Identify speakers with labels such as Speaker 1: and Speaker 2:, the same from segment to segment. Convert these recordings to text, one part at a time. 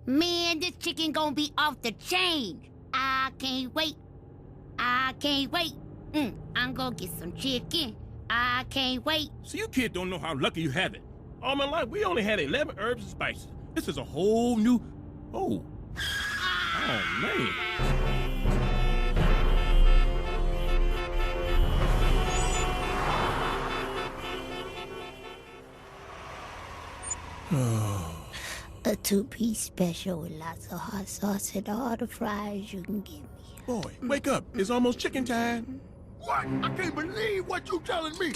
Speaker 1: Man, this chicken gonna be off the chain. I can't wait. I can't wait. I'm gonna get some chicken. I can't wait.
Speaker 2: So you kids don't know how lucky you have it. All my life, we only had 11 herbs and spices. This is a whole new... Oh, man.
Speaker 1: A two-piece special with lots of hot sauce and all the fries you can give me.
Speaker 2: Boy, wake up. It's almost chicken time.
Speaker 3: What? I can't believe what you telling me.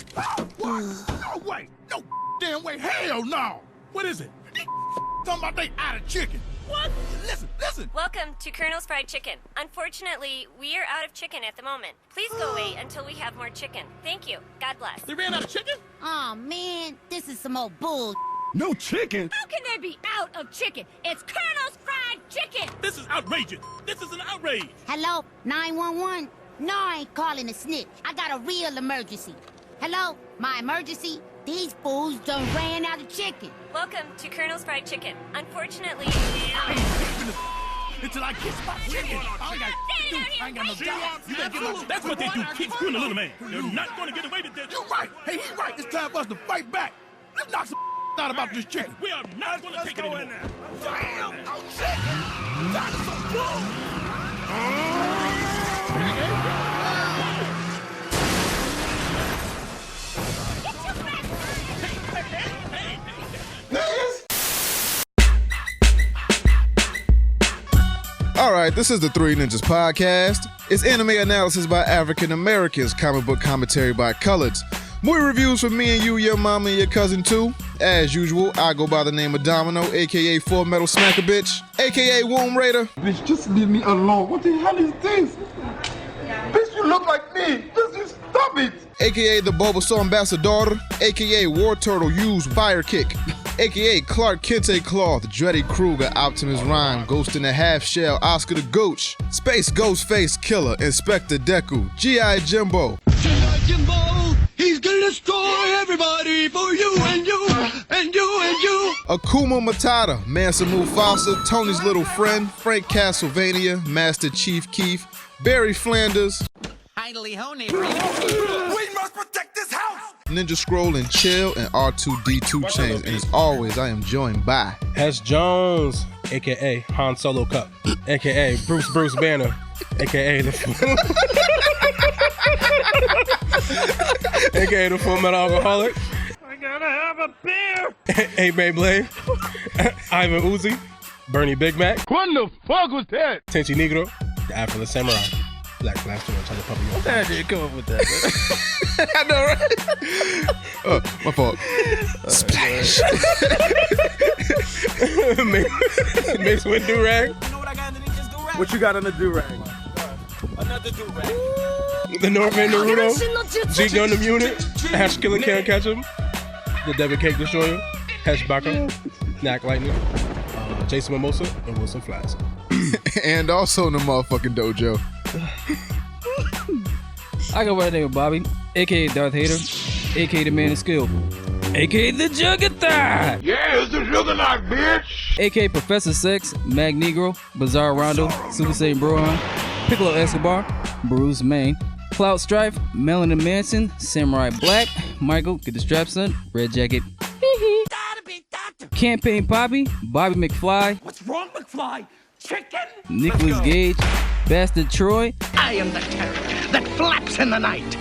Speaker 3: What? No way. No damn way. Hell no.
Speaker 2: What is it?
Speaker 3: Talking about they out of chicken. What? Listen.
Speaker 4: Welcome to Colonel's Fried Chicken. Unfortunately, we are out of chicken at the moment. Please go wait until we have more chicken. Thank you. God bless.
Speaker 2: They ran out of chicken?
Speaker 1: Oh man, this is some old bull.
Speaker 3: No chicken?
Speaker 5: How can they be out of chicken? It's Colonel's Fried Chicken!
Speaker 2: This is outrageous. This is an outrage.
Speaker 1: Hello, 911? No, I ain't calling a snitch. I got a real emergency. Hello, my emergency? These fools done ran out of chicken.
Speaker 4: Welcome to Colonel's Fried Chicken. Unfortunately,
Speaker 3: Until I get my chicken. I ain't got no job. You better get my
Speaker 2: That's what they do. Keep screwing the little man. They're not going to get away with this.
Speaker 3: You're right. Hey, he's right. It's time for us to fight back. Let's knock some out about this chicken.
Speaker 2: We are not going to take it anymore.
Speaker 3: Damn, I'm chicken. That's some bull.
Speaker 6: All right, this is the Three Ninjas Podcast. It's anime analysis by African Americans, comic book commentary by coloreds, movie reviews for me and you, your mama, and your cousin too. As usual, I go by the name of Domino, aka Full Metal Smacker Bitch, aka Womb Raider.
Speaker 7: Bitch, just leave me alone. What the hell is this? Bitch, you look like me. Just stop it.
Speaker 6: AKA the Bulbasaur Ambassador, AKA War Turtle Use Fire Kick, AKA Clark Kente Cloth, Dreddy Kruger, Optimus Rhyme, Ghost in the Half Shell, Oscar the Gooch, Space Ghostface Killer, Inspector Deku, G.I. Jimbo.
Speaker 7: G.I. Jimbo, he's gonna destroy everybody for you and you and you and you.
Speaker 6: Akuma Matata, Mansa Mufasa, Tony's little friend, Frank Castlevania, Master Chief Keef, Barry Flanders,
Speaker 8: Idly honey.
Speaker 3: We must protect this house.
Speaker 6: Ninja Scroll and Chill, and R2D2 Chains. And as always, I am joined by
Speaker 9: Hess Jones, a.k.a. Han Solo Cup, a.k.a. Bruce Banner, a.k.a. the a.k.a. the Full Metal Alcoholic. I gotta have a beer. A. Beyblade, Ivan Uzi, Bernie Big Mac.
Speaker 7: What the fuck was that?
Speaker 9: Tenchi Negro, the Afro Samurai, Black Flash George, the puppy.
Speaker 8: How did you come up with that?
Speaker 6: I know, right? Oh, my fault. Splash.
Speaker 9: Mixed with do-rag.
Speaker 8: You know what I got underneath this do-rag?
Speaker 9: What you got on the do-rag?
Speaker 8: Another do-rag.
Speaker 9: The Northman Naruto, G Gundam Unit, Hash Killer Can't Catch Him, the Devil Cake Destroyer, Hash Baka, Knack Lightning, Jason Mimosa, and Wilson Flask.
Speaker 6: And also in the motherfucking dojo.
Speaker 10: I go by the name of Bobby, aka Darth Hater, aka the Man of Skill, aka the Juggerthigh,
Speaker 7: Yeah, it's the Juggernaut, bitch.
Speaker 10: aka Professor Sex, Mag Negro, Bizarre Rondo, Super Saiyan Brohan, Piccolo Escobar, Bruce Maine, Cloud Strife, Melanin Manson, Samurai Black, Michael, get the strap son, Red Jacket, Campaign Poppy, Bobby McFly,
Speaker 8: What's wrong, McFly? Chicken?
Speaker 10: Nicholas Gage, Bastard Troy,
Speaker 11: I am the terror that flaps in the night.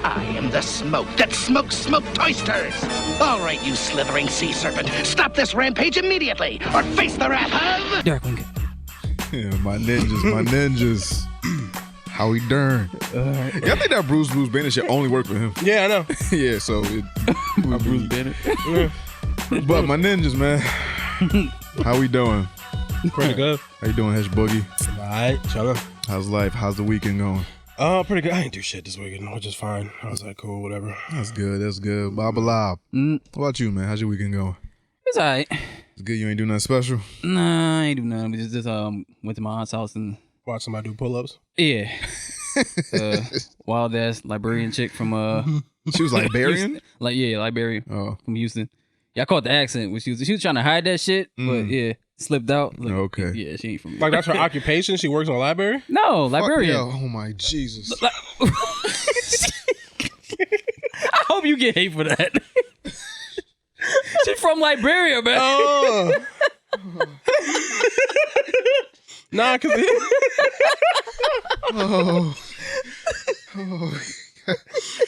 Speaker 11: I am the smoke that smokes oysters. All right, you slithering sea serpent, stop this rampage immediately, or face the wrath of...
Speaker 10: Darkwing.
Speaker 6: Yeah, my ninjas. Howie Dern. Yeah, I think that Bruce Banner shit only work for him.
Speaker 9: Yeah, I know.
Speaker 6: Yeah, so it...
Speaker 10: Bruce Banner.
Speaker 6: But my ninjas, man. How we doing?
Speaker 9: Pretty good.
Speaker 6: How you doing, Hesh Boogie?
Speaker 9: Alright, chillin'.
Speaker 6: How's life? How's the weekend going?
Speaker 9: Pretty good. I ain't do shit this weekend. I was just fine. I was like, cool, whatever.
Speaker 6: That's good. Bob Lob. What about you, man? How's your weekend going?
Speaker 10: It's alright.
Speaker 6: It's good. You ain't do nothing special?
Speaker 10: Nah, I ain't do nothing. We just went to my aunt's house and
Speaker 9: Watch somebody do pull-ups.
Speaker 10: yeah. Wild ass Liberian chick from
Speaker 6: She was Liberian?
Speaker 10: Liberian
Speaker 6: Oh.
Speaker 10: from Houston. Yeah, I caught the accent when she was trying to hide that shit, but yeah. slipped out. Like,
Speaker 6: Okay.
Speaker 10: Yeah, she ain't from me.
Speaker 9: Like that's her occupation. She works in a library.
Speaker 10: No,
Speaker 6: Fuck
Speaker 10: librarian.
Speaker 6: yeah. Oh my Jesus.
Speaker 10: I hope you get hate for that. She's from Liberia, man.
Speaker 9: Oh. Nah, cause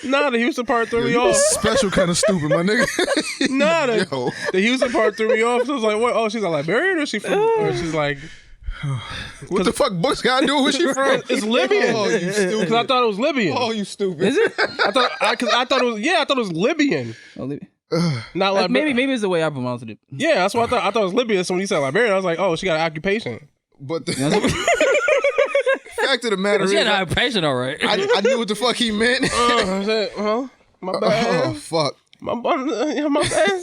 Speaker 9: nah, the Houston part threw me
Speaker 6: You
Speaker 9: off.
Speaker 6: special kind of stupid, my nigga.
Speaker 9: Nah,
Speaker 6: Yo.
Speaker 9: the Houston part threw me off. So I was like, what? Oh, she's a Liberian, or she from? Or she's like,
Speaker 6: What the fuck books got to do with where she from?
Speaker 9: it's Libyan.
Speaker 6: Oh, you stupid.
Speaker 9: Because I thought it was Libyan.
Speaker 6: Oh, you stupid.
Speaker 10: Is it?
Speaker 9: I thought it was. Yeah, I thought it was Libyan.
Speaker 10: Oh,
Speaker 9: Not Liberian.
Speaker 10: maybe it's the way I pronounced it.
Speaker 9: Yeah, that's what I thought. I thought it was Libyan. So when you said Liberian, I was like, oh, she got an occupation.
Speaker 6: But the fact of the matter
Speaker 10: She
Speaker 6: is,
Speaker 10: had an occupation, all right.
Speaker 6: I knew what the fuck he meant.
Speaker 9: I said, my bad.
Speaker 6: Oh, fuck.
Speaker 9: My bad.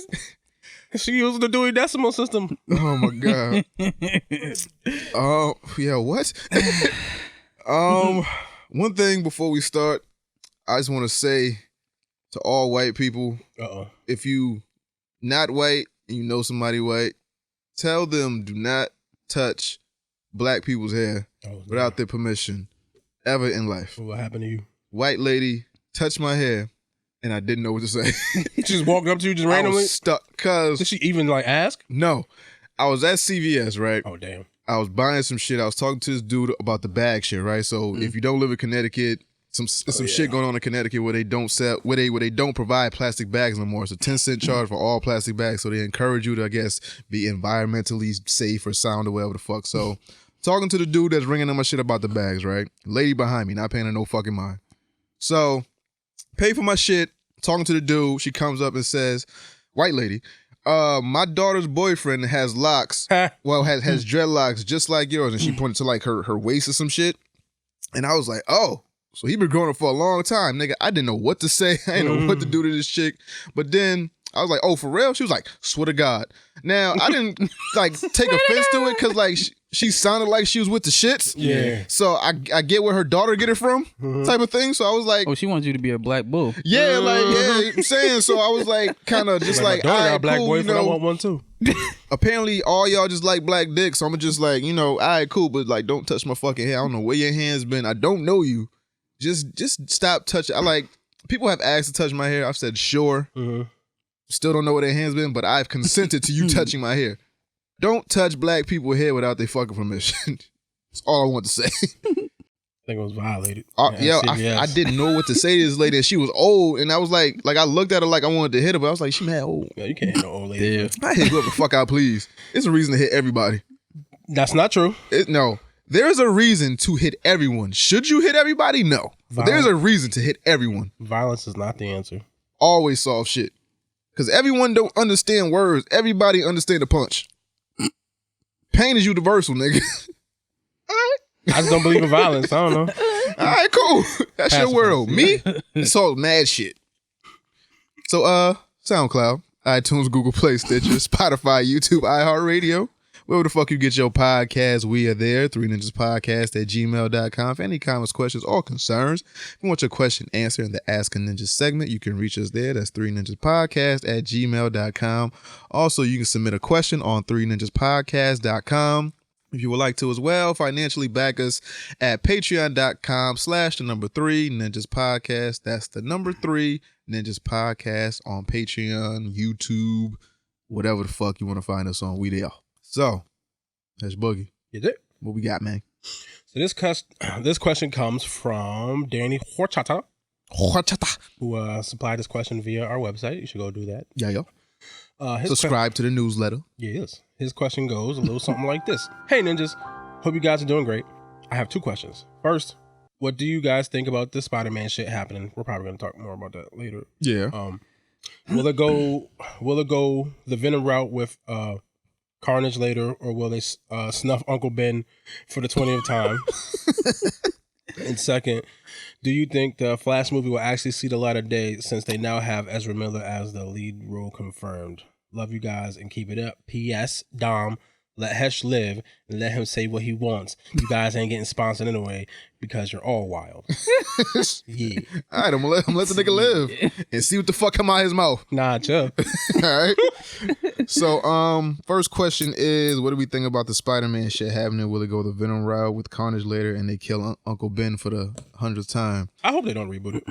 Speaker 9: She used the Dewey Decimal System.
Speaker 6: Oh, my God. Oh, yeah, what? One thing before we start, I just want to say to all white people, if you not white and you know somebody white, tell them do not touch black people's hair without their permission ever in life.
Speaker 9: What happened to you?
Speaker 6: White lady touched my hair and I didn't know what to say.
Speaker 9: She just walked up to you just
Speaker 6: I
Speaker 9: randomly?
Speaker 6: was stuck because...
Speaker 9: Did she even like ask?
Speaker 6: No. I was at CVS, right?
Speaker 9: Oh, damn.
Speaker 6: I was buying some shit. I was talking to this dude about the bag shit, right? So if you don't live in Connecticut, some shit going on in Connecticut where they don't sell, where they don't provide plastic bags no more. It's a 10-cent charge for all plastic bags. So they encourage you to, I guess, be environmentally safe or sound or whatever the fuck. So talking to the dude that's ringing on my shit about the bags, right? Lady behind me, not paying her no fucking mind. So pay for my shit. Talking to the dude, she comes up and says, white lady, my daughter's boyfriend has locks, well, has dreadlocks just like yours. And she pointed to like her waist or some shit. And I was like, oh, so he been growing up for a long time, nigga. I didn't know what to say. I didn't know what to do to this chick. But then I was like, oh, for real? She was like, swear to God. Now, I didn't like take offense to it because like she sounded like she was with the shits.
Speaker 9: Yeah.
Speaker 6: So I get where her daughter get it from type of thing. So I was like,
Speaker 10: oh, she wants you to be a black bull.
Speaker 6: yeah, like, yeah, I'm saying. So I was like, kind of just like,
Speaker 9: my daughter
Speaker 6: all
Speaker 9: got
Speaker 6: right,
Speaker 9: a black
Speaker 6: cool,
Speaker 9: boyfriend, I want one too.
Speaker 6: Apparently, all y'all just like black dick. So I'm just like, all right, cool, but like, don't touch my fucking hair. I don't know where your hands been. I don't know you. Just stop touching. I like, people have asked to touch my hair. I've said, sure. Still don't know where their hands been, but I've consented to you touching my hair. Don't touch black people's hair without their fucking permission. That's all I want to say.
Speaker 9: I think it was violated.
Speaker 6: Yeah, I didn't know what to say to this lady, and she was old, and I was like I looked at her like I wanted to hit her, but I was like, she mad old.
Speaker 9: Yeah, you can't hit no old lady.
Speaker 10: Yeah.
Speaker 6: I hit whoever the fuck out, please. It's a reason to hit everybody.
Speaker 9: That's not true.
Speaker 6: No. There's a reason to hit everyone. Should you hit everybody? No. But there's a reason to hit everyone.
Speaker 9: Violence is not the answer.
Speaker 6: Always solve shit. Because everyone don't understand words. Everybody understand a punch. Pain is universal, nigga.
Speaker 9: I just don't believe in violence. I don't know.
Speaker 6: All right, cool. That's your world. Me? It's all mad shit. So, SoundCloud, iTunes, Google Play, Stitcher, Spotify, YouTube, iHeartRadio. Wherever the fuck you get your podcast, we are there. 3ninjaspodcast@gmail.com. For any comments, questions, or concerns, if you want your question answered in the Ask a Ninja segment, you can reach us there. That's 3ninjaspodcast@gmail.com. Also, you can submit a question on 3ninjaspodcast.com. If you would like to as well, financially back us at patreon.com/3 Ninjas Podcast. That's the number 3 Ninjas Podcast on Patreon, YouTube, whatever the fuck you want to find us on. We there. So, that's Boogie.
Speaker 9: You did.
Speaker 6: What we got, man?
Speaker 9: So this question comes from Danny Horchata, who supplied this question via our website. You should go do that.
Speaker 6: Yeah, yo. Subscribe to the newsletter.
Speaker 9: Yes. His question goes a little something like this. Hey, ninjas. Hope you guys are doing great. I have 2 questions. First, what do you guys think about this Spider-Man shit happening? We're probably going to talk more about that later.
Speaker 6: Yeah.
Speaker 9: Will it go the Venom route with Carnage later, or will they snuff Uncle Ben for the 20th time? And second, do you think the Flash movie will actually see the light of day since they now have Ezra Miller as the lead role confirmed? Love you guys and keep it up. P.S. Dom, let Hesh live and let him say what he wants. You guys ain't getting sponsored anyway because you're all wild. Yeah.
Speaker 6: All right, I'm gonna let the nigga live and see what the fuck come out his mouth.
Speaker 9: Nah, chill.
Speaker 6: All right. So, first question is, what do we think about the Spider-Man shit happening? Will it go the Venom route with Carnage later and they kill Uncle Ben for the 100th time?
Speaker 9: I hope they don't reboot it.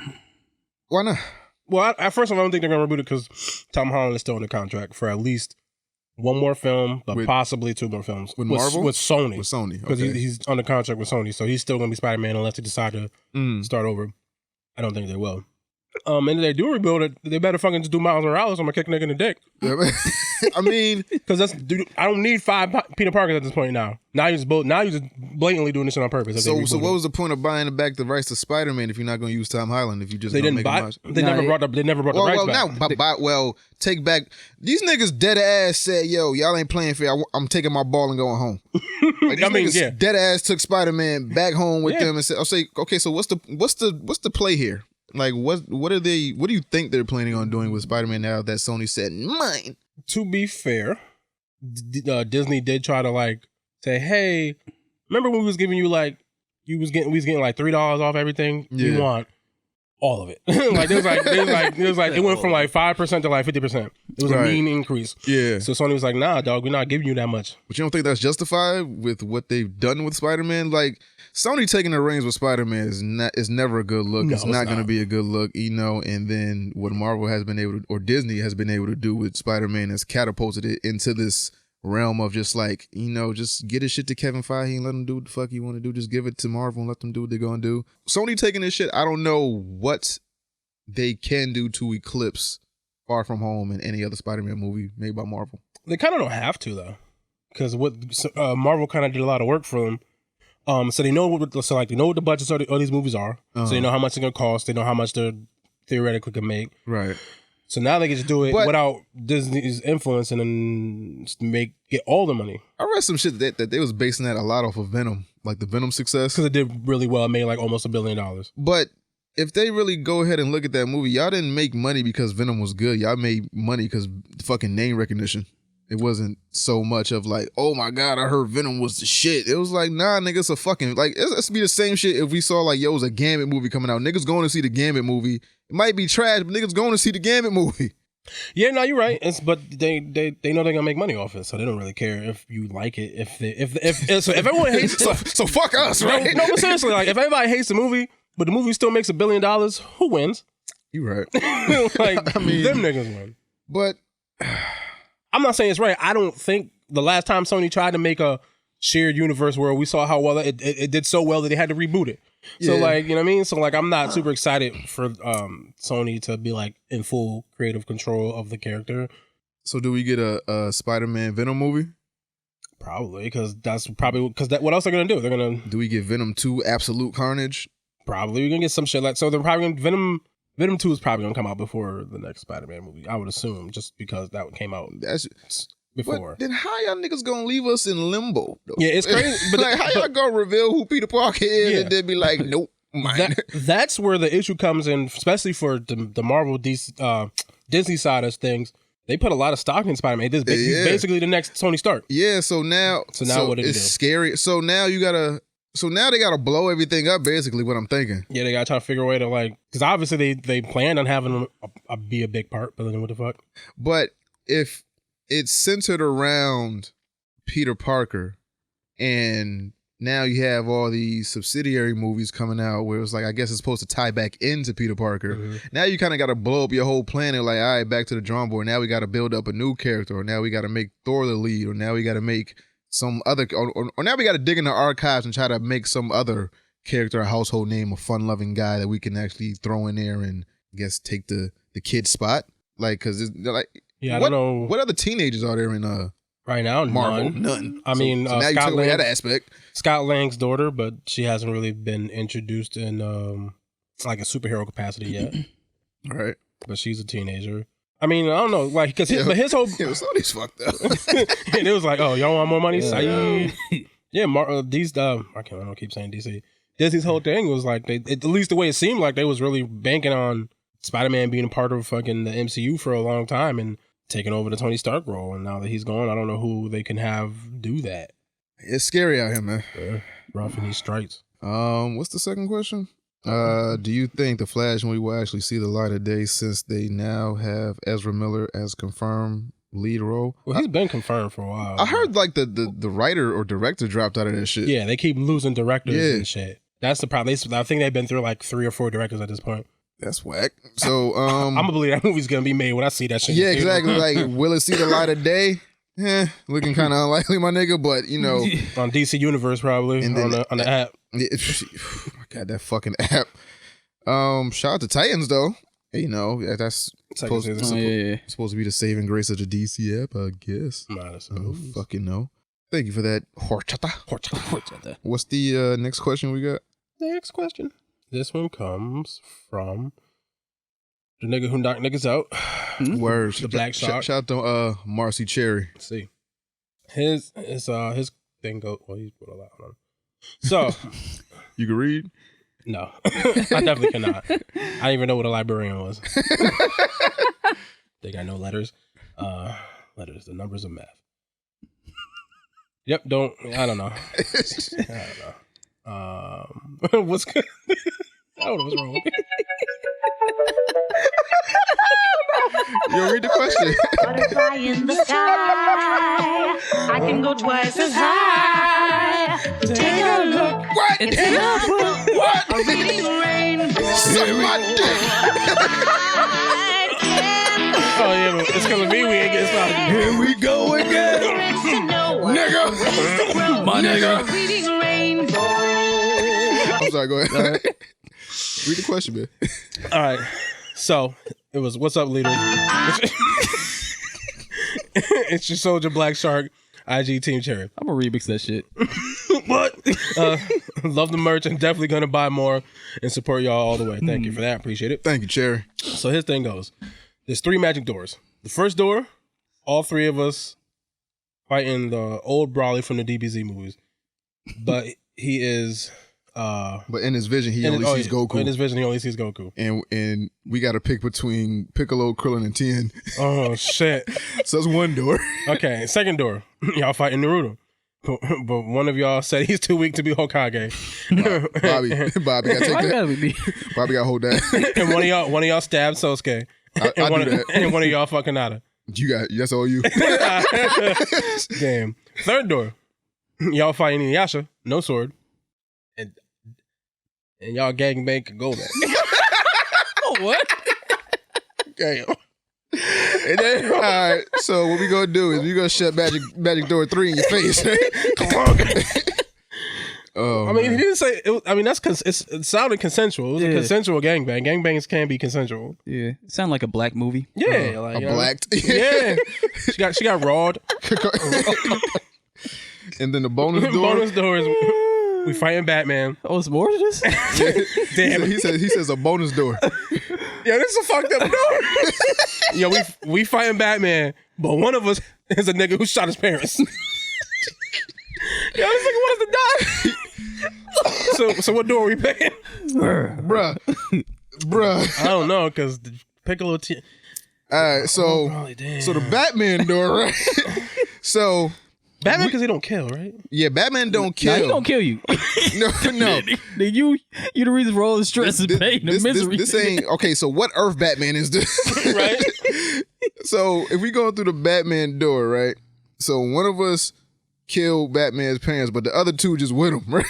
Speaker 6: Why not?
Speaker 9: Well, at first, I don't think they're going to reboot it because Tom Holland is still in the contract for at least one more film, but possibly 2 more films.
Speaker 6: With Marvel?
Speaker 9: With Sony.
Speaker 6: With Sony,
Speaker 9: Because
Speaker 6: okay.
Speaker 9: he's under contract with Sony, so he's still going to be Spider-Man unless they decide to start over. I don't think they will. And if they do rebuild it, they better fucking just do Miles Morales. I'm going to kick a nigga in the dick.
Speaker 6: I mean...
Speaker 9: Because I don't need 5 Peter Parkers at this point now. Now you're just blatantly doing this shit on purpose.
Speaker 6: So what was the point of buying back the rights to Spider-Man if you're not going to use Tom Holland? If you just
Speaker 9: they didn't buy it? They never brought the rights back.
Speaker 6: Take back. These niggas dead ass said, "Yo, y'all ain't playing fair. I'm taking my ball and going home." Like, these niggas dead ass took Spider-Man back home with them and said, "I'll say, okay, so what's the play here? Like, what do you think they're planning on doing with Spider-Man now that Sony said mine?"
Speaker 9: To be fair, Disney did try to like say, "Hey, remember when we was giving you like we was getting like $3 off everything? We want all of it." Like it went from like 5% to like 50%. It was a mean increase.
Speaker 6: Yeah.
Speaker 9: So Sony was like, "Nah, dog, we're not giving you that much."
Speaker 6: But you don't think that's justified with what they've done with Spider-Man? Like, Sony taking the reins with Spider-Man is never a good look. It's not going to be a good look, and then what Marvel has been able to, or Disney has been able to do with Spider-Man has catapulted it into this realm of just like, just get his shit to Kevin Feige and let him do what the fuck you want to do. Just give it to Marvel and let them do what they're going to do. Sony taking this shit, I don't know what they can do to eclipse Far From Home and any other Spider-Man movie made by Marvel.
Speaker 9: They kind of don't have to though, because Marvel kind of did a lot of work for them. So they know what the budgets of these movies are. So they know how much it's gonna cost. They know how much they theoretically can make.
Speaker 6: Right.
Speaker 9: So now they can just do it without Disney's influence and then get all the money.
Speaker 6: I read some shit that they was basing that a lot off of Venom, like the Venom success.
Speaker 9: Because it did really well. It made like almost $1 billion.
Speaker 6: But if they really go ahead and look at that movie, y'all didn't make money because Venom was good. Y'all made money because fucking name recognition. It wasn't so much of like, oh my God, I heard Venom was the shit. It was like, nah, nigga, it's a fucking, like, it's be the same shit if we saw like, yo, it was a Gambit movie coming out. Niggas going to see the Gambit movie. It might be trash, but niggas going to see the Gambit movie.
Speaker 9: Yeah, no, you're right. But they know they're gonna make money off it, so they don't really care if you like it. If everyone hates it,
Speaker 6: so fuck us, right?
Speaker 9: No, but seriously, like if everybody hates the movie, but the movie still makes $1 billion, who wins?
Speaker 6: You right.
Speaker 9: Like, I mean, them niggas win.
Speaker 6: But
Speaker 9: I'm not saying it's right. I don't think the last time Sony tried to make a shared universe where we saw how well it did so well that they had to reboot it. So like, you know what I mean? So like, I'm not super excited for Sony to be like in full creative control of the character.
Speaker 6: So do we get a Spider-Man Venom movie?
Speaker 9: Probably, because what else are they gonna do? They're gonna.
Speaker 6: Do we get Venom 2 Absolute Carnage?
Speaker 9: Probably, we're gonna get some shit like. So they're probably gonna Venom 2 is probably gonna come out before the next Spider-Man movie. I would assume, just because that came out before.
Speaker 6: Then how y'all niggas gonna leave us in limbo? Though?
Speaker 9: Yeah, it's crazy. But
Speaker 6: like, how y'all gonna reveal who Peter Parker is and then be like, nope, mine.
Speaker 9: That's where the issue comes in, especially for the Marvel Disney side of things. They put a lot of stock in Spider-Man. He's basically the next Tony Stark.
Speaker 6: Yeah, so now what it's scary. So now they gotta blow everything up. Basically, what I'm thinking.
Speaker 9: Yeah, they gotta try to figure a way to like, because obviously they planned on having him be a big part, but then what the fuck?
Speaker 6: But if it's centered around Peter Parker, and now you have all these subsidiary movies coming out where it's like, I guess it's supposed to tie back into Peter Parker. Mm-hmm. Now you kind of got to blow up your whole planet. Like, all right, back to the drawing board. Now we got to build up a new character, or now we got to make Thor the lead, or now we got to make some other, or now we got to dig in the archives and try to make some other character a household name, a fun-loving guy that we can actually throw in there and I guess take the kid spot. Like, because it's like,
Speaker 9: yeah, I don't know.
Speaker 6: What other teenagers are there in
Speaker 9: right now?
Speaker 6: Marvel? None.
Speaker 9: I mean,
Speaker 6: so now you took away that aspect.
Speaker 9: Scott Lang's daughter, but she hasn't really been introduced in like a superhero capacity yet.
Speaker 6: All right,
Speaker 9: but she's a teenager. I mean, I don't know, like, because his whole
Speaker 6: Sony's fucked up.
Speaker 9: And it was like, oh, y'all want more money? These I don't keep saying DC. Disney's whole thing was like, at least the way it seemed like they was really banking on Spider-Man being a part of fucking the MCU for a long time, and taking over the Tony Stark role, and now that he's gone, I don't know who they can have do that.
Speaker 6: It's scary out here, man.
Speaker 9: Rough in these stripes.
Speaker 6: What's the second question? Do you think the Flash movie will actually see the light of day since they now have Ezra Miller as confirmed lead role?
Speaker 9: Well, he's been confirmed for a while.
Speaker 6: I heard like the writer or director dropped out of that shit.
Speaker 9: Yeah, they keep losing directors and shit. That's the problem. I think they've been through like 3 or 4 directors at this point.
Speaker 6: That's whack. So
Speaker 9: I'm gonna believe that movie's gonna be made when I see that shit.
Speaker 6: Yeah, exactly. Like, will it see the light of day? Looking kind of unlikely, my nigga. But you know,
Speaker 9: on DC Universe probably and then, on the app.
Speaker 6: Oh my God, that fucking app. Shout out to Titans though. You know, that's supposed to be the saving grace of the DC app, I guess. I don't fucking know. Thank you for that, Horchata. What's the next question we got?
Speaker 9: Next question. This one comes from the nigga who knocked niggas out.
Speaker 6: Words.
Speaker 9: The Black Shark.
Speaker 6: Shout out to Marcy Cherry.
Speaker 9: Let's see. His thing goes. Well, he's put a lot on. So
Speaker 6: you can read?
Speaker 9: No, I definitely cannot. I didn't even know what a librarian was. They got no letters. Letters, the numbers of math. Yep. I don't know. What's good? I don't know what's wrong with me.
Speaker 6: Yo, read the question.
Speaker 12: Butterfly in the sky. I can go twice as high. Take a look.
Speaker 6: What?
Speaker 12: It's in a book.
Speaker 6: What?
Speaker 12: A reading rainbow.
Speaker 6: Suck my dick.
Speaker 9: Oh yeah, but it's because of me we ain't getting started.
Speaker 6: Here we go again. Nigga.
Speaker 10: My nigga.
Speaker 12: A reading rainbow.
Speaker 6: I'm sorry, go ahead. All right. Read the question, man.
Speaker 9: All right. So it was, what's up, leaders? It's your soldier Black Shark, IG Team Cherry.
Speaker 10: I'm gonna remix that shit.
Speaker 9: What? Love the merch and definitely gonna buy more and support y'all all the way. Thank you for that. Appreciate it.
Speaker 6: Thank you, Cherry.
Speaker 9: So his thing goes. There's 3 magic doors. The first door, all 3 of us fighting the old Brawley from the DBZ movies. But he is...
Speaker 6: but in his vision, he only sees Goku.
Speaker 9: In his vision, he only sees Goku.
Speaker 6: And we got to pick between Piccolo, Krillin, and Tien.
Speaker 9: Oh, shit.
Speaker 6: So that's one door.
Speaker 9: Okay, second door. Y'all fighting Naruto. But one of y'all said he's too weak to be Hokage.
Speaker 6: Bobby got to take that. Bobby got to hold that.
Speaker 9: And one of y'all stabbed Sosuke. And one of y'all fucking Nada.
Speaker 6: That's all you.
Speaker 9: Damn. Third door. Y'all fighting Inuyasha. No sword. And y'all gangbang could go there.
Speaker 10: Oh, what?
Speaker 6: Damn. And then, all right. So what we gonna do is we gonna shut Magic Door 3 in your face. Come on. Oh,
Speaker 9: I mean, he didn't say. It sounded consensual. It was a consensual gangbang. Gangbangs can be consensual.
Speaker 10: Yeah, it sounded like a black movie.
Speaker 9: Yeah,
Speaker 6: like blacked.
Speaker 9: Yeah, she got rawed.
Speaker 6: And then the bonus door.
Speaker 9: Bonus door is we fighting Batman.
Speaker 10: Oh, it's more to this?
Speaker 9: Damn it.
Speaker 6: He says a bonus door.
Speaker 9: Yeah, this is a fucked up door. Yo, we fighting Batman, but one of us is a nigga who shot his parents. Yo, this nigga wants to die. So what door are we picking?
Speaker 6: Bruh.
Speaker 9: I don't know, because the Piccolo...
Speaker 6: All right, so the Batman door, right? So...
Speaker 9: Batman, because he don't kill, right?
Speaker 6: Yeah, Batman don't kill.
Speaker 10: Nah, he don't kill you.
Speaker 6: No.
Speaker 10: You the reason for all the stress and pain and misery.
Speaker 6: This ain't... Okay, so what Earth Batman is this?
Speaker 9: Right?
Speaker 6: So if we go through the Batman door, right? So one of us killed Batman's parents, but the other 2 just with him, right?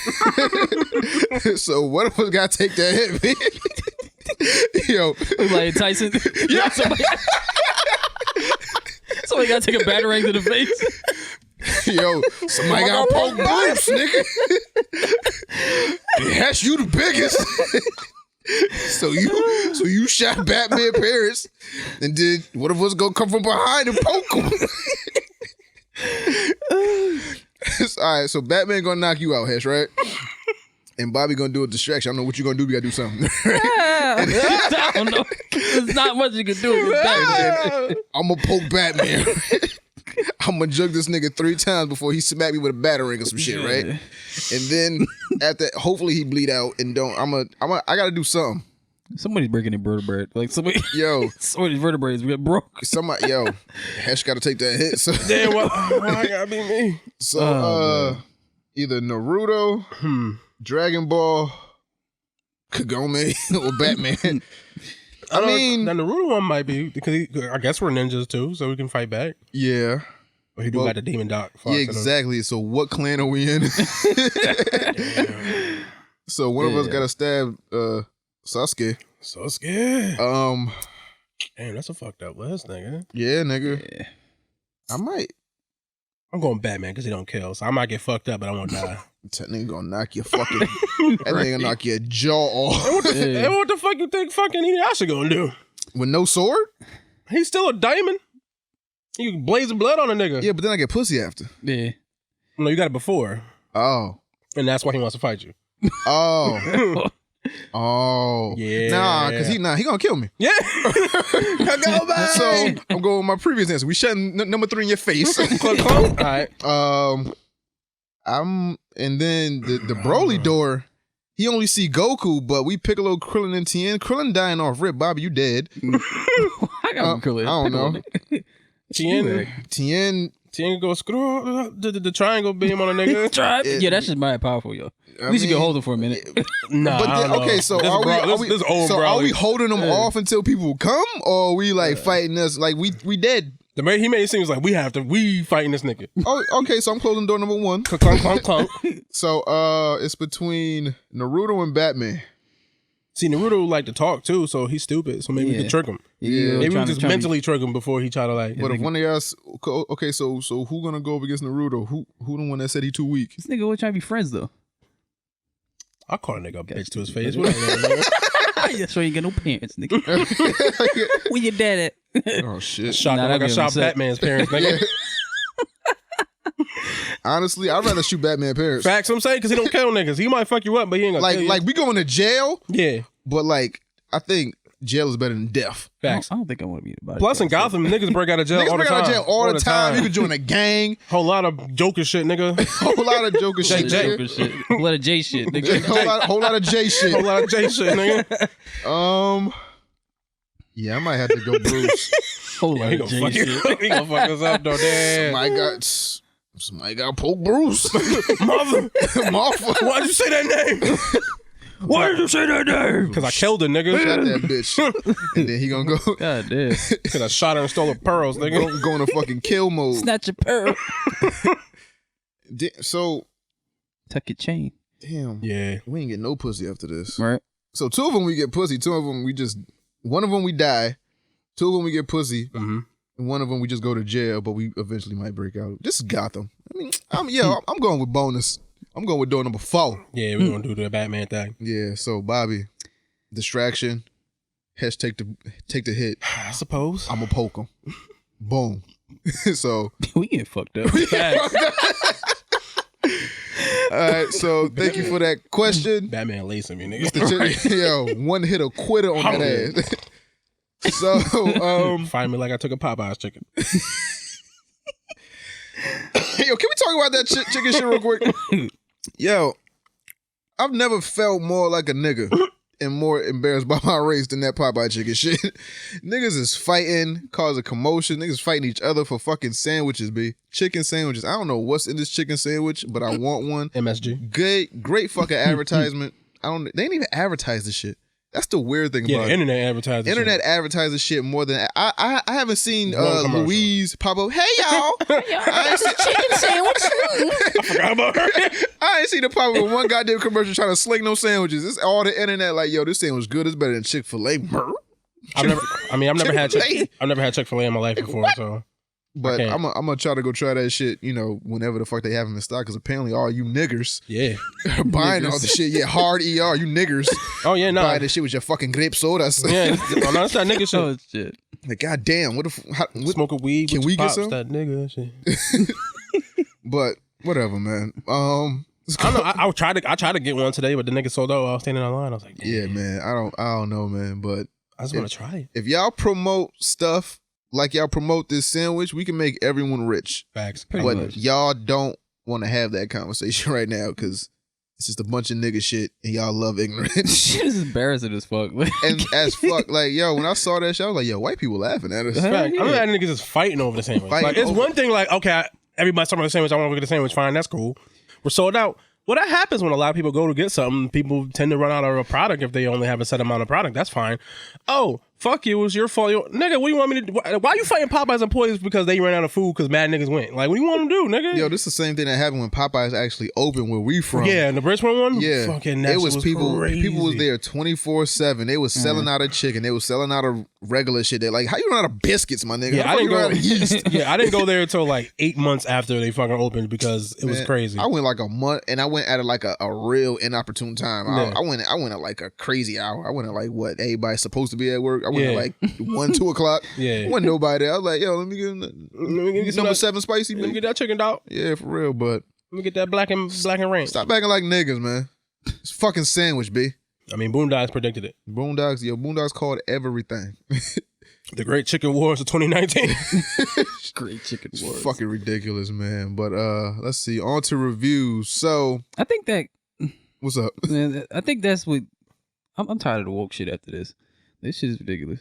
Speaker 6: So one of us got to take that hit, man. Yo.
Speaker 10: Like Tyson.
Speaker 6: Yeah.
Speaker 10: Somebody got to take a batarang to the face.
Speaker 6: Yo, somebody got to poke Bruce, nigga. Yes, you the biggest. So you shot Batman parents, and did one of us go come from behind and poke him? All right, so Batman gonna knock you out, Hesh, right? And Bobby gonna do a distraction. I don't know what you gonna do. We gotta do something.
Speaker 10: I don't know. There's not much you can do.
Speaker 6: I'm gonna poke Batman. I'm gonna jug this nigga 3 times before he smack me with a batarang or some shit, right? And then after, hopefully he bleed out and don't. I gotta do something.
Speaker 10: Somebody's breaking their vertebrae. Like somebody's vertebrae broke.
Speaker 6: Somebody, Hesh got to take that hit. So
Speaker 9: Damn, why gotta be me?
Speaker 6: So, either Naruto, Dragon Ball, Kagome, or Batman. I mean,
Speaker 9: the Naruto one might be because I guess we're ninjas too, so we can fight back.
Speaker 6: Yeah.
Speaker 9: But he do got the demon doc.
Speaker 6: Yeah, exactly. So what clan are we in? So one of us got to stab Sasuke.
Speaker 9: Damn, that's a fucked up list, nigga.
Speaker 6: Yeah, nigga. Yeah.
Speaker 9: I'm going Batman because he don't kill, so I might get fucked up, but I won't die.
Speaker 6: That nigga gonna knock your fucking. That nigga gonna knock your jaw off.
Speaker 9: And what the fuck you think fucking Inuyasha gonna do?
Speaker 6: With no sword?
Speaker 9: He's still a diamond. You blazing blood on a nigga.
Speaker 6: Yeah, but then I get pussy after.
Speaker 10: Yeah.
Speaker 9: No, you got it before.
Speaker 6: Oh.
Speaker 9: And that's why he wants to fight you.
Speaker 6: Oh. Oh.
Speaker 9: Yeah.
Speaker 6: Nah, because he gonna kill me.
Speaker 9: Yeah.
Speaker 6: So I'm going with my previous answer. We shutting number 3 in your face.
Speaker 9: All right.
Speaker 6: And then the Broly door, he only see Goku, but we Piccolo, Krillin, and Tien. Krillin dying off rip. Bobby, you dead.
Speaker 10: I got Krillin.
Speaker 6: I don't know. Tien
Speaker 9: go screw the triangle beam on a nigga.
Speaker 10: Yeah, that's just mad powerful, yo. At least you can hold him for a minute.
Speaker 9: Nah,
Speaker 6: but then, okay, so are we holding them off until people come, or are we like fighting us like we dead?
Speaker 9: He made it seem like we fighting this nigga.
Speaker 6: Oh, okay, so I'm closing door number 1.
Speaker 9: Clunk, clunk, clunk.
Speaker 6: So it's between Naruto and Batman.
Speaker 9: See, Naruto like to talk too, so he's stupid. So maybe we can trick him.
Speaker 6: Yeah,
Speaker 9: maybe we just mentally trick him before he try to like.
Speaker 6: But if one of y'all, okay, so who gonna go up against Naruto? Who the one that said he too weak?
Speaker 10: This nigga always trying to be friends though.
Speaker 9: I call a nigga a bitch to his face.
Speaker 10: That's why you get no parents, nigga. Where your dad at?
Speaker 6: Oh shit!
Speaker 9: I shot Batman's parents, nigga.
Speaker 6: Honestly, I'd rather shoot Batman parents.
Speaker 9: Facts, I'm saying, because he don't kill niggas. He might fuck you up, but he ain't gonna kill you.
Speaker 6: Like we going to jail.
Speaker 9: Yeah,
Speaker 6: but like I think jail is better than death.
Speaker 9: Facts.
Speaker 10: I don't think I want to be the body.
Speaker 9: Plus in Gotham, niggas break out of jail all the time.
Speaker 6: Niggas break out of jail all the time. You can join a gang.
Speaker 9: Whole lot of Joker shit, nigga.
Speaker 6: Whole lot of Joker shit.
Speaker 10: Whole lot of J shit, nigga.
Speaker 6: Whole lot of J shit.
Speaker 9: Whole lot of J shit, nigga.
Speaker 6: Yeah, I might have to go Bruce.
Speaker 10: Whole lot of J shit.
Speaker 9: He gonna fuck us up though, damn.
Speaker 6: Somebody got poke Bruce.
Speaker 9: Mother.
Speaker 6: Martha.
Speaker 9: Why'd you say that name?
Speaker 10: Why did you say that name?
Speaker 9: Because I killed a nigga.
Speaker 6: Shot that bitch. And then he gonna go.
Speaker 10: God damn.
Speaker 9: Because I shot her and stole her pearls, nigga.
Speaker 6: Go in a fucking kill mode.
Speaker 10: Snatch your pearl.
Speaker 6: So.
Speaker 10: Tuck your chain.
Speaker 6: Damn.
Speaker 9: Yeah.
Speaker 6: We ain't get no pussy after this.
Speaker 10: Right.
Speaker 6: So 2 of them we get pussy. 2 of them we just. One of them we die. 2 of them we get pussy.
Speaker 9: Mm-hmm.
Speaker 6: And one of them we just go to jail, but we eventually might break out. This is Gotham. I mean, I'm going with bonus. I'm going with door number 4.
Speaker 9: Yeah, we're gonna do the Batman thing.
Speaker 6: Yeah, so Bobby, distraction, Hesh take the hit.
Speaker 9: I suppose.
Speaker 6: I'm gonna poke him. Boom. So
Speaker 10: we get fucked up.
Speaker 6: All right, so thank you for that question.
Speaker 9: Batman lacing me, nigga.
Speaker 6: Yo, one hit a quitter on that ass. So,
Speaker 9: find me like I took a Popeye's chicken.
Speaker 6: Yo, can we talk about that chicken shit real quick? Yo, I've never felt more like a nigga and more embarrassed by my race than that Popeye chicken shit. Niggas is fighting, causing commotion. Niggas fighting each other for fucking sandwiches, B. Chicken sandwiches. I don't know what's in this chicken sandwich, but I want one.
Speaker 9: MSG.
Speaker 6: Great fucking advertisement. They ain't even advertise this shit. That's the weird thing about it.
Speaker 9: Internet advertising.
Speaker 6: Internet advertises shit more than I haven't seen Louise pop up. Hey y'all, I ain't
Speaker 5: chicken sandwich.
Speaker 9: I forgot about her.
Speaker 6: I ain't seen the pop up with one goddamn commercial trying to sling no sandwiches. It's all the internet like, yo, this sandwich good. It's better than Chick-fil-A.
Speaker 9: I've never had Chick-fil-A in my life before, so.
Speaker 6: But I'm gonna try to go try that shit, whenever the fuck they have them in stock, because apparently all you niggers are buying all the shit. Yeah, hard ER, you niggers.
Speaker 9: Oh yeah, no.
Speaker 6: Buying this shit with your fucking grape sodas.
Speaker 9: Yeah, no, that's that nigga shit.
Speaker 10: Oh shit.
Speaker 6: Like, goddamn, what
Speaker 9: smoke a weed?
Speaker 6: Can we get some?
Speaker 9: That nigga shit.
Speaker 6: But whatever, man.
Speaker 9: I don't know. I tried to get one today, but the nigga sold out. I was standing in line. I was like, damn.
Speaker 6: Yeah, man. I don't know, man. But
Speaker 9: I just want to try it.
Speaker 6: If y'all promote stuff like y'all promote this sandwich, we can make everyone rich.
Speaker 9: Facts.
Speaker 6: But y'all don't want to have that conversation right now because It's just a bunch of nigga shit, and y'all love ignorance.
Speaker 10: Shit is embarrassing as fuck.
Speaker 6: And as fuck, like, yo, when I saw that shit, I was like, yo, white people laughing at us.
Speaker 9: I'm mad niggas just fighting over the sandwich. Like, it's one thing, like, okay, everybody's talking about the sandwich. I want to get the sandwich. Fine, that's cool. We're sold out. Well, that happens when a lot of people go to get something. People tend to run out of a product if they only have a set amount of product. That's fine. Oh, fuck you. It was your fault. Nigga, what do you want me to do? Why you fighting Popeyes employees because they ran out of food because mad niggas went? Like, what do you want them to do, nigga?
Speaker 6: Yo, this is the same thing that happened when Popeyes actually opened where we from.
Speaker 9: Yeah, and the Bridgeport one?
Speaker 6: Yeah.
Speaker 9: Fucking that
Speaker 6: it was people
Speaker 9: crazy.
Speaker 6: People was there 24/7. They was selling out of chicken. They was selling out of regular shit. They're like, how you run out of biscuits, my nigga?
Speaker 9: Yeah,
Speaker 6: I didn't go out of yeast.
Speaker 9: Yeah, I didn't go there until like 8 months after they fucking opened because it was crazy.
Speaker 6: I went like a month, and I went at like a real inopportune time.
Speaker 9: Yeah.
Speaker 6: I went at like a crazy hour. I went at like what everybody's supposed to be at work. I went
Speaker 9: Yeah.
Speaker 6: at like 1, 2 o'clock.
Speaker 9: Yeah.
Speaker 6: Wasn't nobody there. I was like, yo, let me get number 7 spicy.
Speaker 9: Let me get that chicken dog.
Speaker 6: Yeah, for real. But
Speaker 9: let me get that black and ranch.
Speaker 6: Stop acting like niggas, man. It's fucking sandwich, B.
Speaker 9: I mean, Boondocks predicted it.
Speaker 6: Boondocks called everything.
Speaker 9: The Great Chicken Wars of 2019.
Speaker 10: Great Chicken Wars.
Speaker 6: Fucking ridiculous, man. But let's see. On to reviews. So
Speaker 10: I think that.
Speaker 6: What's up?
Speaker 10: Man, I think that's what. I'm tired of the woke shit after this. This shit is ridiculous.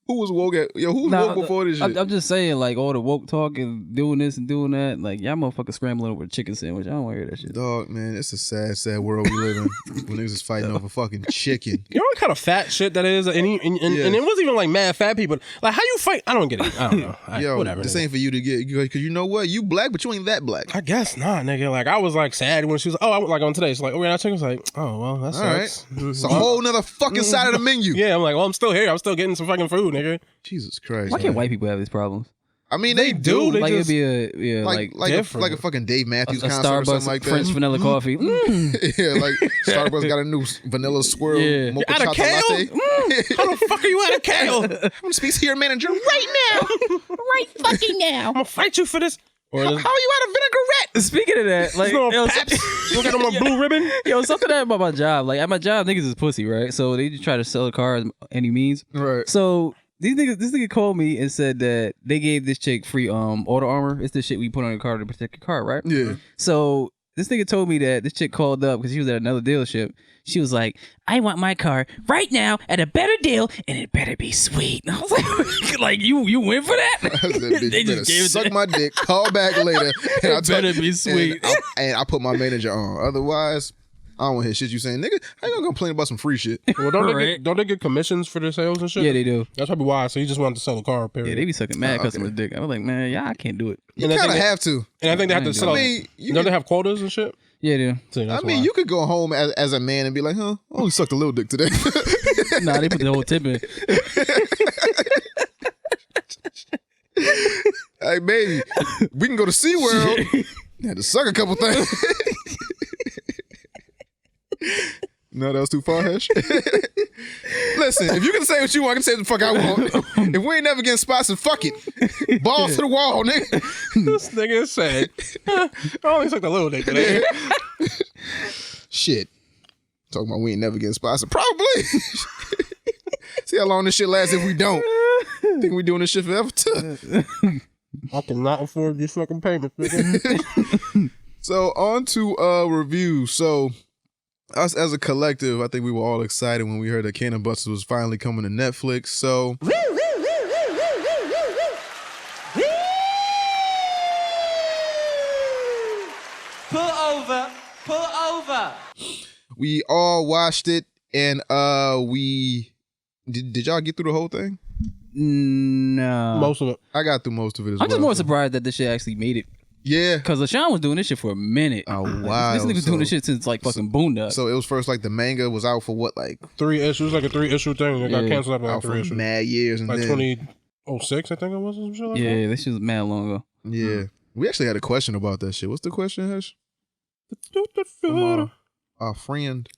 Speaker 6: Who was woke at? Yo, who was woke before this shit?
Speaker 10: I'm just saying, like, all the woke talk and doing this and doing that. Like, y'all motherfuckers scrambling over a chicken sandwich. I don't want to hear that shit.
Speaker 6: Dog, man, it's a sad, sad world we live in. When niggas is fighting over fucking chicken.
Speaker 9: You know what kind of fat shit that is? And it wasn't even like mad fat people. Like, how you fight? I don't get it. I don't know.
Speaker 6: Yo,
Speaker 9: whatever.
Speaker 6: This
Speaker 9: nigga.
Speaker 6: ain't for you to get. Because you know what? You black, but you ain't that black.
Speaker 9: I guess not, nigga. Like, I was like sad when she was I went like on today. She's like, oh, we're not chicken. I was like, oh, well, that sucks.
Speaker 6: All right. It's a whole nother fucking side of the menu.
Speaker 9: Yeah, I'm like, well, I'm still here. I'm still getting some fucking food, nigga.
Speaker 6: Jesus Christ.
Speaker 10: Why can't white people have these problems?
Speaker 6: I mean, they do.
Speaker 10: Like,
Speaker 6: just,
Speaker 10: it'd be like
Speaker 6: a fucking Dave Matthews
Speaker 10: a
Speaker 6: concert or something
Speaker 10: Starbucks
Speaker 6: like that.
Speaker 10: French vanilla coffee.
Speaker 6: Yeah, like Starbucks got a new vanilla swirl mocha
Speaker 9: Out of
Speaker 6: chocolate
Speaker 9: kale?
Speaker 6: latte.
Speaker 9: How the fuck are you out of kale?
Speaker 6: I'm gonna speak to your manager right now.
Speaker 5: Right fucking now.
Speaker 9: I'm gonna fight you for this.
Speaker 6: How are you out of vinaigrette?
Speaker 10: Speaking of that, like,
Speaker 9: no
Speaker 10: yo,
Speaker 9: Paps. You don't got no more blue ribbon?
Speaker 10: yo, something that about my job. Like, at my job, niggas is pussy, right? So they just try to sell a car as any means.
Speaker 6: Right.
Speaker 10: So this nigga called me and said that they gave this chick free auto armor. It's the shit we put on your car to protect your car, right?
Speaker 6: Yeah.
Speaker 10: So this nigga told me that this chick called up because she was at another dealership. She was like, I want my car right now at a better deal, and it better be sweet. And I was like, you win for that?
Speaker 6: I said, bitch,
Speaker 10: They
Speaker 6: you
Speaker 10: just
Speaker 6: better
Speaker 10: gave it
Speaker 6: suck
Speaker 10: to
Speaker 6: my dick, call back later, and I'll
Speaker 10: better be sweet.
Speaker 6: And I put my manager on. Otherwise, I don't want to hear shit you saying. Nigga, how you gonna complain about some free shit?
Speaker 9: Well, don't they get commissions for their sales and shit?
Speaker 10: Yeah, they do.
Speaker 9: That's probably why. So he just wanted to sell a car, period.
Speaker 10: Yeah, they be sucking mad customers' dick. I was like, man, yeah, I can't do it.
Speaker 6: You kind of have to.
Speaker 9: And I think they have to sell.
Speaker 6: I mean,
Speaker 9: don't they have quotas and shit?
Speaker 10: Yeah, they do.
Speaker 9: So
Speaker 6: I mean, you could go home as a man and be like, huh, I only sucked a little dick today.
Speaker 10: Nah, they put the whole tip in.
Speaker 6: Hey, baby, we can go to SeaWorld. You had to suck a couple things. No, that was too far, Hesh. Listen, if you can say what you want, I can say what the fuck I want. If we ain't never getting spots, then fuck it. Balls to the wall, nigga.
Speaker 9: This nigga said, I only sucked a little dick today.
Speaker 6: Shit. Talking about we ain't never getting spots. Probably. See how long this shit lasts if we don't. Think we doing this shit forever?
Speaker 9: I cannot afford these fucking payments, nigga.
Speaker 6: So on to reviews. So us as a collective, I think we were all excited when we heard that Cannon Busters was finally coming to Netflix. So
Speaker 8: Pull over.
Speaker 6: we all watched it, and we did y'all get through the whole thing?
Speaker 10: No.
Speaker 9: Most of it.
Speaker 6: I got through most of it as well.
Speaker 10: I'm just more surprised that this shit actually made it.
Speaker 6: Yeah.
Speaker 10: Because LaShawn was doing this shit for a minute.
Speaker 6: Oh, wow.
Speaker 10: This nigga was doing this shit since like fucking Boondock.
Speaker 6: So it was first like the manga was out for what, like
Speaker 9: 3 issues, like a 3-issue thing. It got canceled after like
Speaker 6: out
Speaker 9: 3
Speaker 6: for
Speaker 9: issues.
Speaker 6: mad years, and
Speaker 9: Like
Speaker 6: then
Speaker 9: 2006, I think it was. Or some shit like that.
Speaker 10: Yeah, this shit was mad long ago.
Speaker 6: Yeah. We actually had a question about that shit. What's the question, Hesh? From our friend.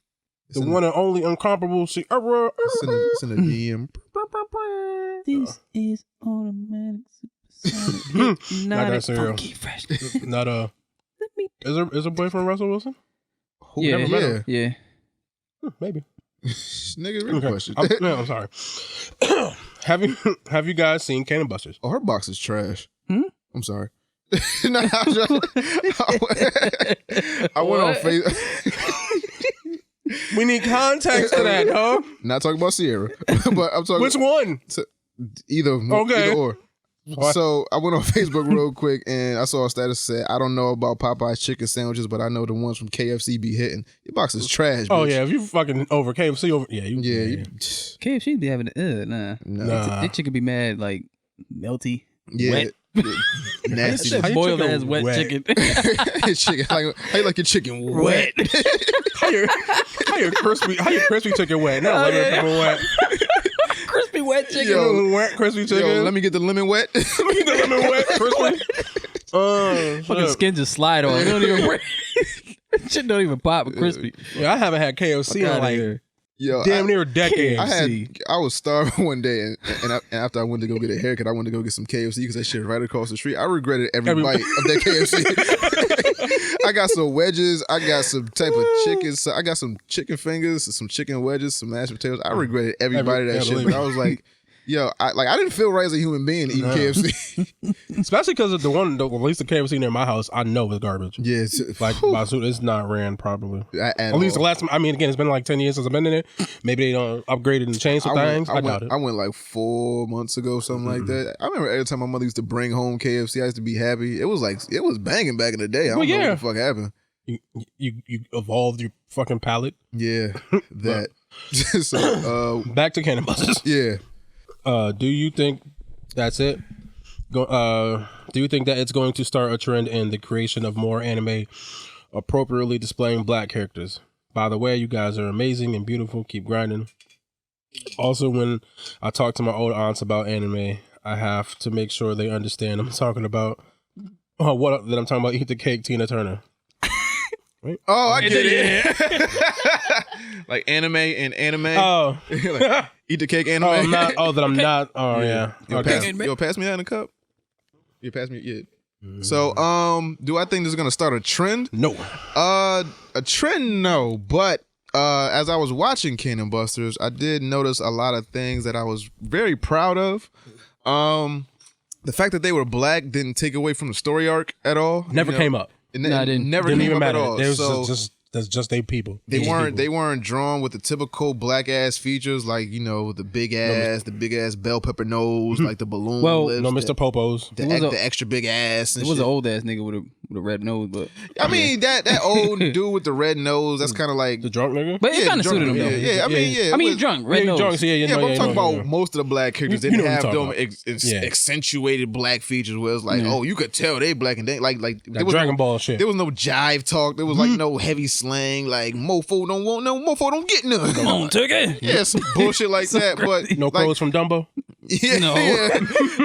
Speaker 9: The one and only incomparable Sierra.
Speaker 6: It's in the DM.
Speaker 10: This is automatic supersonic.
Speaker 9: Not that serial.
Speaker 10: Funky fresh.
Speaker 9: Not Is her boyfriend Russell Wilson?
Speaker 6: Who
Speaker 10: Yeah,
Speaker 6: never met him?
Speaker 10: yeah.
Speaker 9: Maybe.
Speaker 6: Nigga, real
Speaker 9: Okay.
Speaker 6: question.
Speaker 9: I'm sorry. Have you guys seen Cannon Busters?
Speaker 6: Oh, her box is trash. I'm sorry. No, I went on Facebook.
Speaker 9: We need context to that, dog.
Speaker 6: Not talking about Sierra, but I'm talking.
Speaker 9: Which one?
Speaker 6: Either or.
Speaker 9: What?
Speaker 6: So I went on Facebook real quick and I saw a status said, I don't know about Popeye's chicken sandwiches, but I know the ones from KFC be hitting. Your box is trash, bitch.
Speaker 9: Oh yeah, if you fucking over KFC over,
Speaker 10: KFC be having nah. That chicken be mad like melty, wet.
Speaker 6: Nasty.
Speaker 10: Boiled ass wet chicken.
Speaker 6: Chicken. How you like your chicken wet?
Speaker 9: How your crispy chicken wet? Not regular wet.
Speaker 10: Crispy wet chicken.
Speaker 9: Yo, wet crispy chicken.
Speaker 6: Yo, let me get the lemon wet.
Speaker 9: Let me get the lemon wet crispy.
Speaker 10: Fucking skin just slide on. It don't even shit don't even pop with crispy.
Speaker 9: Yeah, I haven't had KFC in like damn near a decade.
Speaker 6: I was starving one day, and after I went to go get a haircut, I went to go get some KFC because that shit right across the street. I regretted every bite of that KFC. I got some wedges. I got some type of chicken. So I got some chicken fingers, some chicken wedges, some mashed potatoes. I regretted every bite of that shit, but I was like, yo, I didn't feel right as a human being eating KFC.
Speaker 9: Especially because of at least the KFC near my house, I know is garbage.
Speaker 6: Yeah,
Speaker 9: it's not ran properly.
Speaker 6: At
Speaker 9: least the last time. I mean, again, it's been like 10 years since I've been in it. Maybe they don't upgrade it and change some things. I doubt it.
Speaker 6: I went like 4 months ago, something like that. I remember every time my mother used to bring home KFC, I used to be happy. It was banging back in the day. I don't know what the fuck happened.
Speaker 9: You evolved your fucking palate.
Speaker 6: Yeah, that. So
Speaker 9: back to Cannon Buses.
Speaker 6: Yeah.
Speaker 9: Do you think that's it? Do you think that it's going to start a trend in the creation of more anime appropriately displaying black characters? By the way, you guys are amazing and beautiful. Keep grinding. Also, when I talk to my old aunts about anime, I have to make sure they understand I'm talking about that I'm talking about Eat the Cake, Tina Turner. Right?
Speaker 6: Oh, I get it. Like anime and anime.
Speaker 9: Oh.
Speaker 6: Like, eat the cake anime.
Speaker 9: Oh, I'm not. Oh, that I'm not. Oh, yeah.
Speaker 6: You'll pass me that in a cup. You pass me, yeah. So, do I think this is gonna start a trend?
Speaker 9: No.
Speaker 6: A trend, no. But as I was watching Cannon Busters, I did notice a lot of things that I was very proud of. The fact that they were black didn't take away from the story arc at all.
Speaker 9: Never came up.
Speaker 6: It never came up at all.
Speaker 9: That's just they people.
Speaker 6: They weren't drawn with the typical black ass features like the big ass bell pepper nose, like the balloon lips.
Speaker 9: No Mr. Popos.
Speaker 6: The extra big ass.
Speaker 10: It was an old ass nigga with a red nose, but
Speaker 6: I mean that old dude with the red nose. That's kind of like
Speaker 9: the drunk nigga.
Speaker 10: But it kind of suited him though.
Speaker 6: Yeah, I mean
Speaker 10: he's drunk, red nose.
Speaker 6: But I'm talking about most of the black characters. They didn't have them accentuated black features where it's like, oh, you could tell they black and they like there was
Speaker 9: Dragon Ball shit.
Speaker 6: There was no jive talk. There was like no heavy slang. Like mofo don't want no mofo don't get none.
Speaker 10: Come on, take it.
Speaker 6: Yeah, some bullshit like that. But
Speaker 9: no clothes from Dumbo.
Speaker 6: Yeah,
Speaker 10: no.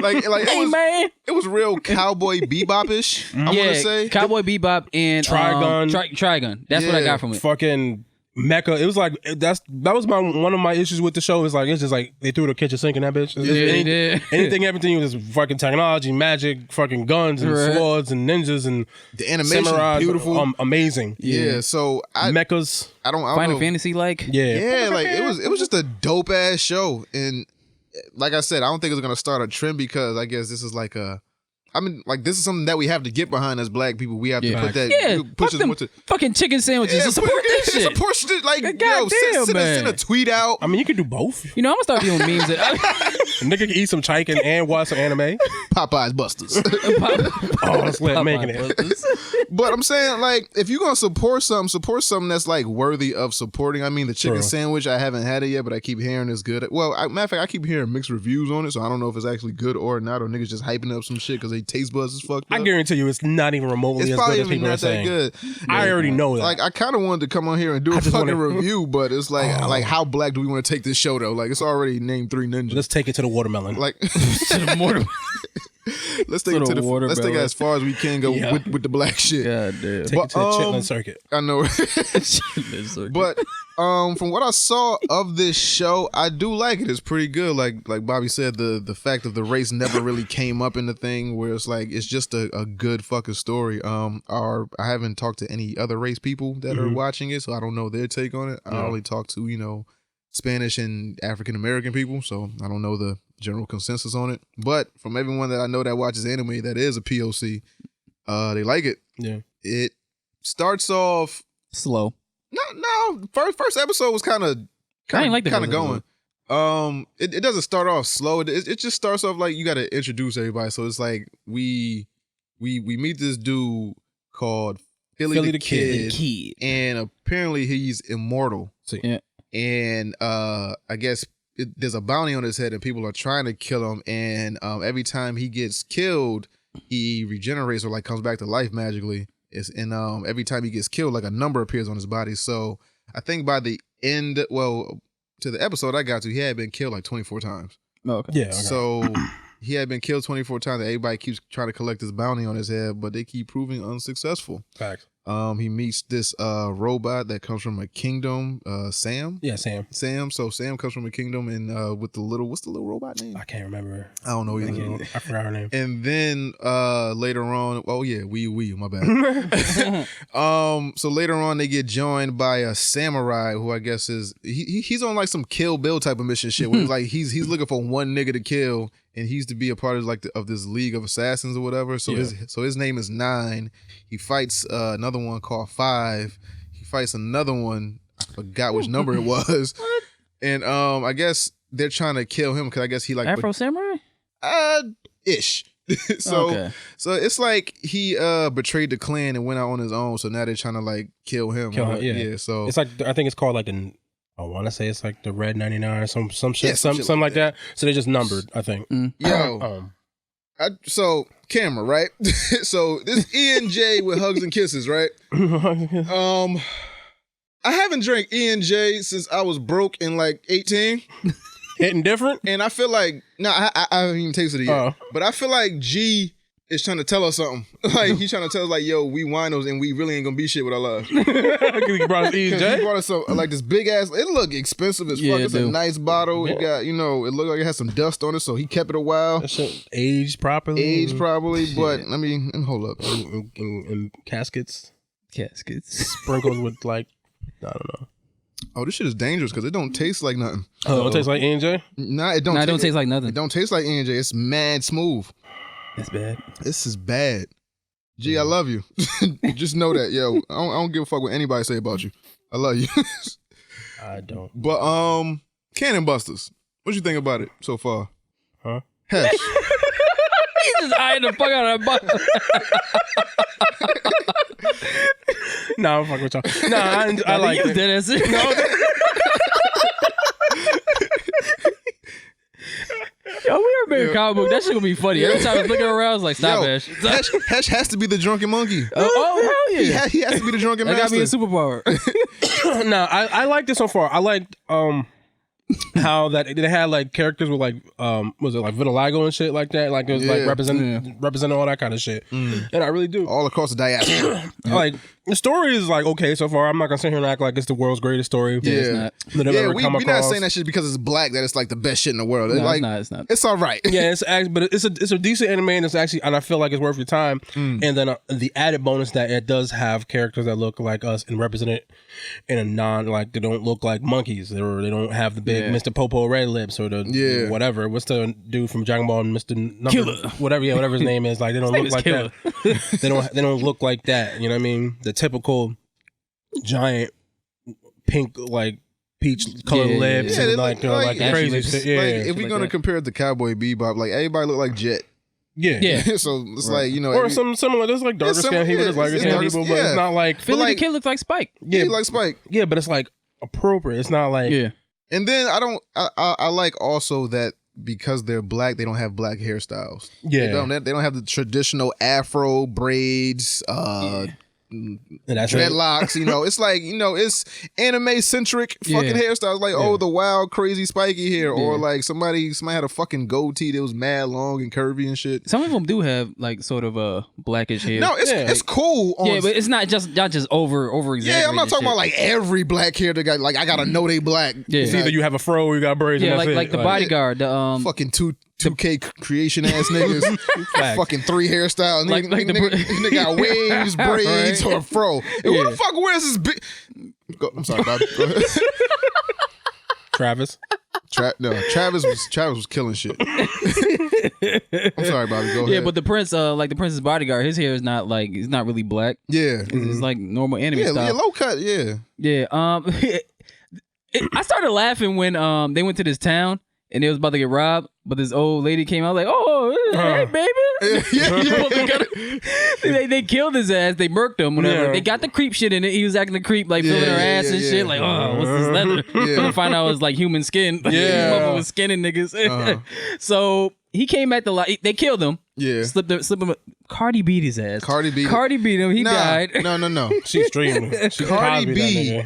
Speaker 6: like
Speaker 10: hey, man.
Speaker 6: It was real Cowboy Bebop-ish. I want to say
Speaker 10: Cowboy Bebop and
Speaker 9: Trigun.
Speaker 10: Trigun. That's what I got from it.
Speaker 9: Fucking Mecha. It was like that was one of my issues with the show. It's just like they threw the kitchen sink in that bitch.
Speaker 10: They did.
Speaker 9: Everything was fucking technology, magic, fucking guns and swords and ninjas and
Speaker 6: the animation
Speaker 9: samurais,
Speaker 6: beautiful,
Speaker 9: amazing.
Speaker 6: Yeah. So
Speaker 9: mechas.
Speaker 6: I don't
Speaker 10: Final
Speaker 6: know.
Speaker 10: Fantasy like.
Speaker 6: Yeah. Like it was just a dope ass show, and like I said, I don't think it's gonna start a trend because I guess this is like this is something that we have to get behind as black people. We have to put that.
Speaker 10: Yeah, push them fucking chicken sandwiches. Support that shit.
Speaker 6: Support shit. Like, send a tweet out.
Speaker 9: I mean, you can do both.
Speaker 10: I'm gonna start doing memes.
Speaker 9: A nigga can eat some chicken and watch some anime.
Speaker 6: Popeye's Busters.
Speaker 9: That's lit making it.
Speaker 6: But I'm saying, like, if you're gonna support something that's like worthy of supporting. I mean, the chicken sandwich, I haven't had it yet, but I keep hearing it's good. Well, matter of fact, I keep hearing mixed reviews on it, so I don't know if it's actually good or not, or niggas just hyping up some shit because they taste buds is fucked up.
Speaker 9: I guarantee you it's not even remotely as good as people are saying.
Speaker 6: Good.
Speaker 9: I already know that.
Speaker 6: Like, I kind of wanted to come on here and do a fucking review, but it's like how black do we want to take this show though? Like, it's already named 3 ninjas.
Speaker 9: Let's take it to the watermelon.
Speaker 6: Like to the watermelon. Let's take it to let's take it as far as we can go with the black shit.
Speaker 10: God damn.
Speaker 9: Take it to the Chitlin circuit.
Speaker 6: I know. But from what I saw of this show, I do like it. It's pretty good. Like Bobby said, the fact of the race never really came up in the thing where it's like it's just a good fucking story. I haven't talked to any other race people that are watching it, so I don't know their take on it. I only talk to, Spanish and African American people, so I don't know the general consensus on it. But from everyone that I know that watches anime that is a POC, They like it.
Speaker 9: Yeah.
Speaker 6: It starts off
Speaker 10: slow.
Speaker 6: No. First episode was kind of going. It doesn't start off slow. It just starts off like you got to introduce everybody. So it's like we meet this dude called Philly the Kid, and apparently he's immortal.
Speaker 10: Yeah.
Speaker 6: And I guess there's a bounty on his head, and people are trying to kill him. And every time he gets killed, he regenerates or like comes back to life magically. And every time he gets killed, like a number appears on his body. So I think by the end, to the episode I got to, he had been killed like 24 times.
Speaker 10: Oh, okay.
Speaker 9: Yeah. Okay.
Speaker 6: So he had been killed 24 times. And everybody keeps trying to collect this bounty on his head, but they keep proving unsuccessful.
Speaker 9: Facts.
Speaker 6: He meets this robot that comes from a kingdom, Sam.
Speaker 9: Yeah, Sam.
Speaker 6: So Sam comes from a kingdom, and with what's the little robot name?
Speaker 9: I can't remember.
Speaker 6: I don't know either.
Speaker 9: I forgot her name.
Speaker 6: And then later on, Wii, my bad. So later on, they get joined by a samurai who I guess is he's on like some Kill Bill type of mission shit. Where like he's looking for one nigga to kill, and he's to be a part of like of this League of Assassins or whatever. So his name is 9. He fights another one called 5. He fights another one. I forgot which number it was. And I guess they're trying to kill him because I guess he like
Speaker 10: Afro Samurai?
Speaker 6: Ish. So it's like he betrayed the clan and went out on his own. So now they're trying to like kill him. Yeah. So
Speaker 9: it's like I think it's called like I want to say it's like the Red 99 or some shit, something like that. So they just numbered, I think.
Speaker 6: So camera, right? So this E&J with hugs and kisses, right? I haven't drank E&J since I was broke in like 18.
Speaker 9: Hitting different?
Speaker 6: And I feel like I haven't even tasted it yet. But I feel like G is trying to tell us something. Like he's trying to tell us like, yo, we winos and we really ain't gonna be shit with our love.
Speaker 9: He brought us E&J?
Speaker 6: He brought us like this big ass. It looked expensive as fuck. It's a nice bottle. It got it looked like it had some dust on it, so he kept it a while.
Speaker 9: That shit aged properly.
Speaker 6: But I mean, hold up.
Speaker 9: And caskets.
Speaker 10: Sprinkled
Speaker 9: with like, I don't know.
Speaker 6: Oh, this shit is dangerous because it don't taste like nothing.
Speaker 9: Oh, it don't taste like E&J?
Speaker 6: Nah, it don't
Speaker 10: taste like nothing.
Speaker 6: It don't taste like E&J. It's mad smooth.
Speaker 10: That's bad.
Speaker 6: This is bad. G, I love you. Just know that, yo. I don't give a fuck what anybody say about you. I love you.
Speaker 9: I don't.
Speaker 6: But Cannon Busters, what you think about it so far?
Speaker 9: Huh?
Speaker 6: Hesh.
Speaker 10: He's just eyeing the fuck out of that bus.
Speaker 9: Nah, I'm fucking with y'all. Nah, I like it.
Speaker 10: Dead ass. No. Yo, we were making a comic book. That shit gonna be funny. Every time I was looking around, I was like, stop, Ash.
Speaker 6: Hesh has to be the drunken monkey.
Speaker 10: Oh, hell yeah.
Speaker 6: He has to be the drunken master.
Speaker 10: That got me a superpower.
Speaker 9: No, I liked it so far. I liked how that they had like characters with like was it like vitiligo and shit like that, like it was like representing all that kind of shit. And I really do
Speaker 6: all across the diaspora.
Speaker 9: Like the story is like okay so far. I'm not gonna sit here and act like it's the world's greatest story.
Speaker 10: It's not.
Speaker 6: We're not saying that shit because it's black that it's like the best shit in the world.
Speaker 10: No,
Speaker 6: like,
Speaker 10: it's not.
Speaker 6: It's all right.
Speaker 9: Yeah, but it's a decent anime and it's actually and I feel like it's worth your time. And then the added bonus that it does have characters that look like us and represented in a non like they don't look like monkeys. They don't have the big Mr. Popo Red Lips or the whatever. What's the dude from Dragon Ball and Mr.
Speaker 10: Killer?
Speaker 9: Whatever his name is. Like they don't look like Killer. That. They don't look like that. You know what I mean? The typical giant pink like peach colored lips and like crazy shit. Yeah.
Speaker 6: Like, if we're gonna compare it to Cowboy Bebop, like everybody look like Jet.
Speaker 9: Yeah.
Speaker 6: So it's like
Speaker 9: or some similar. There's like darker skin people, there's lighter skin people, but it's not like
Speaker 10: Philly the Kid looks like Spike.
Speaker 6: Yeah, like Spike.
Speaker 9: Yeah, but it's like appropriate. It's not like
Speaker 6: And then I like also that because they're black, they don't have black hairstyles.
Speaker 9: Yeah.
Speaker 6: They don't have the traditional afro braids, dreadlocks. It's like, it's anime centric fucking hairstyles. Like, the wild, crazy, spiky hair. Or like somebody had a fucking goatee that was mad long and curvy and shit.
Speaker 10: Some of them do have like sort of a blackish hair.
Speaker 6: No, it's cool.
Speaker 10: But it's not just over exaggerated.
Speaker 6: Yeah, I'm not talking about like every black hair that got like I gotta know they black.
Speaker 10: Yeah.
Speaker 9: It's either you have a fro or you got braids.
Speaker 10: Yeah,
Speaker 9: and
Speaker 10: like the bodyguard. The
Speaker 6: fucking 2K creation ass niggas. Fucking 3 hairstyles. Nigga got waves, braids, or a fro. And who the fuck wears this big? I'm sorry, Bob. Go ahead.
Speaker 9: Travis.
Speaker 6: Travis was killing shit. I'm sorry, Bobby. Go ahead.
Speaker 10: Yeah, but the prince, like the prince's bodyguard, his hair is not like it's not really black.
Speaker 6: Yeah,
Speaker 10: it's like normal anime style.
Speaker 6: Yeah, low cut. Yeah,
Speaker 10: yeah. I started laughing when they went to this town and they was about to get robbed, but this old lady came out like, "Oh, hey, baby." They killed his ass. They murked him. Whatever. Yeah. They got the creep shit in it. He was acting a creep, like feeling her ass and shit. Like, oh, what's this leather? And find out it was like human skin. Yeah, was skinning niggas. So he came at the light. They killed him.
Speaker 6: Yeah,
Speaker 10: slipped him. Cardi beat his ass.
Speaker 6: Cardi beat him.
Speaker 10: He died.
Speaker 6: No.
Speaker 9: She's streaming.
Speaker 6: Cardi B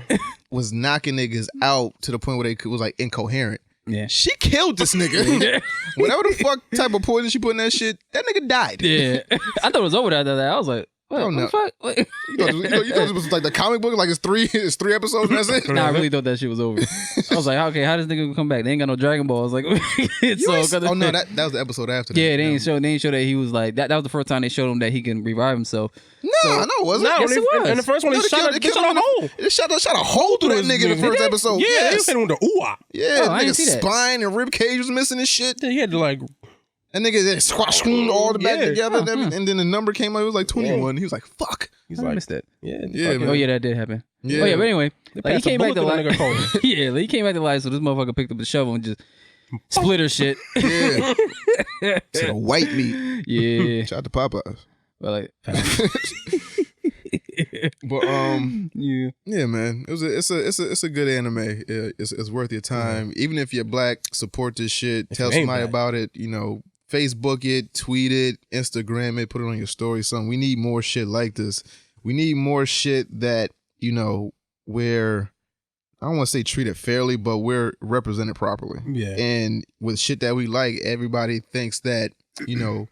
Speaker 6: was knocking niggas out to the point where they was like incoherent.
Speaker 10: Yeah,
Speaker 6: she killed this nigga. Whatever the fuck type of poison she put in that shit, that nigga died.
Speaker 10: Yeah, I thought it was over after that. I was like, what the fuck?
Speaker 6: You thought it was like the comic book, like it's three episodes and that's it?
Speaker 10: Nah, I really thought that shit was over. I was like, okay, how does this nigga come back? They ain't got no Dragon Balls. Like,
Speaker 6: no, that was the episode after that.
Speaker 10: Yeah, they ain't show that he was like that. That was the first time they showed him that he can revive himself.
Speaker 6: No, it wasn't.
Speaker 10: No, yes, it was.
Speaker 9: And the first one, they shot a hole.
Speaker 6: They shot a hole through that nigga in the first episode.
Speaker 9: Yeah, they hit him with the ooh-ah.
Speaker 6: Yeah, nigga's spine and rib cage was missing and shit.
Speaker 9: He had to like...
Speaker 6: That nigga squash all the back together, and then the number came out. It was like 21. He was like, "Fuck."
Speaker 10: He's like, "Missed that."
Speaker 9: Yeah.
Speaker 10: Oh yeah, that did happen.
Speaker 6: Yeah.
Speaker 10: Oh yeah, but anyway, like, he came back to life.
Speaker 9: Yeah,
Speaker 10: he came back to life. So this motherfucker picked up the shovel and just split her shit.
Speaker 6: Yeah, to the white meat.
Speaker 10: Yeah,
Speaker 6: shout out to Popeyes.
Speaker 10: But like,
Speaker 6: but yeah, man. It's a good anime. It's worth your time. Even if you're black, support this shit. Tell somebody about it. You know. Facebook it, tweet it, Instagram it, put it on your story, something. We need more shit like this. We need more shit that, you know, where, I don't want to say treated fairly, but we're represented properly.
Speaker 9: Yeah.
Speaker 6: And with shit that we like, everybody thinks that, you know,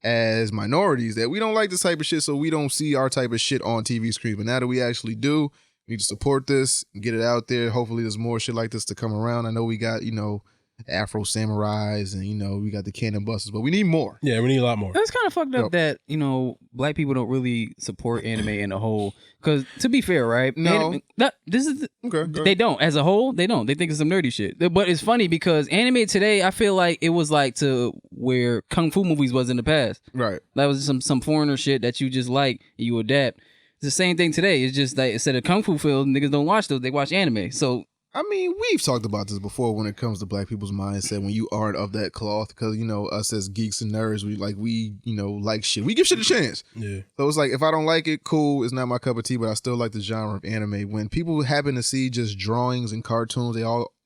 Speaker 6: as minorities, that we don't like this type of shit, so we don't see our type of shit on TV screen. But now that we actually do, we need to support this, get it out there. Hopefully there's more shit like this to come around. I know we got, you know, Afro Samurais and, you know, we got the Cannon Busters, but we need more.
Speaker 9: Yeah, we need a lot more.
Speaker 10: It's kind of fucked up that, you know, black people don't really support anime in a whole. Because to be fair, right?
Speaker 6: No.
Speaker 10: They don't. As a whole, they don't. They think it's some nerdy shit. But it's funny because anime today, I feel like it was like to where kung fu movies was in the past.
Speaker 6: Right.
Speaker 10: That was some foreigner shit that you just like and you adapt. It's the same thing today. It's just like instead of kung fu film, niggas don't watch those. They watch anime. So
Speaker 6: I mean, we've talked about this before when it comes to black people's mindset when you aren't of that cloth, because, you know, us as geeks and nerds, we you know, like shit. We give shit a chance.
Speaker 9: Yeah.
Speaker 6: So it's like, if I don't like it, cool. It's not my cup of tea, but I still like the genre of anime. When people happen to see just drawings and cartoons, they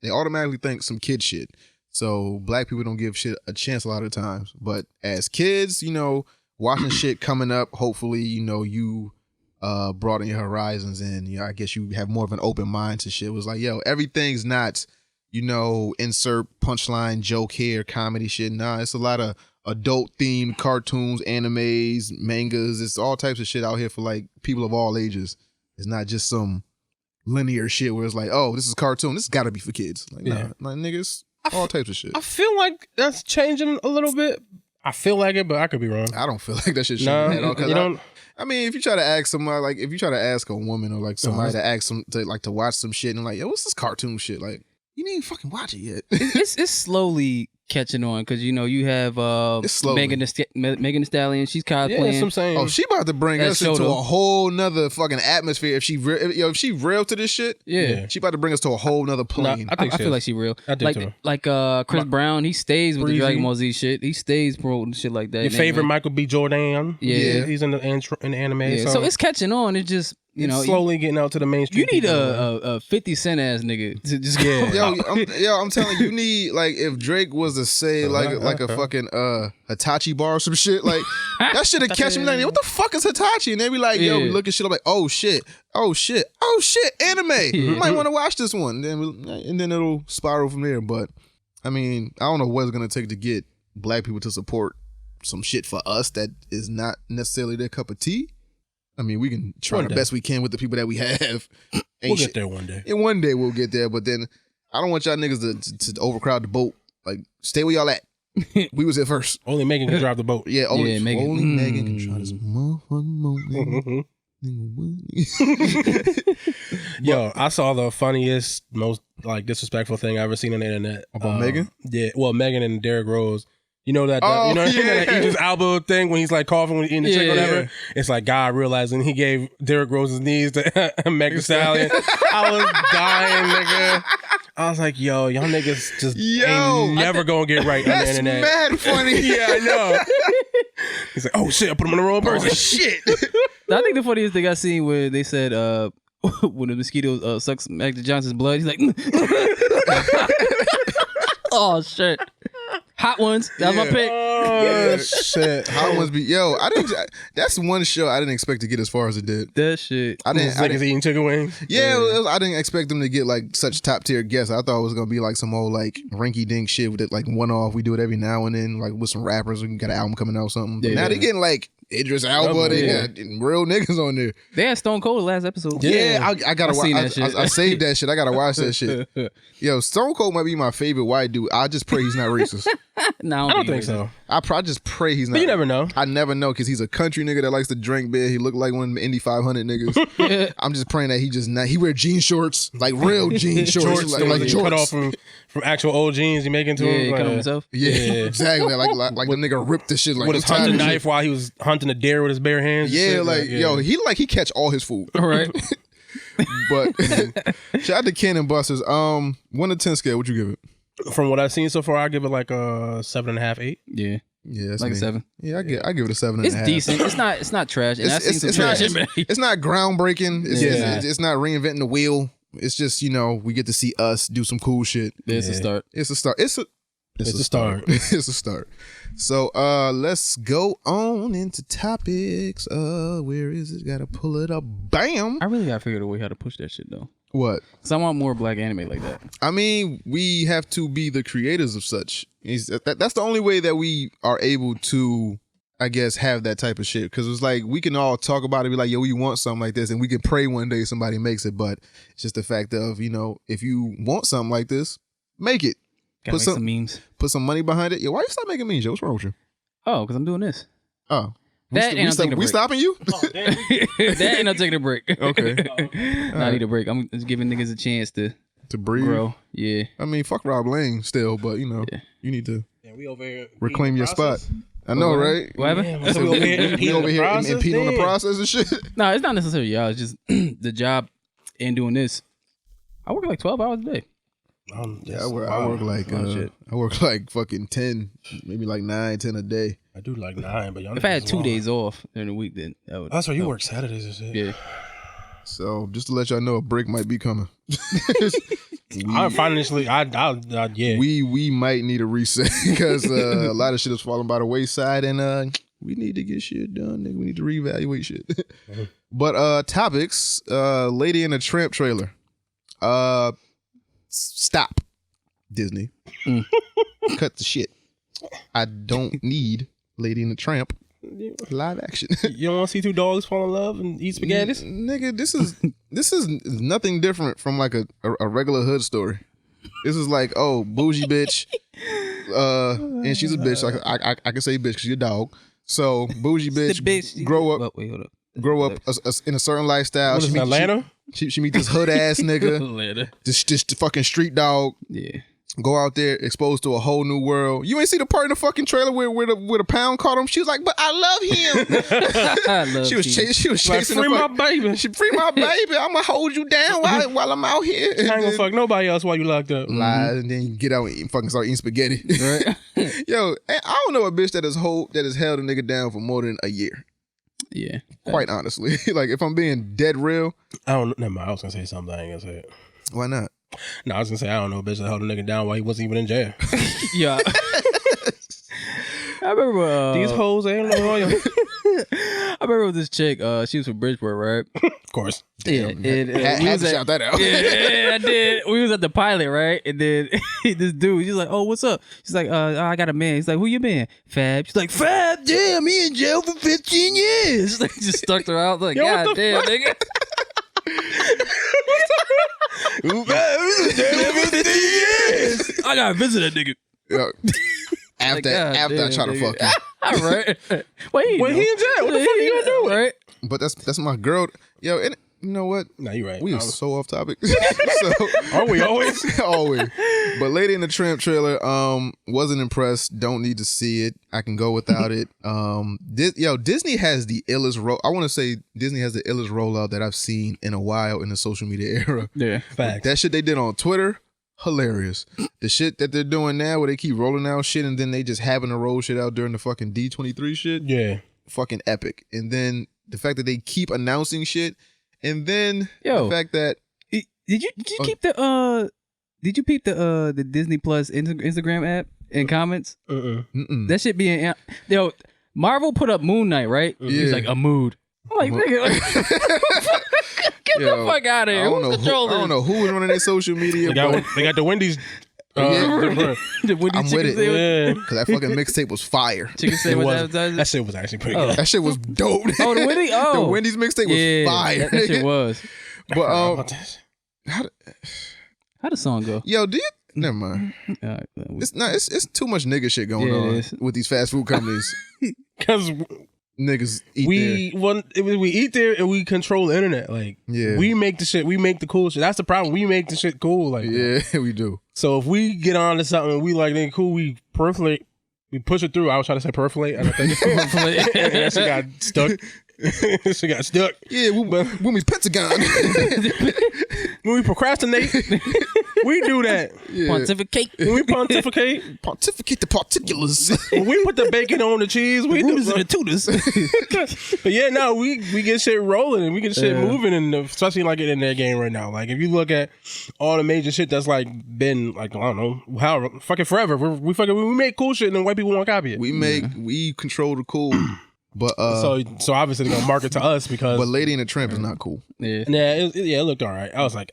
Speaker 6: automatically think some kid shit. So black people don't give shit a chance a lot of times. But as kids, you know, watching shit coming up, hopefully, you know, you broaden your horizons, and, you know, I guess you have more of an open mind to shit. It was like, yo, everything's not, you know, insert punchline joke here, comedy shit. Nah, it's a lot of adult themed cartoons, animes, mangas. It's all types of shit out here for like people of all ages. It's not just some linear shit where it's like, oh, this is a cartoon. This has got to be for kids. Like, nah, like niggas, all types of shit.
Speaker 9: I feel like that's changing a little bit. I feel like it, but I could be wrong.
Speaker 6: I don't feel like that shit changing at all. You don't. I mean, if you try to ask somebody, like, if you try to ask a woman or like somebody to ask them to watch some shit and like, yo, what's this cartoon shit? Like, you didn't even fucking watch it yet.
Speaker 10: it's slowly catching on because, you know, you have Megan Thee Stallion. She's cosplaying.
Speaker 9: Yeah, that's what I'm saying.
Speaker 6: Oh, she about to bring us into a whole nother fucking atmosphere. If she real to this shit,
Speaker 10: yeah,
Speaker 6: she about to bring us to a whole nother plane.
Speaker 10: I feel like she real.
Speaker 9: I do too.
Speaker 10: Like Chris Brown, he stays with the Dragon Ball Z shit. He stays promoting shit like that.
Speaker 9: Your favorite Michael B. Jordan.
Speaker 10: Yeah,
Speaker 9: he's in the anime.
Speaker 10: Yeah. So it's catching on. It's just, you know,
Speaker 9: slowly getting out to the mainstream.
Speaker 10: You need a 50 Cent ass nigga to just
Speaker 6: I'm telling you, need, like, if Drake was to say like a fucking Hitachi bar or some shit, like that should have catch me like, what the fuck is Hitachi? And they be like, yo, we look at shit, I'm like, oh shit, anime. You might want to watch this one, and then it'll spiral from there. But I mean, I don't know what it's gonna take to get black people to support some shit for us that is not necessarily their cup of tea. I mean, we can try the best we can with the people that we have.
Speaker 9: We'll get there one day.
Speaker 6: And one day we'll get there, but then I don't want y'all niggas to overcrowd the boat. Like, stay where y'all at. We was at first.
Speaker 9: Only Megan can drive the boat.
Speaker 6: Yeah, only Megan can drive this motherfucking boat.
Speaker 9: Yo, I saw the funniest, most like disrespectful thing I ever seen on the internet
Speaker 6: about Megan.
Speaker 9: Yeah, well, Megan and Derrick Rose. You know that?
Speaker 6: Oh,
Speaker 9: that
Speaker 6: yeah.
Speaker 9: Idris Elba thing when he's like coughing when eating the chicken or whatever.
Speaker 6: Yeah.
Speaker 9: It's like God realizing he gave Derrick Rose's knees to Meg Thee Stallion. I was dying, nigga. I was like, yo, y'all niggas just ain't never gonna get right on the internet.
Speaker 6: That's mad funny.
Speaker 9: Yeah, I know. He's like, oh shit, I put him on the wrong person.
Speaker 6: Shit.
Speaker 10: I think the funniest thing I seen where they said when the mosquito sucks Magic Johnson's blood, he's like, oh shit. Hot Ones. That was my pick.
Speaker 9: Oh shit.
Speaker 6: Hot Ones be that's one show I didn't expect to get as far as it did.
Speaker 10: That shit.
Speaker 6: I didn't
Speaker 9: eating chicken wings.
Speaker 6: Yeah, I didn't expect them to get like such top tier guests. I thought it was gonna be like some old like rinky dink shit with it, like one off. We do it every now and then, like with some rappers. We got an album coming out or something. But now they getting like Idris Elba. They got real niggas on there.
Speaker 10: They had Stone Cold last episode.
Speaker 6: Yeah, I gotta watch
Speaker 10: that shit.
Speaker 6: I saved that shit. I gotta watch that shit. Yo, Stone Cold might be my favorite white dude. I just pray he's not racist.
Speaker 10: No,
Speaker 9: I don't think so.
Speaker 6: I just pray he's not.
Speaker 9: But you never know.
Speaker 6: I never know because he's a country nigga that likes to drink beer. He look like one of them Indy 500 niggas. I'm just praying that he wear jean shorts, like real jean shorts, like
Speaker 9: jorts. Cut off from actual old jeans he make into him.
Speaker 10: Cut himself.
Speaker 6: Yeah, exactly. Like the nigga ripped the shit like
Speaker 9: with his hunting knife while he was hunting a deer with his bare hands.
Speaker 6: Yeah, yo, he catch all his food.
Speaker 10: All right.
Speaker 6: But shout out to Ken and Busters. 1 to 10 scale, what'd you give it?
Speaker 9: From what I've seen so far, I give it like a 7.5, 8.
Speaker 10: Yeah.
Speaker 6: Yeah, that's
Speaker 10: like
Speaker 6: me.
Speaker 10: a 7.
Speaker 6: Yeah, I give it a 7.5.
Speaker 10: It's decent. It's not trash. And
Speaker 6: It's not groundbreaking. It's not reinventing the wheel. It's just, we get to see us do some cool shit.
Speaker 10: It's a start.
Speaker 6: It's a start. It's a start. It's a start. So let's go on into topics. Where is it? Gotta pull it up. Bam.
Speaker 10: I really gotta figure out a way how to push that shit though.
Speaker 6: What?
Speaker 10: Because I want more black anime like that.
Speaker 6: I mean, we have to be the creators of such. That's the only way that we are able to, I guess, have that type of shit. Because it's like we can all talk about it, be like, yo, we want something like this, and we can pray one day somebody makes it. But it's just the fact of, if you want something like this, make it.
Speaker 10: Gotta make some memes.
Speaker 6: Put some money behind it. Yo, why you stop making memes, yo? What's wrong with you?
Speaker 10: Oh, because I'm doing this.
Speaker 6: Oh.
Speaker 10: We stopping
Speaker 6: you?
Speaker 10: That ain't no taking a break.
Speaker 6: Okay.
Speaker 10: I need a break. I'm just giving niggas a chance to
Speaker 6: breathe.
Speaker 10: Grow. Yeah.
Speaker 6: I mean, fuck Rob Lane still, but you need to
Speaker 9: we over here
Speaker 6: reclaim your spot. I know, right?
Speaker 10: What happened?
Speaker 6: We over here impede on the process and shit.
Speaker 10: No, it's not necessarily y'all. It's just the job and doing this. I work like 12 hours a day.
Speaker 6: I work like fucking 10, maybe like 9, 10 a day.
Speaker 9: I do like 9, but y'all.
Speaker 10: If I had 2 days off during the week, then that would.
Speaker 9: That's why you work Saturdays and shit.
Speaker 10: Yeah.
Speaker 6: So just to let y'all know, a break might be coming.
Speaker 9: We
Speaker 6: might need a reset because a lot of shit is falling by the wayside, and we need to get shit done. Nigga. We need to reevaluate shit.
Speaker 9: Mm-hmm.
Speaker 6: But topics, Lady and the Tramp trailer. Stop, Disney. Cut the shit. I don't need Lady and the Tramp live action.
Speaker 9: You don't want to see two dogs fall in love and eat spaghettis?
Speaker 6: Nigga, this is nothing different from like a regular hood story. This is like, oh, bougie bitch, and she's a bitch. Like I can say bitch because you're a dog. So bougie bitch, grow up.
Speaker 10: Wait, hold up.
Speaker 6: Grow up in a certain lifestyle.
Speaker 9: What is it, Atlanta?
Speaker 6: She meet this hood ass nigga.
Speaker 10: Atlanta.
Speaker 6: This fucking street dog.
Speaker 10: Yeah.
Speaker 6: Go out there, exposed to a whole new world. You ain't see the part in the fucking trailer where the pound caught him. She was like, "But I love him." She was chasing.
Speaker 9: Like, free my baby.
Speaker 6: She free my baby. I'ma hold you down while I'm out here.
Speaker 9: I ain't gonna fuck nobody else while you locked up.
Speaker 6: Lies, and then you get out and fucking start eating spaghetti.
Speaker 10: Right.
Speaker 6: Yo, I don't know a bitch that has held a nigga down for more than a year.
Speaker 10: Yeah.
Speaker 6: Quite honestly, like if I'm being dead real,
Speaker 9: I don't. Never mind. I was gonna say something. I ain't gonna say it.
Speaker 6: Why not?
Speaker 9: No, I was gonna say I don't know a bitch that held a nigga down while he wasn't even in jail.
Speaker 10: Yeah. I remember
Speaker 9: these hoes ain't loyal.
Speaker 10: I remember with this chick. She was from Bridgeport, right?
Speaker 9: Of course.
Speaker 10: Yeah.
Speaker 6: Had to shout that out.
Speaker 10: Yeah, I did. We was at the pilot, right? And then this dude, he's like, "Oh, what's up?" She's like, "I got a man." He's like, "Who you man?" Fab. She's like, "Fab, damn, he in jail for 15 years." Like, just stuck her out. Like, God damn, nigga. I gotta visit that nigga.
Speaker 6: Yeah. After I try to fuck him.
Speaker 10: All right. Wait,
Speaker 9: he in jail. What the fuck are you gonna do?
Speaker 10: Right.
Speaker 6: But that's my girl. Yo, and you know what?
Speaker 9: No, you're right.
Speaker 6: We are so off topic. So,
Speaker 9: are we always?
Speaker 6: Always. But Lady and the Tramp trailer, wasn't impressed. Don't need to see it. I can go without it. Disney has the illest I want to say Disney has the illest rollout that I've seen in a while in the social media era.
Speaker 10: Yeah,
Speaker 9: facts.
Speaker 6: That shit they did on Twitter, hilarious. The shit that they're doing now where they keep rolling out shit and then they just happen to roll shit out during the fucking D23 shit.
Speaker 9: Yeah.
Speaker 6: Fucking epic. And then the fact that they keep announcing shit, and then the fact that
Speaker 10: did you keep the did you peep the Disney Plus Instagram app in comments? That shit being Marvel put up Moon Knight, right?
Speaker 6: Yeah.
Speaker 10: He's like a mood. I'm like, nigga, get the fuck out of here.
Speaker 6: I don't know who was running their social media.
Speaker 9: They got the Wendy's.
Speaker 10: The Wendy's
Speaker 6: I'm with it.
Speaker 10: sandwich.
Speaker 6: Because that fucking mixtape was fire.
Speaker 10: Chicken sandwich advertising?
Speaker 9: That shit was actually pretty good.
Speaker 6: That shit was dope.
Speaker 10: Oh, the Wendy's? Oh.
Speaker 6: The Wendy's mixtape was fire.
Speaker 10: That shit was.
Speaker 6: But
Speaker 10: how the song go?
Speaker 6: Yo, do you? Never mind. It's too much nigga shit going on with these fast food companies.
Speaker 9: Because
Speaker 6: niggas eat
Speaker 9: we eat there and we control the internet. Like, we make the shit. We make the cool shit. That's the problem. We make the shit cool. Like,
Speaker 6: we do.
Speaker 9: So if we get on to something, we like nigga cool. We percolate. We push it through. I was trying to say percolate. And I think that shit got stuck. She got stuck.
Speaker 6: Yeah, when we Pentagon.
Speaker 9: When we procrastinate, we do that.
Speaker 10: Yeah. Pontificate.
Speaker 9: When we pontificate.
Speaker 6: Pontificate the particulars.
Speaker 9: When we put the bacon on the cheese, we do
Speaker 10: the tutors.
Speaker 9: But yeah, no, we get shit rolling and we get shit moving, and especially like in their game right now. Like if you look at all the major shit that's like been like, I don't know, how fucking forever. We make cool shit and then white people won't copy it.
Speaker 6: We control the cool. But
Speaker 9: so obviously they're gonna market to us because.
Speaker 6: But Lady and the Tramp is not cool.
Speaker 10: Yeah,
Speaker 9: it looked all right. I was like,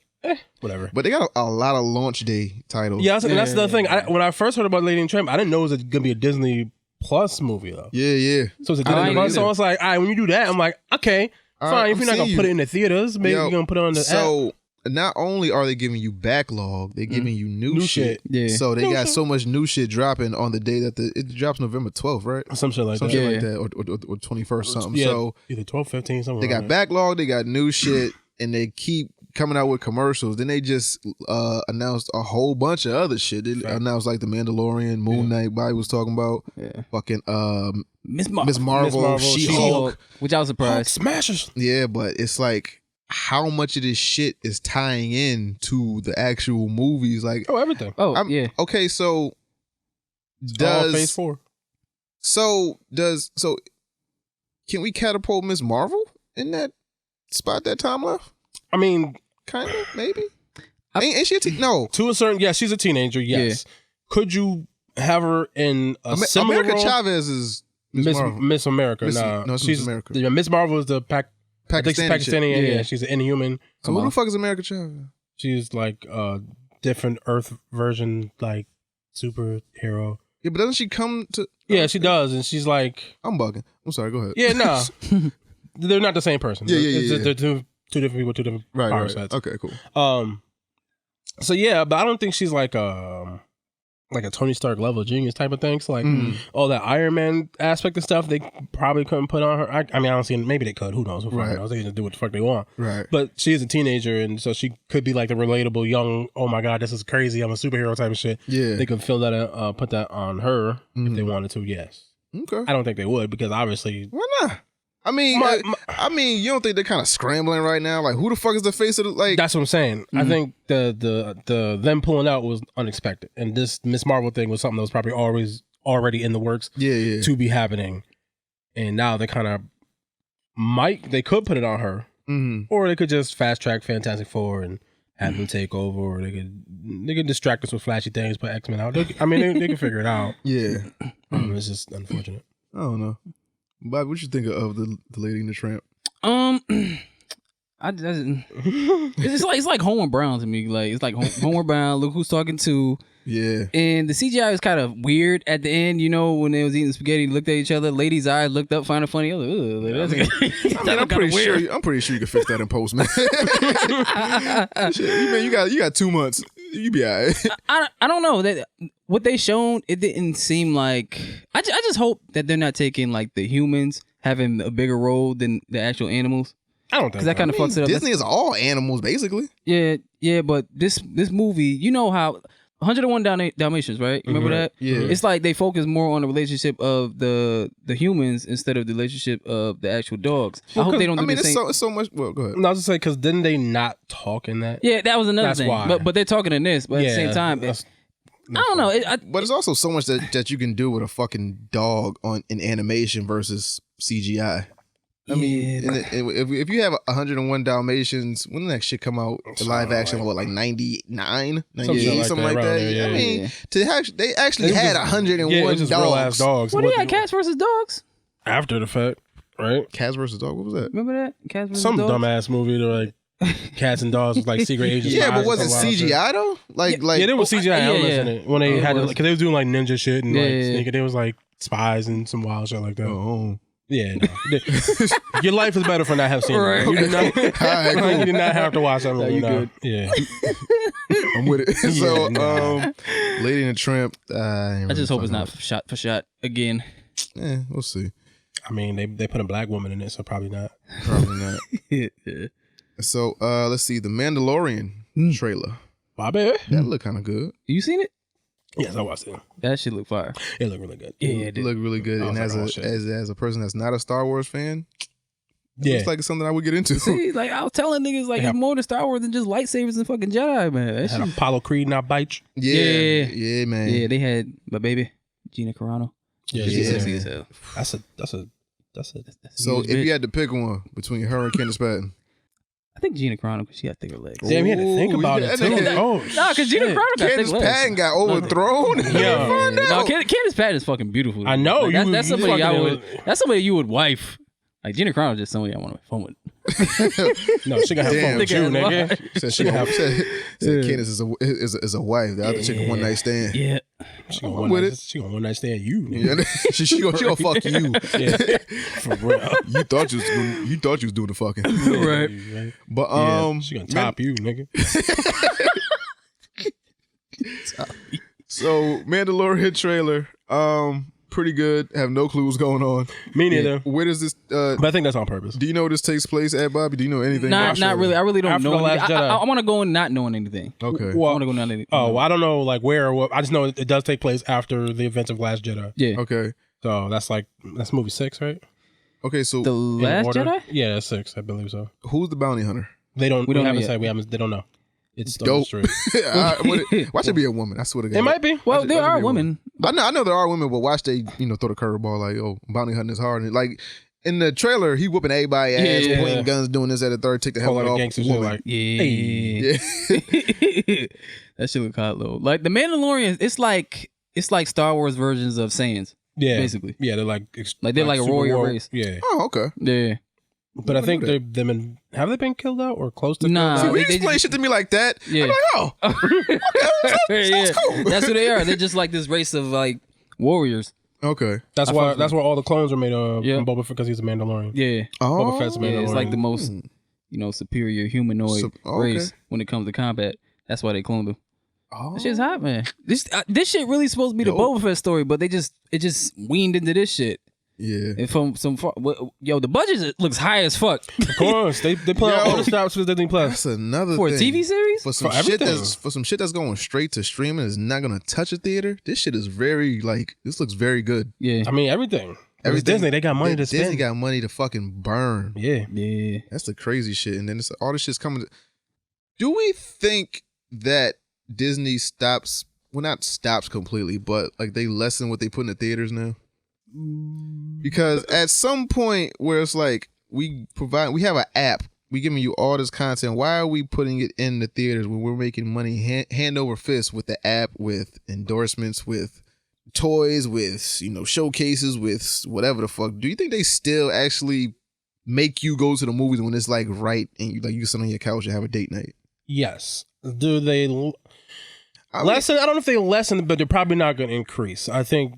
Speaker 9: whatever.
Speaker 6: But they got a lot of launch day titles.
Speaker 9: Yeah, and that's the thing. When I first heard about Lady and the Tramp, I didn't know it was gonna be a Disney Plus movie though.
Speaker 6: Yeah.
Speaker 9: So it's a Disney Plus. So I was like, all right, when you do that, I'm like, okay, fine. If you're not gonna put it in the theaters, maybe you're gonna put it on the app.
Speaker 6: So not only are they giving you backlog, they're giving you new shit.
Speaker 10: Yeah.
Speaker 6: So they got so much new shit dropping on the day that it drops November 12th, right?
Speaker 9: Some shit like that.
Speaker 6: Like that, or 21st something.
Speaker 9: Yeah,
Speaker 6: so
Speaker 9: either 12, 15, something.
Speaker 6: They got backlog, they got new shit, and they keep coming out with commercials. Then they just announced a whole bunch of other shit. They announced like The Mandalorian, Moon Knight, Bobby was talking about. Fucking Miss Marvel, She-Hulk.
Speaker 10: Which I was surprised.
Speaker 9: Hulk smashes.
Speaker 6: Yeah, but it's like how much of this shit is tying in to the actual movies? Like
Speaker 9: everything.
Speaker 10: Yeah.
Speaker 6: Okay, so does
Speaker 9: Phase 4.
Speaker 6: So can we catapult Miss Marvel in that spot that time left?
Speaker 9: I mean,
Speaker 6: kind of, maybe. Ain't she no?
Speaker 9: To a certain, she's a teenager. Yes. Yeah. Could you have her in a similar
Speaker 6: America
Speaker 9: role?
Speaker 6: Chavez is Miss
Speaker 9: America.
Speaker 6: No, she's Miss America.
Speaker 9: Yeah, Miss Marvel is the Pakistani. Yeah, she's an Inhuman.
Speaker 6: So who the fuck is America Chavez?
Speaker 9: She's like a different Earth version, like superhero.
Speaker 6: Yeah, but doesn't she come to?
Speaker 9: Yeah, she does, and she's like,
Speaker 6: I'm bugging. I'm sorry. Go ahead.
Speaker 9: Yeah, no, they're not the same person.
Speaker 6: Yeah.
Speaker 9: They're two different people, two different power sets.
Speaker 6: Okay, cool.
Speaker 9: So yeah, but I don't think she's like a Tony Stark level genius type of thing. So like all that Iron Man aspect of stuff, they probably couldn't put on her. I mean, I don't see. Maybe they could. Who knows?
Speaker 6: Right.
Speaker 9: They can do what the fuck they want.
Speaker 6: Right.
Speaker 9: But she is a teenager, and so she could be like the relatable young. Oh my god, this is crazy. I'm a superhero type of shit.
Speaker 6: Yeah.
Speaker 9: They could fill that, put that on her if they wanted to. Yes.
Speaker 6: Okay.
Speaker 9: I don't think they would because obviously.
Speaker 6: Why not? I mean, you don't think they're kind of scrambling right now? Like, who the fuck is the face of the like?
Speaker 9: That's what I'm saying. I think the them pulling out was unexpected, and this Miss Marvel thing was something that was probably already in the works.
Speaker 6: Yeah.
Speaker 9: To be happening, and now they kind of they could put it on her, or they could just fast track Fantastic Four and have them take over, or they could distract us with flashy things, put X-Men out. They can figure it out.
Speaker 6: Yeah,
Speaker 9: it's just unfortunate.
Speaker 6: I don't know. Bob, what you think of the Lady and the Tramp?
Speaker 10: It's like Homeward Brown to me. Like it's like Homeward Brown. Look who's talking to.
Speaker 6: Yeah. And
Speaker 10: the CGI was kind of weird at the end. You know, when they was eating spaghetti, looked at each other. Lady's eyes looked up, found it funny. I was like,
Speaker 6: I'm pretty sure you can fix that in post, man. Shit, you got 2 months. You be all right.
Speaker 10: I don't know that what they shown. It didn't seem like. I just hope that they're not taking like the humans having a bigger role than the actual animals.
Speaker 9: I don't think
Speaker 10: because that kind of fucks it up.
Speaker 6: Disney is all animals, basically.
Speaker 10: Yeah, but this movie, you know how 101 Dalmatians, right? Remember that?
Speaker 6: Yeah.
Speaker 10: It's like they focus more on the relationship of the humans instead of the relationship of the actual dogs. I hope they don't do the same.
Speaker 6: It's so much. Well, go ahead.
Speaker 9: No, I was just saying because didn't they not talk in that?
Speaker 10: Yeah, that was another
Speaker 9: That's
Speaker 10: thing.
Speaker 9: why.
Speaker 10: But they're talking in this. But at the same time, I don't know.
Speaker 6: But it's also so much that you can do with a fucking dog in animation versus CGI. I mean, if you have 101 Dalmatians, when the next shit come out, the live action, like 99, 98, something like that.
Speaker 9: Yeah,
Speaker 6: I mean, they actually had 101
Speaker 9: just
Speaker 6: dogs.
Speaker 9: real ass dogs.
Speaker 10: What do you got? Cats versus dogs?
Speaker 9: After the fact, right?
Speaker 6: Cats versus dog. What was that?
Speaker 10: Remember that? Cats versus
Speaker 9: Some
Speaker 10: dogs?
Speaker 9: dumbass movie. They're like cats and dogs with like secret agents.
Speaker 6: Yeah, but was it CGI though? Like
Speaker 9: there was CGI elements in it when they had because they was doing like ninja shit and
Speaker 10: Yeah.
Speaker 9: there was like spies and some wild shit like that.
Speaker 6: Oh.
Speaker 9: Yeah, no. Your life is better for not having seen it. You did not, you did not have to watch that movie.
Speaker 10: you good.
Speaker 9: Yeah,
Speaker 6: I'm with it. So,
Speaker 9: nah.
Speaker 6: Lady and the Tramp.
Speaker 10: I just hope it's not shot for shot again.
Speaker 6: Yeah, we'll see.
Speaker 9: I mean, they put a black woman in it, so probably not.
Speaker 6: Probably not. Yeah. So, let's see the Mandalorian trailer.
Speaker 9: Bobby,
Speaker 6: that looked kind of good.
Speaker 10: You seen it?
Speaker 9: Yes, I watched it.
Speaker 10: That shit look fire.
Speaker 9: It looked really good.
Speaker 10: Yeah,
Speaker 6: It looked really good. And as a person that's not a Star Wars fan, looks like it's something I would get into.
Speaker 10: See, like I was telling niggas, like it's more than Star Wars than just lightsabers and fucking Jedi, man. That
Speaker 9: Had
Speaker 10: shit-
Speaker 9: Apollo Creed not bite you.
Speaker 6: Yeah, man.
Speaker 10: Yeah, they had my baby Gina Carano.
Speaker 9: Yeah,
Speaker 10: She's
Speaker 6: yeah.
Speaker 10: sexy as hell.
Speaker 9: That's a.
Speaker 6: So if you had to pick one between her and Candace Patton,
Speaker 10: I think Gina Carano because she got thicker legs.
Speaker 9: Damn, he had to think about it too. Oh,
Speaker 10: Nah, because Gina
Speaker 9: shit.
Speaker 10: Carano got
Speaker 6: Candace
Speaker 10: thick legs.
Speaker 6: Patton got overthrown.
Speaker 9: Yeah.
Speaker 10: No, Candace Patton is fucking beautiful.
Speaker 9: I know,
Speaker 10: Like, that's
Speaker 9: you
Speaker 10: somebody I
Speaker 9: fucking-
Speaker 10: would. That's somebody you would wife. Like Gina Carano is just somebody I want to have fun with.
Speaker 9: No, she got to have fun
Speaker 6: Damn.
Speaker 9: with you, nigga.
Speaker 6: Said she gonna said Candace is a wife. The other chick a one night stand.
Speaker 10: Yeah,
Speaker 9: She
Speaker 6: I'm
Speaker 9: gonna
Speaker 6: with it.
Speaker 9: She gonna one night stand you. Nigga.
Speaker 6: Yeah, she gonna fuck you.
Speaker 9: Yeah, for real.
Speaker 6: You thought you was doing the fucking
Speaker 10: right.
Speaker 6: But
Speaker 9: Yeah, she gonna top you, nigga.
Speaker 6: So Mandalorian trailer, pretty good. Have no clue what's going on.
Speaker 9: Me neither.
Speaker 6: Where does this?
Speaker 9: But I think that's on purpose.
Speaker 6: Do you know where this takes place at, Bobby? Do you know anything?
Speaker 10: Not really. I really don't
Speaker 9: After
Speaker 10: know.
Speaker 9: The Last
Speaker 10: anything.
Speaker 9: Jedi.
Speaker 10: I want to go in not knowing anything.
Speaker 6: Okay.
Speaker 10: I want to go not anything.
Speaker 9: Oh, well, I don't know like where or what. I just know it does take place after the events of Last Jedi.
Speaker 10: Yeah.
Speaker 6: Okay.
Speaker 9: So that's movie 6, right?
Speaker 6: Okay. So
Speaker 10: The
Speaker 9: In
Speaker 10: Last
Speaker 9: order?
Speaker 10: Jedi?
Speaker 9: Yeah, that's 6. I believe so.
Speaker 6: who's the bounty hunter?
Speaker 9: They don't.
Speaker 10: We
Speaker 9: We
Speaker 10: don't know
Speaker 9: haven't
Speaker 10: yet.
Speaker 9: said. We haven't. They don't know. It's still a
Speaker 6: Dope.
Speaker 9: mystery.
Speaker 6: Why should it be a woman? I swear to God.
Speaker 9: It might be.
Speaker 10: Well,
Speaker 6: Why
Speaker 10: there
Speaker 6: should
Speaker 10: are
Speaker 6: be a
Speaker 10: women.
Speaker 6: I know there are women, but watch they throw the curveball like, oh, bounty hunting is hard. And like in the trailer, he whooping everybody ass,
Speaker 10: Yeah.
Speaker 6: pointing guns, doing this at the third, take the
Speaker 9: Oh,
Speaker 6: helmet
Speaker 9: like
Speaker 6: off.
Speaker 9: gangster shit.
Speaker 6: woman.
Speaker 9: Like,
Speaker 10: Yeah.
Speaker 6: Yeah.
Speaker 10: That shit look hot though. Like the Mandalorian, it's like Star Wars versions of Saiyans.
Speaker 9: yeah,
Speaker 10: Basically.
Speaker 9: Yeah, they're like
Speaker 10: Like a
Speaker 9: super
Speaker 10: warrior
Speaker 9: war-
Speaker 10: race.
Speaker 9: Yeah,
Speaker 6: Oh, okay.
Speaker 10: Yeah.
Speaker 9: but I think they've been. Have they been killed out or close to?
Speaker 10: Nah.
Speaker 6: See,
Speaker 9: Killed out?
Speaker 6: when you
Speaker 10: they
Speaker 6: explain
Speaker 10: just-
Speaker 6: shit to me like that,
Speaker 10: Yeah.
Speaker 6: I'm like, oh,
Speaker 10: Yeah.
Speaker 6: cool.
Speaker 10: That's what they are. They're just like this race of like warriors.
Speaker 6: Okay.
Speaker 9: That's
Speaker 10: I
Speaker 9: why.
Speaker 10: fuck
Speaker 9: That's where all the clones are made of.
Speaker 10: Yeah.
Speaker 9: From Boba Fett because he's a Mandalorian.
Speaker 10: Yeah.
Speaker 9: Boba Fett's a
Speaker 10: Yeah,
Speaker 9: Mandalorian.
Speaker 10: it's like the most, superior humanoid
Speaker 6: okay.
Speaker 10: race when it comes to combat. That's why they cloned him.
Speaker 6: Oh.
Speaker 10: That shit's hot, man. This shit really supposed to be the Boba Fett story, but it just weaned into this shit.
Speaker 6: Yeah.
Speaker 10: And from the budget looks high as fuck
Speaker 9: Of course, they play
Speaker 6: Yo.
Speaker 9: all the stops for Disney Plus.
Speaker 6: That's another
Speaker 10: for a
Speaker 6: thing.
Speaker 10: TV series.
Speaker 6: For some
Speaker 9: For
Speaker 6: shit
Speaker 9: everything.
Speaker 6: that's going straight to streaming is not gonna touch a theater. This shit is very this looks very good.
Speaker 10: Yeah,
Speaker 9: I mean everything. It's
Speaker 6: Everything
Speaker 9: Disney, they got money to spend.
Speaker 6: Disney got money to fucking burn.
Speaker 9: Yeah.
Speaker 10: yeah.
Speaker 6: That's the crazy shit. And then all this shit's coming. Do we think that Disney stops? Well, not stops completely, but like they lessen what they put in the theaters now. Because at some point where it's like we have an app, we giving you all this content. Why are we putting it in the theaters when we're making money hand over fist with the app, with endorsements, with toys, with showcases, with whatever the fuck? Do you think they still actually make you go to the movies when it's like right and you can sit on your couch and have a date night?
Speaker 9: Yes. Do they lessen? I don't know if they lessen, but they're probably not going to increase. I think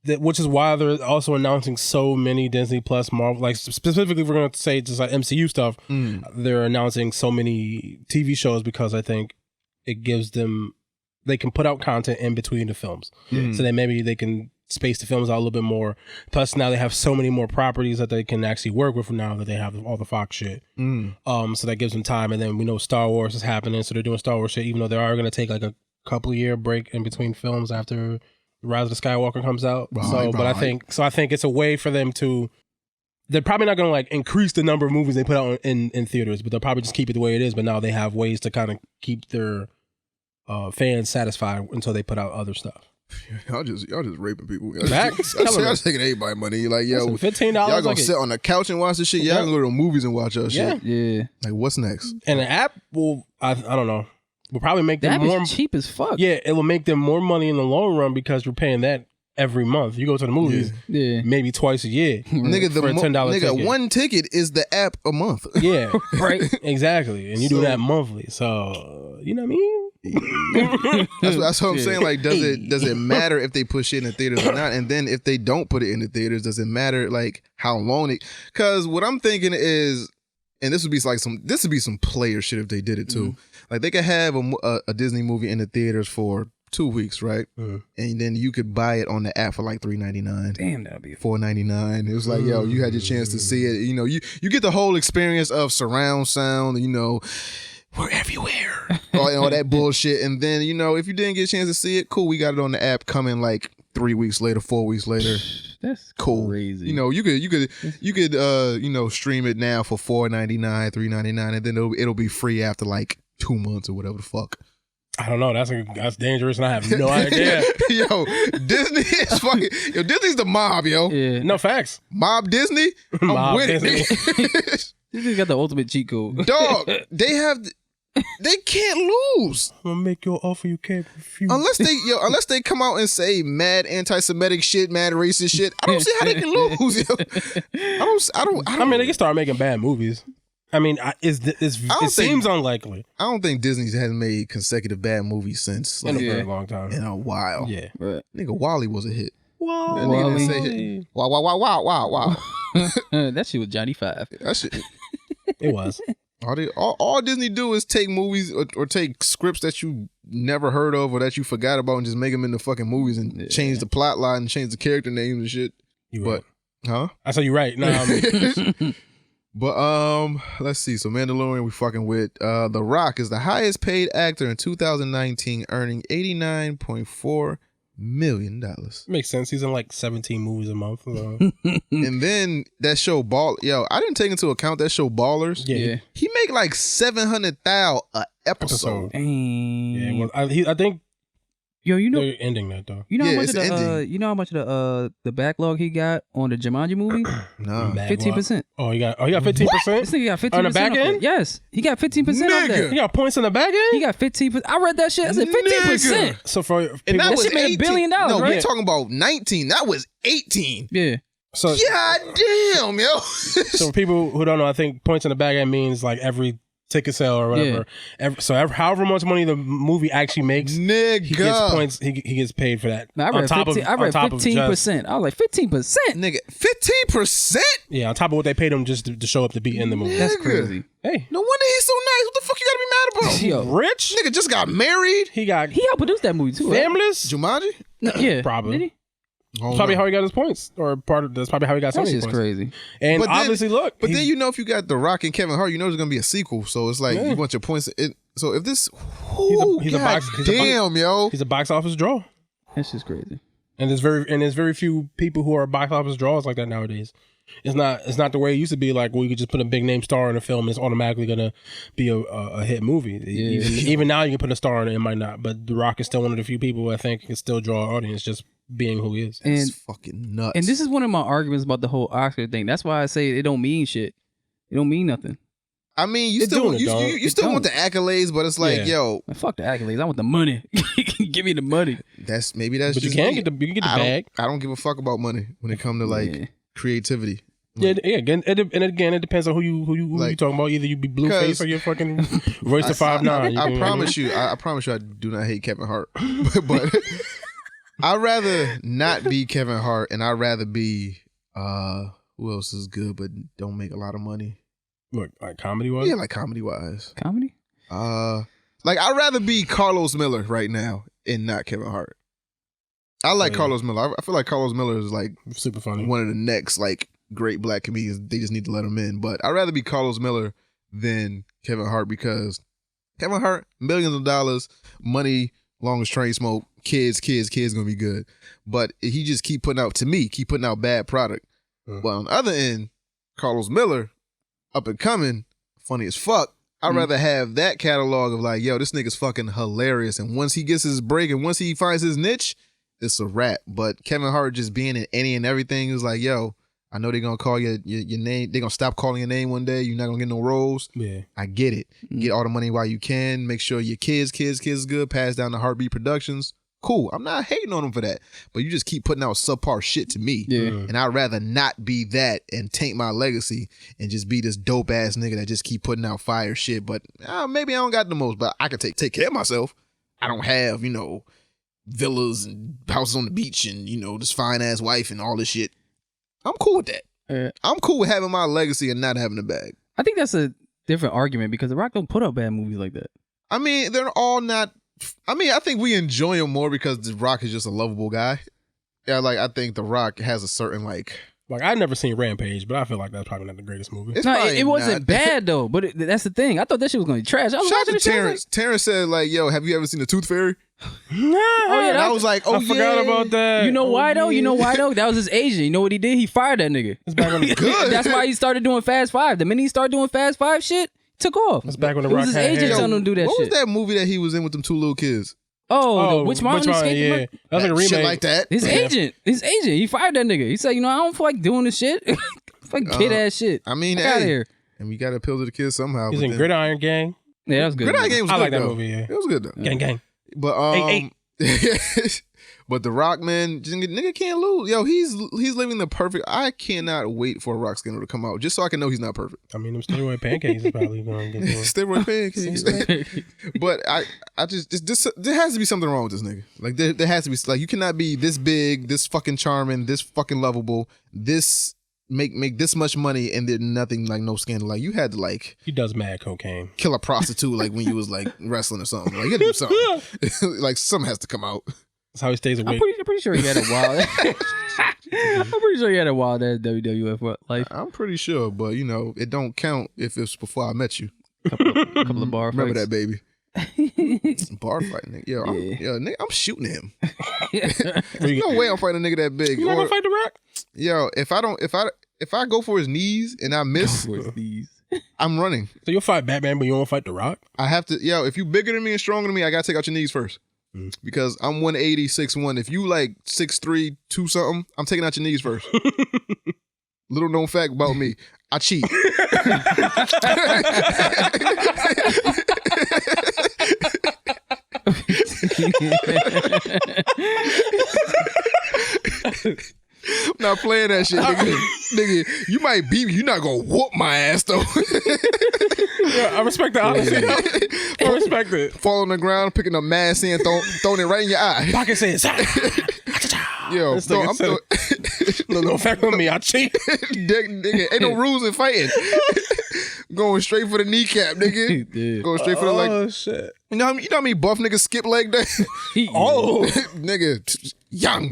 Speaker 9: that, which is why they're also announcing so many Disney Plus, Marvel, like specifically, if we're going to say just like MCU stuff. They're announcing so many TV shows because I think it gives them, they can put out content in between the films, so that maybe they can space the films out a little bit more. Plus, now they have so many more properties that they can actually work with now that they have all the Fox shit. So that gives them time. And then we know Star Wars is happening, so they're doing Star Wars shit, even though they are going to take like a couple year break in between films after Rise of the Skywalker comes out. I think it's a way for them to. They're probably not going to like increase the number of movies they put out in theaters, but they'll probably just keep it the way it is. But now they have ways to kind of keep their fans satisfied until they put out other stuff.
Speaker 6: Y'all just raping people.
Speaker 9: Facts.
Speaker 6: Y'all taking everybody money. Like, yo,
Speaker 9: $15.
Speaker 6: Y'all gonna sit on the couch and watch this shit. Y'all can go to the movies and watch our shit.
Speaker 10: Yeah.
Speaker 6: Like, what's next?
Speaker 9: And the app will, I don't know, will probably make them
Speaker 10: That
Speaker 9: more
Speaker 10: is cheap as fuck.
Speaker 9: Yeah, it will make them more money in the long run because you're paying that every month. You go to the movies, maybe twice a year.
Speaker 6: Nigga,
Speaker 9: for a $10 ticket.
Speaker 6: one ticket is the app a month.
Speaker 9: Yeah,
Speaker 10: right.
Speaker 9: Exactly, and you do that monthly. So you know what I mean.
Speaker 6: That's what I'm saying. Like, does it matter if they push it in the theaters or not? And then if they don't put it in the theaters, does it matter like how long it? Because what I'm thinking is, and this would be some player shit if they did it too. Like, they could have a Disney movie in the theaters for 2 weeks, right? And then you could buy it on the app for like $3.99.
Speaker 10: Damn, that'd be
Speaker 6: $4.99. It was like, yo, you had your chance to see it. You know, you get the whole experience of surround sound. You know, we're everywhere. all that bullshit. And then, you know, if you didn't get a chance to see it, cool. We got it on the app coming like 3 weeks later, 4 weeks later.
Speaker 10: That's
Speaker 6: cool.
Speaker 10: Crazy.
Speaker 6: You know, you could you know, stream it now for $4.99, $3.99, and then it'll be free after like 2 months or whatever the fuck.
Speaker 9: I don't know. That's dangerous, and I have no idea.
Speaker 6: Yo, Disney is fucking. Yo, Disney's the mob, yo.
Speaker 10: Yeah.
Speaker 9: No facts.
Speaker 6: Mob Disney. I'm with
Speaker 9: Disney.
Speaker 6: it.
Speaker 10: Disney got the ultimate cheat code.
Speaker 6: Dog, they can't lose.
Speaker 9: I'm gonna make your offer you can't refuse.
Speaker 6: Unless they come out and say mad anti-Semitic shit, mad racist shit. I don't see how they can lose. Yo. I
Speaker 9: mean, they can start making bad movies. I mean, it seems unlikely.
Speaker 6: I don't think Disney has made consecutive bad movies since
Speaker 9: in a very long time.
Speaker 6: In a while.
Speaker 9: Yeah,
Speaker 10: right.
Speaker 6: Nigga, Wally was a hit.
Speaker 10: Wally.
Speaker 6: That nigga didn't say hit. Wow.
Speaker 10: That shit was Johnny Five.
Speaker 6: That shit.
Speaker 9: It was.
Speaker 6: All Disney do is take movies or take scripts that you never heard of or that you forgot about and just make them into fucking movies and change the plot line and change the character names and shit. Huh?
Speaker 9: I said you're right. No,
Speaker 6: But let's see. So Mandalorian we fucking with. The Rock is the highest paid actor in 2019, earning $89.4 million.
Speaker 9: Makes sense. He's in like 17 movies a month. So.
Speaker 6: And then that show I didn't take into account that show Ballers.
Speaker 9: Yeah.
Speaker 6: He make like $700,000 a episode.
Speaker 9: Yeah. Well, I think.
Speaker 10: Yo, you know
Speaker 9: they're ending that though.
Speaker 10: You know how much of the backlog he got on the Jumanji movie?
Speaker 6: No,
Speaker 10: 15%.
Speaker 9: Oh, he got 15%.
Speaker 10: This nigga got 15%
Speaker 9: on the back end.
Speaker 10: Yes, he got 15% of that.
Speaker 9: He got points on the back end.
Speaker 10: He got 15%. I read that shit. I said 15%.
Speaker 9: So for
Speaker 6: and
Speaker 9: people,
Speaker 6: that was
Speaker 10: shit made $1 billion.
Speaker 6: No,
Speaker 10: right?
Speaker 6: we're talking about 19. That was 18.
Speaker 10: Yeah.
Speaker 9: So
Speaker 6: God damn, yo.
Speaker 9: So for people who don't know, I think points on the back end means like every ticket sale or whatever. However much money the movie actually makes,
Speaker 6: nigga,
Speaker 9: he gets points. He gets paid for that.
Speaker 10: I read 15%. I was like 15%.
Speaker 6: Nigga, 15%.
Speaker 9: Yeah, on top of what they paid him just to show up to be in the movie.
Speaker 10: That's crazy.
Speaker 9: Hey,
Speaker 6: no wonder he's so nice. What the fuck you gotta be mad about?
Speaker 10: Yo,
Speaker 9: rich
Speaker 6: nigga just got married.
Speaker 9: He
Speaker 10: helped produce that movie too.
Speaker 9: Families.
Speaker 6: Jumanji.
Speaker 10: No, yeah,
Speaker 9: probably.
Speaker 10: Did he?
Speaker 9: Probably how he got his points, or that's probably how he got so
Speaker 10: That's
Speaker 9: many
Speaker 10: just
Speaker 9: points.
Speaker 10: crazy.
Speaker 9: And
Speaker 6: But then-
Speaker 9: obviously,
Speaker 6: But then you know if you got The Rock and Kevin Hart, you know there's gonna be a sequel. So it's like you want your points. So if this,
Speaker 9: he's a box.
Speaker 6: Yo,
Speaker 9: he's a box office draw.
Speaker 10: That's just crazy.
Speaker 9: And there's very few people who are box office draws like that nowadays. It's not the way it used to be. Like, well, you could just put a big name star in a film and it's automatically gonna be a hit movie. Even now, you can put a star in it, it might not. But The Rock is still one of the few people who I think can still draw an audience just being who he is.
Speaker 6: That's fucking nuts.
Speaker 10: And this is one of my arguments about the whole Oscar thing. That's why I say it don't mean shit. It don't mean nothing.
Speaker 6: I mean, you still want the accolades, but it's like, yo,
Speaker 10: Man, fuck the accolades. I want the money. Give me the money.
Speaker 9: But
Speaker 6: that's
Speaker 9: you can get the bag.
Speaker 6: I don't give a fuck about money when it comes to like creativity.
Speaker 9: Like, again, it depends on who you talking about. Either you be Blueface or you're fucking Royce the 5'9".
Speaker 6: I promise you, I do not hate Kevin Hart, but I'd rather not be Kevin Hart, and I'd rather be who else is good but don't make a lot of money.
Speaker 9: Look, like comedy wise?
Speaker 6: Yeah, like comedy wise.
Speaker 10: Comedy?
Speaker 6: Like I'd rather be Carlos Miller right now and not Kevin Hart. I like Carlos Miller. I feel like Carlos Miller is like
Speaker 9: super funny.
Speaker 6: One of the next like great black comedians. They just need to let him in. But I'd rather be Carlos Miller than Kevin Hart because Kevin Hart, millions of dollars, money, long as train smoke, kids gonna be good. But he just keep putting out bad product. But on the other end, Carlos Miller, up and coming, funny as fuck. I'd rather have that catalog of like, yo, this nigga's fucking hilarious. And once he gets his break and once he finds his niche, it's a wrap. But Kevin Hart just being in any and everything is like, yo, I know they're gonna call your name. They're gonna stop calling your name one day. You're not gonna get no roles.
Speaker 9: Yeah,
Speaker 6: I get it. Get all the money while you can. Make sure your kids is good. Pass down to Heartbeat Productions. Cool. I'm not hating on them for that. But you just keep putting out subpar shit to me.
Speaker 10: Yeah.
Speaker 6: And I'd rather not be that and taint my legacy and just be this dope ass nigga that just keep putting out fire shit. But maybe I don't got the most, but I can take care of myself. I don't have, villas and houses on the beach and, this fine ass wife and all this shit. I'm cool with that. I'm cool with having my legacy and not having a bag.
Speaker 10: I think that's a different argument because The Rock don't put out bad movies like that.
Speaker 6: I mean, they're all not. I mean, I think we enjoy him more because The Rock is just a lovable guy. Yeah, like I think The Rock has a certain like
Speaker 9: I've never seen Rampage, but I feel like that's probably not the greatest movie.
Speaker 10: It wasn't bad though, but that's the thing. I thought that shit was going to be trash. I was
Speaker 6: Shout out
Speaker 10: watching
Speaker 6: to
Speaker 10: the shit,
Speaker 6: Terrence. Terrence said like, "Yo, have you ever seen The Tooth Fairy?"
Speaker 9: No.
Speaker 10: Oh yeah,
Speaker 6: I was like, "Oh,
Speaker 9: I forgot about that."
Speaker 10: You know why though? You know why though? That was his agent. You know what he did? He fired that nigga.
Speaker 9: It's back on the
Speaker 6: Good.
Speaker 10: That's why he started doing Fast Five. The minute he started doing Fast Five shit, took off.
Speaker 9: It's back when The
Speaker 10: It
Speaker 9: Rock
Speaker 10: was his
Speaker 9: had
Speaker 10: agent
Speaker 9: hair.
Speaker 10: telling him to do that
Speaker 6: What
Speaker 10: shit.
Speaker 6: was that movie that he was in with them two little kids?
Speaker 10: Oh, Which Mountain?
Speaker 9: Yeah, that's like a remake.
Speaker 6: Shit like that.
Speaker 10: His agent. He fired that nigga. He said, I don't feel like doing this shit. Fucking kid ass shit.
Speaker 6: I mean,
Speaker 10: Get out of
Speaker 6: hey,
Speaker 10: here.
Speaker 6: and we got to appeal to the kids somehow.
Speaker 9: He's
Speaker 6: but
Speaker 9: in
Speaker 6: then-
Speaker 9: Gridiron Gang.
Speaker 10: Yeah, that was good.
Speaker 6: Gridiron Gang was
Speaker 9: I
Speaker 6: good
Speaker 9: like that
Speaker 6: though.
Speaker 9: movie. Yeah.
Speaker 6: It was good though.
Speaker 9: Gang.
Speaker 6: But
Speaker 9: Hey.
Speaker 6: but The Rock, man, nigga can't lose. Yo, he's living the perfect. I cannot wait for a Rock scandal to come out just so I can know he's not perfect.
Speaker 9: I mean, them steroid pancakes is probably going to get to him.
Speaker 6: Steroid pancakes. But I just there has to be something wrong with this nigga. Like there has to be, like, you cannot be this big, this fucking charming, this fucking lovable, this make this much money and then nothing, like no scandal. Like you had to like
Speaker 9: He does mad cocaine.
Speaker 6: kill a prostitute like when you was like wrestling or something. Like you had to do something. Like something has to come out.
Speaker 9: That's how he stays awake.
Speaker 10: I'm pretty sure he had a wild. I'm pretty sure he had a wild ass WWF life.
Speaker 6: I'm pretty sure, but it don't count if it's before I met you.
Speaker 10: Couple of bar
Speaker 6: Remember
Speaker 10: fights.
Speaker 6: that, baby. Bar fight, nigga. Yo, nigga, I'm shooting him. There's no way I'm fighting a nigga that big.
Speaker 9: You not gonna fight The Rock?
Speaker 6: Yo, if I go for his knees and I miss, I'm running.
Speaker 9: So you'll fight Batman, but you won't fight The Rock?
Speaker 6: I have to. Yo, if you bigger than me and stronger than me, I gotta take out your knees first. Because I'm 180, 6'1". If you like 6'3", 2 something, I'm taking out your knees first. Little known fact about me, I cheat. I'm not playing that shit, nigga. Nigga, you might beat me. You're not gonna whoop my ass though.
Speaker 9: Yeah, I respect the honesty. I respect it.
Speaker 6: Fall on the ground, picking up mad sand, throwing it right in your eye.
Speaker 9: Pocket says,
Speaker 6: Yo,
Speaker 9: This nigga said, little fact with me, I cheat.
Speaker 6: Nigga, ain't no rules in fighting. Going straight for the kneecap, nigga. Going straight for the leg.
Speaker 9: Oh, shit.
Speaker 6: You know how many buff niggas skip leg day?
Speaker 9: Oh.
Speaker 6: Nigga, young.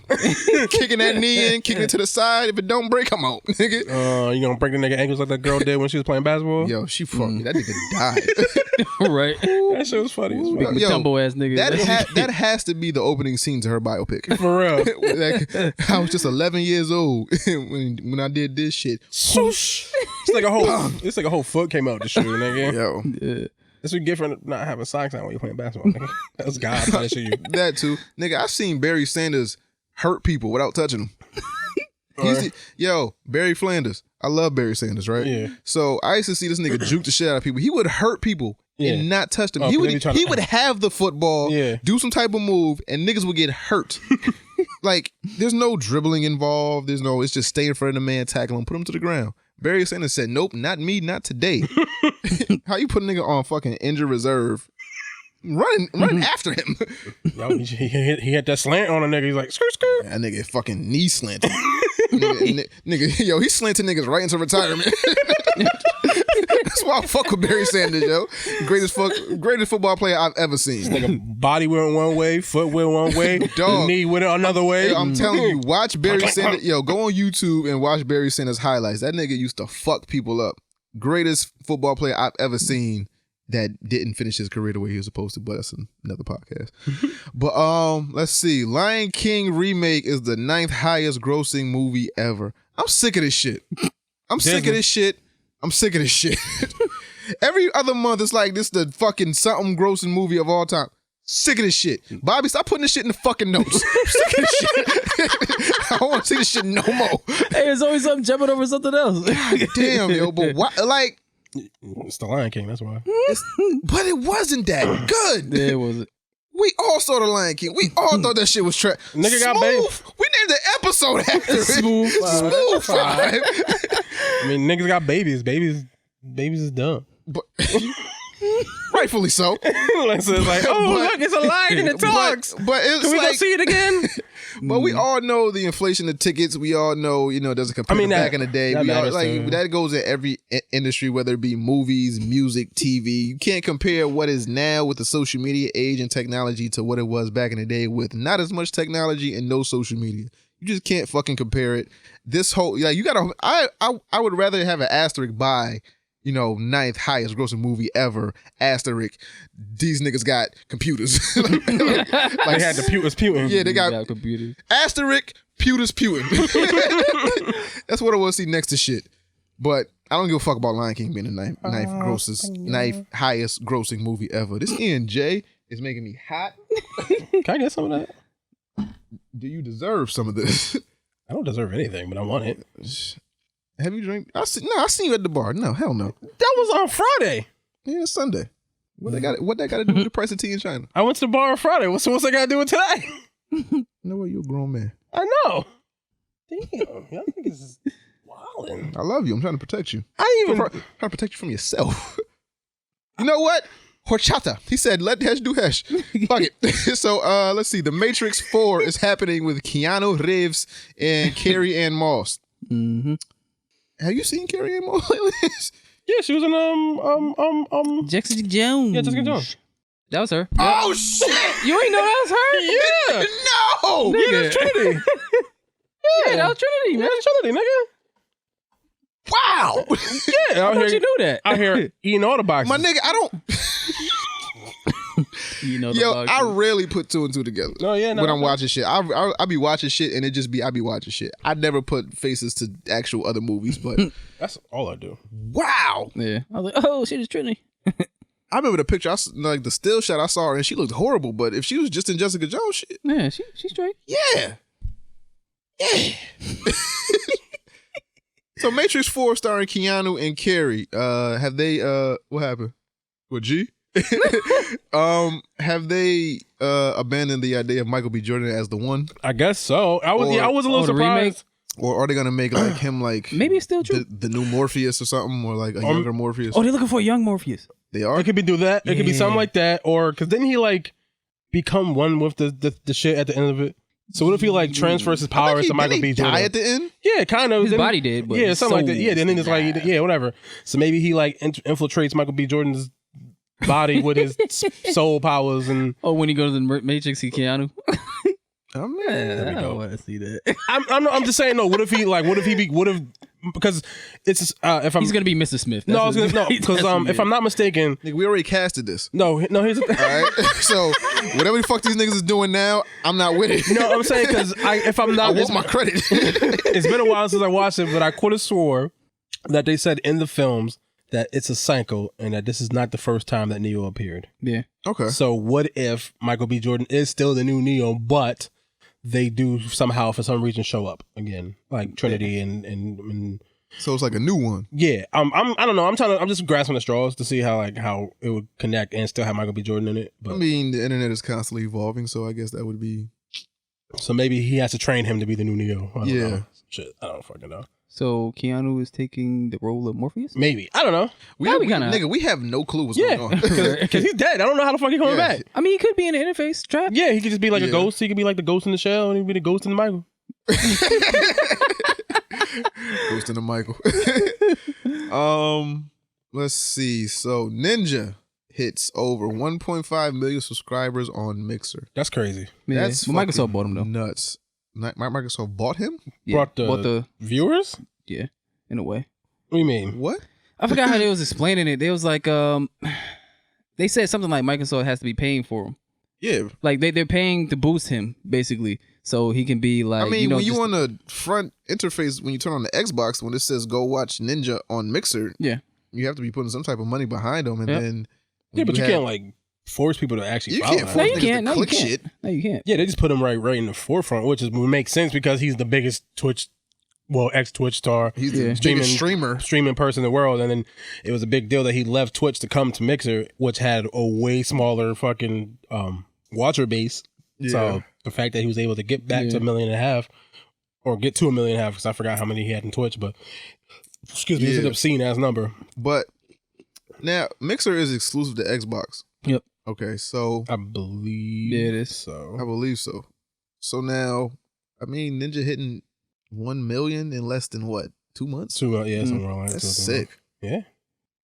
Speaker 6: Kicking that knee in, kicking it to the side. If it don't break, I'm out, nigga.
Speaker 9: You gonna break the nigga ankles like that girl did when she was playing basketball?
Speaker 6: Yo, she fucked me. That nigga died.
Speaker 10: Right.
Speaker 9: That shit was funny as fuck.
Speaker 6: Yo,
Speaker 10: Tumble ass nigga.
Speaker 6: That has to be the opening scene to her biopic.
Speaker 9: For real.
Speaker 6: Like, I was just 11 years old when I did this shit.
Speaker 9: Swoosh. It's like a whole foot came out the shoe, nigga.
Speaker 6: Yo.
Speaker 10: Yeah.
Speaker 9: That's what you get for not having socks on when you're playing basketball, nigga. That's God punishing you.
Speaker 6: That too. Nigga, I've seen Barry Sanders hurt people without touching them. Barry Flanders. I love Barry Sanders, right?
Speaker 9: Yeah.
Speaker 6: So I used to see this nigga juke the shit out of people. He would hurt people and not touch them.
Speaker 9: Oh,
Speaker 6: he
Speaker 9: they be trying
Speaker 6: would
Speaker 9: to-
Speaker 6: have the football, do some type of move, and niggas would get hurt. Like, there's no dribbling involved. It's just stay in front of the man, tackle him, put him to the ground. Barry Sanders said, nope, not me, not today. How you put a nigga on fucking injured reserve? Running after him.
Speaker 9: Yo, he had that slant on a nigga. He's like, skirt, skirt.
Speaker 6: That nigga fucking knee slanted. nigga, yo, he slanted niggas right into retirement. That's why I fuck with Barry Sanders, yo. Greatest football player I've ever seen.
Speaker 9: Nigga, body went one way, foot went one way,
Speaker 6: Dog.
Speaker 9: knee went another way.
Speaker 6: Yo, I'm telling you, watch Barry Sanders. Yo, go on YouTube and watch Barry Sanders highlights. That nigga used to fuck people up. Greatest football player I've ever seen that didn't finish his career the way he was supposed to, but that's another podcast. But let's see. Lion King remake is the 9th highest grossing movie ever. I'm sick of this shit. I'm sick of this shit. Every other month it's like this the fucking something grossing movie of all time. Sick of this shit. Bobby, stop putting this shit in the fucking notes. Sick of this shit. I don't want to see this shit no more.
Speaker 10: Hey, there's always something jumping over something else.
Speaker 6: God damn, yo, but why, like,
Speaker 9: it's the Lion King, that's why.
Speaker 6: But it wasn't that good.
Speaker 10: Yeah, it wasn't.
Speaker 6: We all saw the Lion King. We all thought that shit was trash.
Speaker 9: Nigga got baby.
Speaker 6: We named the episode after it.
Speaker 10: Smooth
Speaker 6: Five.
Speaker 9: I mean, niggas got babies. Babies is dumb.
Speaker 6: But rightfully so.
Speaker 9: Like, so it's like, look, it's a lion and it talks.
Speaker 6: But it's
Speaker 9: Can we
Speaker 6: like,
Speaker 9: go see it again?
Speaker 6: But we all know the inflation of tickets. We all know, it doesn't compare to back in the day. We all, that goes in every industry, whether it be movies, music, TV. You can't compare what is now with the social media age and technology to what it was back in the day with not as much technology and no social media. You just can't fucking compare it. This whole, like, you gotta, I would rather have an asterisk by, 9th highest grossing movie ever, asterisk, these niggas got computers. like
Speaker 9: they had the pewters pewing.
Speaker 6: Yeah, they got
Speaker 10: computers.
Speaker 6: Asterisk, pewters pewing. That's what I want to see next to shit. But I don't give a fuck about Lion King being the ninth highest grossing movie ever. This E&J is making me hot.
Speaker 9: Can I get some of that?
Speaker 6: Do you deserve some of this?
Speaker 9: I don't deserve anything, but I want it.
Speaker 6: Have you drank? I seen you at the bar. No, hell no.
Speaker 9: That was on Friday.
Speaker 6: Yeah, it's Sunday. What that got to do with the price of tea in China?
Speaker 9: I went to the bar on Friday. What's that got to do with today?
Speaker 6: You know what? You're a grown man.
Speaker 9: I know. Damn, y'all niggas is wildin'.
Speaker 6: I love you. I'm trying to protect you.
Speaker 9: I'm
Speaker 6: trying to protect you from yourself. You know what? Horchata. He said, let Hesh do Hesh. Fuck it. So let's see. The Matrix 4 is happening with Keanu Reeves and Carrie Ann Moss.
Speaker 10: Mm-hmm.
Speaker 6: Have you seen Carrie Ann Moss lately?
Speaker 9: Yeah, she was in
Speaker 10: Jessica Jones.
Speaker 9: Yeah, Jessica Jones.
Speaker 10: That was her.
Speaker 6: Oh shit!
Speaker 10: You ain't know that was her?
Speaker 9: Yeah.
Speaker 6: No.
Speaker 9: Nigga. Yeah, that's Trinity.
Speaker 10: Yeah, that was Trinity, man.
Speaker 9: That's Trinity, nigga.
Speaker 6: Wow.
Speaker 9: Yeah,
Speaker 10: I thought you knew that.
Speaker 9: Out here eating all the boxes.
Speaker 6: My nigga, I don't.
Speaker 10: The
Speaker 6: I rarely put two and two together.
Speaker 9: No, yeah, no,
Speaker 6: when I'm watching shit, I be watching shit and I be watching shit. I never put faces to actual other movies, but
Speaker 9: that's all I do.
Speaker 6: Wow.
Speaker 10: Yeah, I was like, oh shit, it's Trinity.
Speaker 6: I remember the picture, like the still shot I saw her and she looked horrible. But if she was just in Jessica Jones, shit,
Speaker 10: yeah, she's straight.
Speaker 6: Yeah. So Matrix 4 starring Keanu and Carrie. Have they? What happened? What G? Have they abandoned the idea of Michael B. Jordan as the one?
Speaker 9: I guess so. I was a little surprised.
Speaker 6: Or are they gonna make like him like
Speaker 10: maybe it's still true
Speaker 6: the new Morpheus or something, or like a younger Morpheus?
Speaker 10: Oh, they're looking for a young Morpheus.
Speaker 6: They are.
Speaker 9: It could be do that. It could be something like that, or because didn't he like become one with the shit at the end of it? So what if he like transfers his powers to Michael B. Jordan?
Speaker 6: Die at the end?
Speaker 9: Yeah, kind of.
Speaker 10: His body did, but
Speaker 9: yeah, something like that. Yeah, then it's like whatever. So maybe he like infiltrates Michael B. Jordan's body with his soul powers and.
Speaker 10: Oh, when he goes to the Matrix, he Keanu.
Speaker 6: I
Speaker 10: don't want to see that.
Speaker 9: I'm just saying no. What if because it's if I'm
Speaker 10: he's gonna be Mr. Smith.
Speaker 9: No, I was gonna because if I'm not mistaken,
Speaker 6: we already casted this.
Speaker 9: No. Here's the thing.
Speaker 6: All right, so whatever the fuck these niggas is doing now, I'm not with it.
Speaker 9: No, I'm saying because if I'm not,
Speaker 6: I want my credit.
Speaker 9: It's been a while since I watched it, but I could have swore that they said in the films that it's a cycle and that this is not the first time that Neo appeared.
Speaker 10: Yeah.
Speaker 6: Okay.
Speaker 9: So what if Michael B. Jordan is still the new Neo, but they do somehow for some reason show up again, like Trinity and
Speaker 6: so it's like a new one.
Speaker 9: Yeah, I don't know. I'm just grasping at straws to see how it would connect and still have Michael B. Jordan in it. But
Speaker 6: I mean, the internet is constantly evolving, so I guess that would be.
Speaker 9: So maybe he has to train him to be the new Neo. I don't know.
Speaker 6: Shit,
Speaker 9: I don't fucking know.
Speaker 10: So Keanu is taking the role of Morpheus?
Speaker 9: Maybe. I don't know.
Speaker 6: Nigga, we have no clue what's going on.
Speaker 9: Because he's dead. I don't know how the fuck he's coming back.
Speaker 10: I mean, he could be in the interface trap.
Speaker 9: Yeah, he could just be like a ghost. He could be like the ghost in the shell, and he'd be the ghost in the Michael.
Speaker 6: Ghost in the Michael. Let's see. So Ninja hits over 1.5 million subscribers on Mixer.
Speaker 9: That's crazy.
Speaker 10: Yeah.
Speaker 6: That's
Speaker 10: But Microsoft bought him though.
Speaker 6: Nuts. Microsoft bought him?
Speaker 10: Yeah.
Speaker 9: Brought the viewers?
Speaker 10: Yeah, in a way.
Speaker 9: What do you mean?
Speaker 6: What?
Speaker 10: I forgot how they was explaining it. They was like, they said something like Microsoft has to be paying for him.
Speaker 6: Yeah.
Speaker 10: Like they're paying to boost him basically, so he can be like.
Speaker 6: I mean,
Speaker 10: you know,
Speaker 6: when you
Speaker 10: just-
Speaker 6: on the front interface, when you turn on the Xbox, when it says "Go watch Ninja" on Mixer,
Speaker 10: yeah,
Speaker 6: you have to be putting some type of money behind them, and
Speaker 10: Yeah.
Speaker 6: then
Speaker 9: Yeah, but you can't like force people to actually
Speaker 6: You
Speaker 9: follow
Speaker 6: can't
Speaker 9: him.
Speaker 10: No,
Speaker 6: force
Speaker 10: you
Speaker 6: niggas to
Speaker 10: can't. No, you
Speaker 6: click
Speaker 10: can't.
Speaker 6: shit.
Speaker 10: No, you can't.
Speaker 9: Yeah, they just put him right in the forefront, which would make sense because he's the biggest ex-Twitch star.
Speaker 6: He's the
Speaker 10: Yeah.
Speaker 6: biggest streamer.
Speaker 9: person in the world, and then it was a big deal that he left Twitch to come to Mixer, which had a way smaller fucking watcher base.
Speaker 6: Yeah.
Speaker 9: So the fact that he was able to get back to 1.5 million, or get to 1.5 million, because I forgot how many he had in Twitch, but excuse me, it's an obscene ass number.
Speaker 6: But now Mixer is exclusive to Xbox.
Speaker 10: Yep.
Speaker 6: Okay, so
Speaker 9: I believe
Speaker 10: it is.
Speaker 9: so.
Speaker 6: I believe so. So now, I mean, Ninja hitting 1 million in less than what, 2 months?
Speaker 9: Yeah, somewhere around
Speaker 6: That's
Speaker 9: that.
Speaker 6: sick.
Speaker 9: Yeah.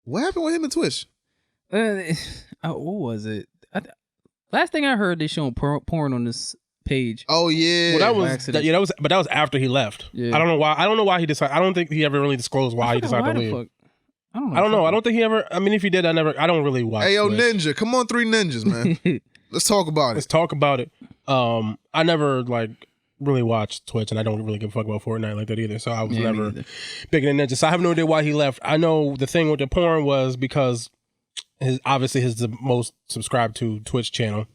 Speaker 6: What happened with him and Twitch?
Speaker 10: What was it? Last thing I heard, they showing porn on this page.
Speaker 6: Oh yeah.
Speaker 9: Well,
Speaker 10: By
Speaker 9: that
Speaker 10: accident.
Speaker 9: was after he left.
Speaker 10: Yeah.
Speaker 9: I don't know why. I don't know why he decided. I don't think he ever really disclosed why he decided to leave.
Speaker 10: I don't know.
Speaker 9: I don't know. I don't think he ever. I mean, if he did, I don't really watch.
Speaker 6: Hey yo,
Speaker 9: Twitch.
Speaker 6: Ninja, come on, 3 ninjas, man. Let's talk about
Speaker 9: Let's
Speaker 6: it.
Speaker 9: talk about it. I never like really watched Twitch, and I don't really give a fuck about Fortnite like that either. So I was
Speaker 10: Yeah, me
Speaker 9: never
Speaker 10: neither.
Speaker 9: bigger than Ninja. So I have no idea why he left. I know the thing with the porn was because his the most subscribed to Twitch channel.